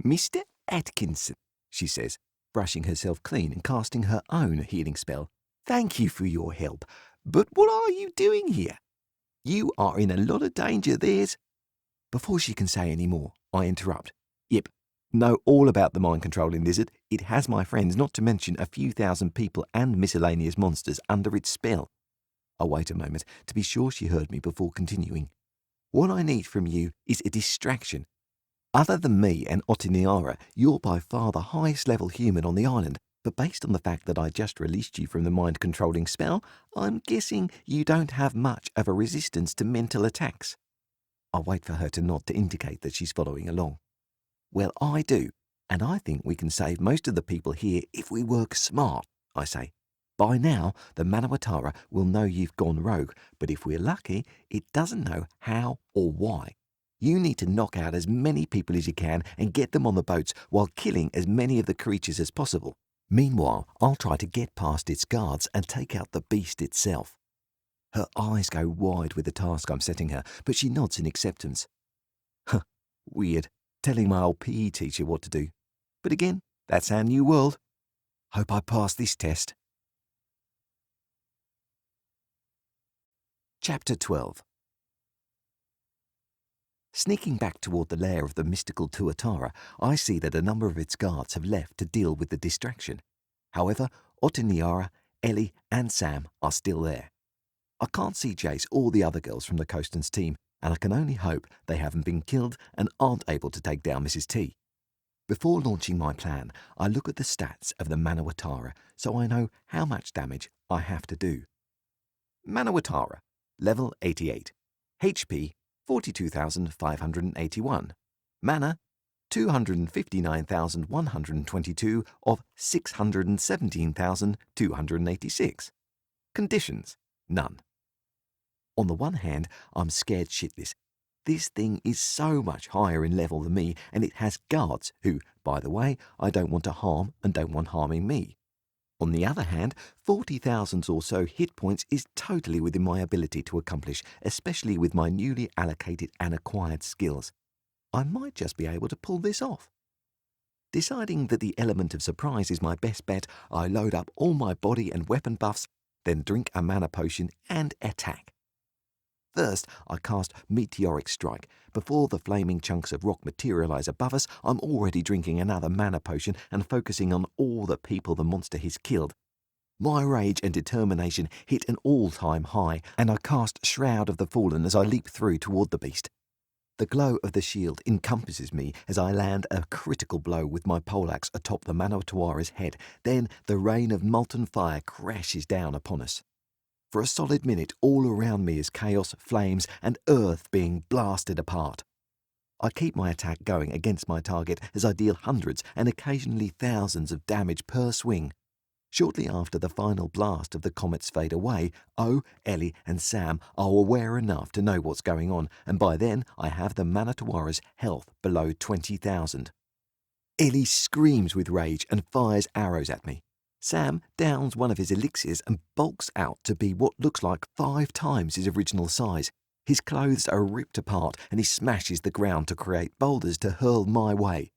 "Mr. Atkinson," she says, brushing herself clean and casting her own healing spell. "Thank you for your help, but what are you doing here? You are in a lot of danger, there's—" Before she can say any more, I interrupt. "Yep, know all about the mind-controlling lizard. It has my friends, not to mention a few thousand people and miscellaneous monsters under its spell." I wait a moment to be sure she heard me before continuing. "What I need from you is a distraction. Other than me and 𝗏𝗏𝗃, you're by far the highest level human on the island, but based on the fact that I just released you from the mind-controlling spell, I'm guessing you don't have much of a resistance to mental attacks." I wait for her to nod to indicate that she's following along. "Well, I do, and I think we can save most of the people here if we work smart," I say. "By now, the 𝗏𝗏𝗃 will know you've gone rogue, but if we're lucky, it doesn't know how or why. You need to knock out as many people as you can and get them on the boats while killing as many of the creatures as possible. Meanwhile, I'll try to get past its guards and take out the beast itself." Her eyes go wide with the task I'm setting her, but she nods in acceptance. Huh, weird, telling my old PE teacher what to do. But again, that's our new world. Hope I pass this test. Chapter 12. Sneaking back toward the lair of the mystical Tuatara, I see that a number of its guards have left to deal with the distraction. However, 𝗏𝗏𝗃, Ellie and Sam are still there. I can't see Jace or the other girls from the Coastlands team, and I can only hope they haven't been killed and aren't able to take down Mrs. T. Before launching my plan, I look at the stats of the 𝗏𝗏𝗃 so I know how much damage I have to do. 𝗏𝗏𝗃, level 88, HP 42,581, mana 259,122 of 617,286. Conditions, none. On the one hand, I'm scared shitless. This thing is so much higher in level than me, and it has guards who, by the way, I don't want to harm and don't want harming me. On the other hand, 40,000 or so hit points is totally within my ability to accomplish, especially with my newly allocated and acquired skills. I might just be able to pull this off. Deciding that the element of surprise is my best bet, I load up all my body and weapon buffs, then drink a mana potion and attack. First, I cast Meteoric Strike. Before the flaming chunks of rock materialise above us, I'm already drinking another mana potion and focusing on all the people the monster has killed. My rage and determination hit an all-time high, and I cast Shroud of the Fallen as I leap through toward the beast. The glow of the shield encompasses me as I land a critical blow with my poleaxe atop the 𝗦𝘁𝗍𝗂𝗏's head. Then the rain of molten fire crashes down upon us. For a solid minute, all around me is chaos, flames, and earth being blasted apart. I keep my attack going against my target as I deal hundreds and occasionally thousands of damage per swing. Shortly after the final blast of the comets fade away, O, Ellie, and Sam are aware enough to know what's going on, and by then I have the 𝗦𝘁𝗍𝗂𝗏's health below 20,000. Ellie screams with rage and fires arrows at me. Sam downs one of his elixirs and bulks out to be what looks like 5 times his original size. His clothes are ripped apart and he smashes the ground to create boulders to hurl my way.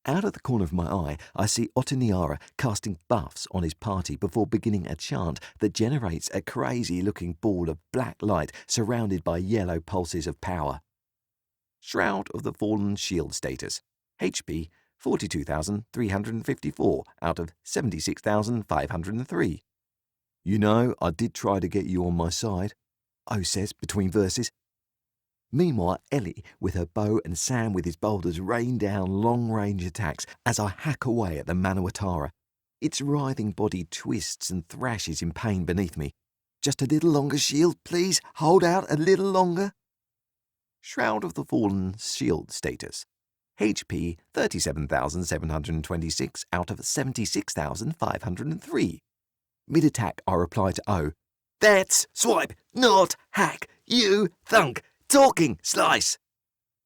Out of the corner of my eye, I see Ottoniara casting buffs on his party before beginning a chant that generates a crazy-looking ball of black light surrounded by yellow pulses of power. Shroud of the Fallen shield status. HP 42,354 out of 76,503. You know, I did try to get you on my side, O says between verses. Meanwhile, Ellie, with her bow, and Sam with his boulders rain down long-range attacks as I hack away at the 𝗦𝘁𝗍𝗂𝗏. Its writhing body twists and thrashes in pain beneath me. Just a little longer, shield, please. Hold out a little longer. Shroud of the Fallen shield status. HP 37,726 out of 76,503. Mid-attack, I reply to O. That's swipe, not hack. You thunk. Talking slice!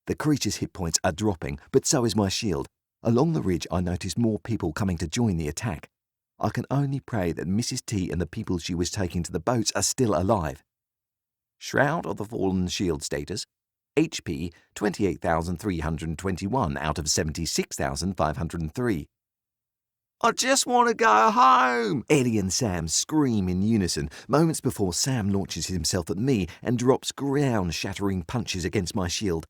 The creature's hit points are dropping, but so is my shield. Along the ridge, I notice more people coming to join the attack. I can only pray that Mrs. T and the people she was taking to the boats are still alive. Shroud of the Fallen shield status. HP 28,321 out of 76,503. I just want to go home! Ellie and Sam scream in unison, moments before Sam launches himself at me and drops ground-shattering punches against my shield.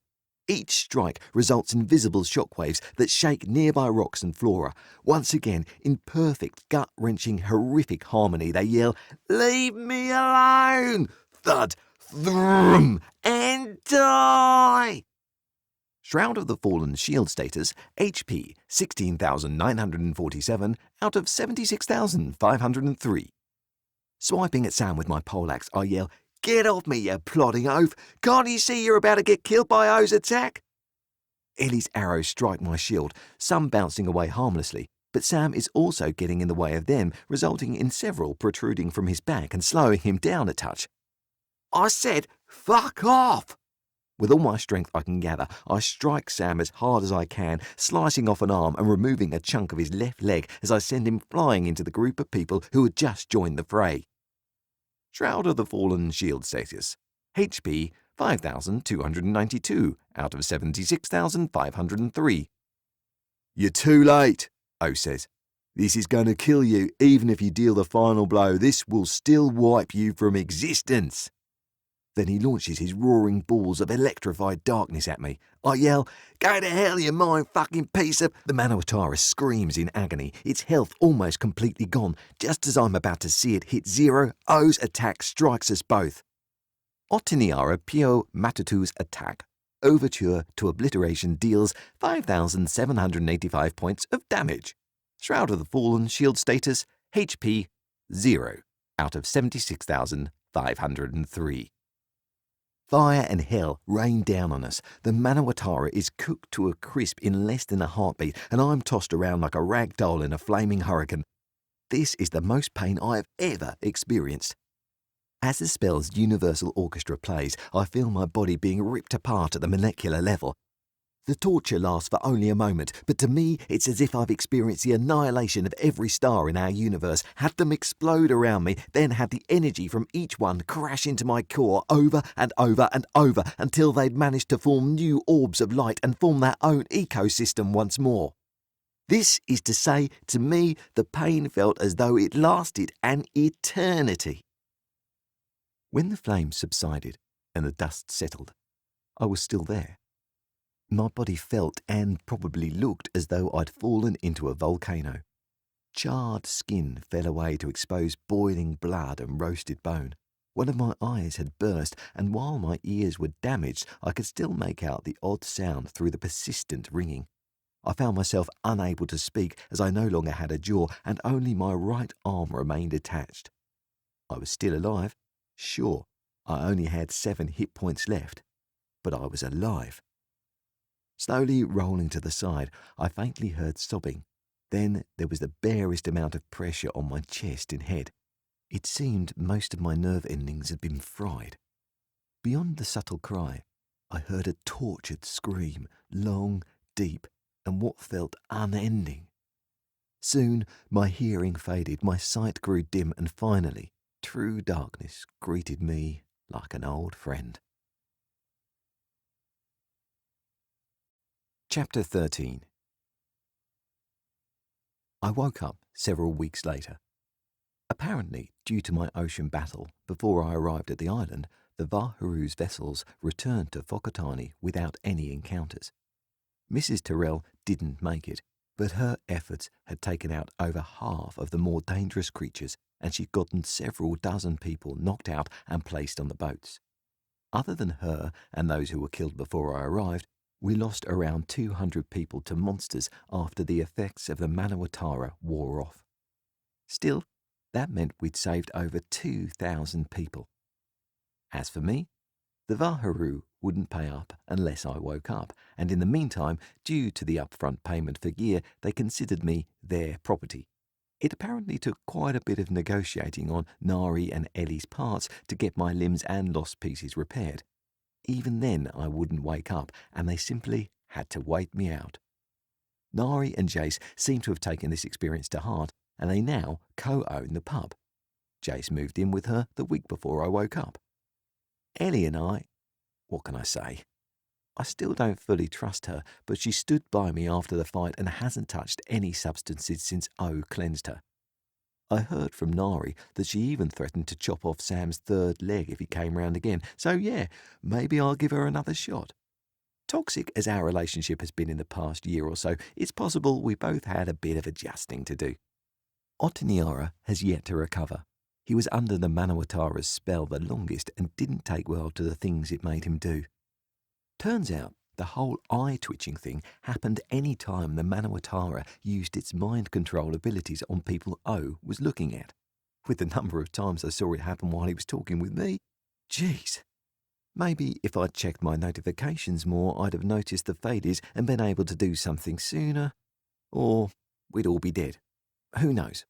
Each strike results in visible shockwaves that shake nearby rocks and flora. Once again, in perfect, gut-wrenching, horrific harmony, they yell, "Leave me alone!" Thud, thrum, and die! Shroud of the Fallen shield status, HP 16,947 out of 76,503. Swiping at Sam with my poleaxe, I yell, "Get off me, you plodding oaf! Can't you see you're about to get killed by O's attack?" Ellie's arrows strike my shield, some bouncing away harmlessly, but Sam is also getting in the way of them, resulting in several protruding from his back and slowing him down a touch. I said, fuck off! With all my strength I can gather, I strike Sam as hard as I can, slicing off an arm and removing a chunk of his left leg as I send him flying into the group of people who had just joined the fray. Shroud of the Fallen shield status. HP 5,292 out of 76,503. You're too late, O says. This is going to kill you. Even if you deal the final blow, this will still wipe you from existence. Then he launches his roaring balls of electrified darkness at me. I yell, "Go to hell, you mind-fucking piece of—" The 𝗦𝘁𝗍𝗂𝗏 screams in agony, its health almost completely gone. Just as I'm about to see it hit zero, O's attack strikes us both. 𝗕𝘁𝗍𝒂𝒃𝗁𝗃𝗄𝗏's attack. Overture to Obliteration deals 5,785 points of damage. Shroud of the Fallen shield status, HP 0 out of 76,503. Fire and hell rain down on us. The 𝗦𝘁𝗁𝗃 is cooked to a crisp in less than a heartbeat, and I'm tossed around like a rag doll in a flaming hurricane. This is the most pain I have ever experienced. As the spell's universal orchestra plays, I feel my body being ripped apart at the molecular level. The torture lasts for only a moment, but to me it's as if I've experienced the annihilation of every star in our universe, had them explode around me, then had the energy from each one crash into my core over and over and over until they'd managed to form new orbs of light and form their own ecosystem once more. This is to say, to me, the pain felt as though it lasted an eternity. When the flames subsided, and the dust settled. I was still there. My body felt and probably looked as though I'd fallen into a volcano. Charred skin fell away to expose boiling blood and roasted bone. One of my eyes had burst, and while my ears were damaged, I could still make out the odd sound through the persistent ringing. I found myself unable to speak as I no longer had a jaw, and only my right arm remained attached. I was still alive. Sure, I only had 7 hit points left, but I was alive. Slowly rolling to the side, I faintly heard sobbing. Then there was the barest amount of pressure on my chest and head. It seemed most of my nerve endings had been fried. Beyond the subtle cry, I heard a tortured scream, long, deep, and what felt unending. Soon my hearing faded, my sight grew dim, and finally, true darkness greeted me like an old friend. Chapter 13. I woke up several weeks later. Apparently, due to my ocean battle, before I arrived at the island, the 𝗏 vessels returned to 𝗏𝗂𝗏𝗏 without any encounters. Mrs. Tyrrell didn't make it, but her efforts had taken out over half of the more dangerous creatures, and she'd gotten several dozen people knocked out and placed on the boats. Other than her and those who were killed before I arrived, we lost around 200 people to monsters after the effects of the 𝗏𝗏𝗏𝗏 wore off. Still, that meant we'd saved over 2,000 people. As for me, the 𝗏 wouldn't pay up unless I woke up, and in the meantime, due to the upfront payment for gear, they considered me their property. It apparently took quite a bit of negotiating on Nari and Ellie's parts to get my limbs and lost pieces repaired. Even then I wouldn't wake up, and they simply had to wait me out. Nari and Jace seem to have taken this experience to heart, and they now co-own the pub. Jace moved in with her the week before I woke up. Ellie and I, what can I say? I still don't fully trust her, but she stood by me after the fight and hasn't touched any substances since O cleansed her. I heard from Nari that she even threatened to chop off Sam's 3rd leg if he came round again, so yeah, maybe I'll give her another shot. Toxic as our relationship has been in the past year or so, it's possible we both had a bit of adjusting to do. Otaniara has yet to recover. He was under the 𝗏𝗏𝗏𝗏's spell the longest and didn't take well to the things it made him do. Turns out the whole eye-twitching thing happened any time the 𝗏𝗏𝗏𝗏 used its mind control abilities on people O was looking at. With the number of times I saw it happen while he was talking with me, geez. Maybe if I'd checked my notifications more, I'd have noticed the 𝗏𝗍𝗍 and been able to do something sooner. Or we'd all be dead. Who knows?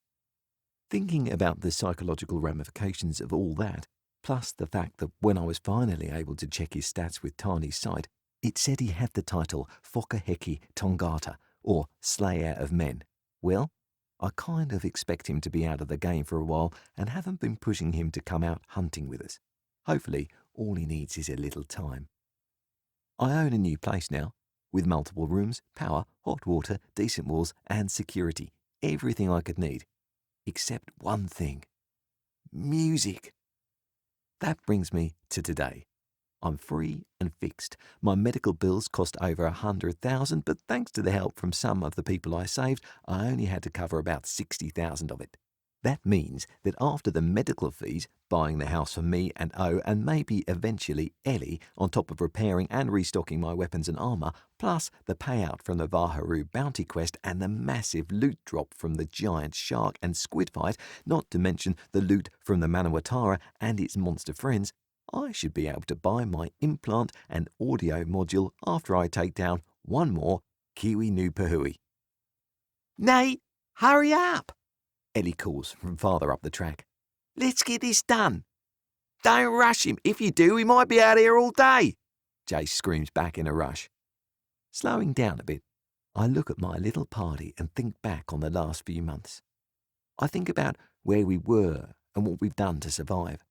Thinking about the psychological ramifications of all that, plus the fact that when I was finally able to check his stats with Tani's site, it said he had the title 𝗏𝗏𝗏𝗏𝗏 𝗏𝗏𝗏𝗏𝗏𝗏, or Slayer of Men. Well, I kind of expect him to be out of the game for a while and haven't been pushing him to come out hunting with us. Hopefully, all he needs is a little time. I own a new place now, with multiple rooms, power, hot water, decent walls, and security. Everything I could need. Except one thing. Music. That brings me to today. I'm free and fixed. My medical bills cost over 100,000, but thanks to the help from some of the people I saved, I only had to cover about 60,000 of it. That means that after the medical fees, buying the house for me and O, and maybe eventually Ellie, on top of repairing and restocking my weapons and armour, plus the payout from the 𝗏𝗏𝗏𝗏 bounty quest and the massive loot drop from the giant shark and squid fight, not to mention the loot from the 𝗏𝗏𝗏𝗏𝗏 and its monster friends, I should be able to buy my implant and audio module after I take down one more 𝗬𝗍𝗍𝗍𝗍. "Nate, hurry up!" Ellie calls from farther up the track. "Let's get this done." "Don't rush him. If you do, we might be out here all day," Jace screams back in a rush. Slowing down a bit, I look at my little party and think back on the last few months. I think about where we were and what we've done to survive.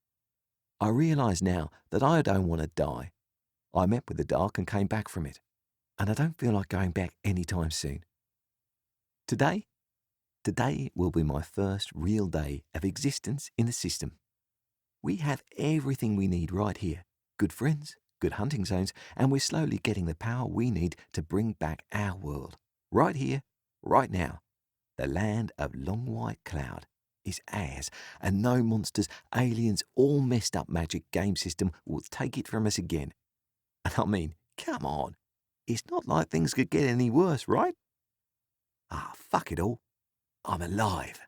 I realise now that I don't want to die. I met with the dark and came back from it, and I don't feel like going back anytime soon. Today will be my first real day of existence in the system. We have everything we need right here. good friends, good hunting zones, and we're slowly getting the power we need to bring back our world. Right here, right now. The land of long white cloud is ours, and no monsters, aliens, or messed up magic game system will take it from us again. And I mean, come on, it's not like things could get any worse, right? Ah, fuck it all. I'm alive.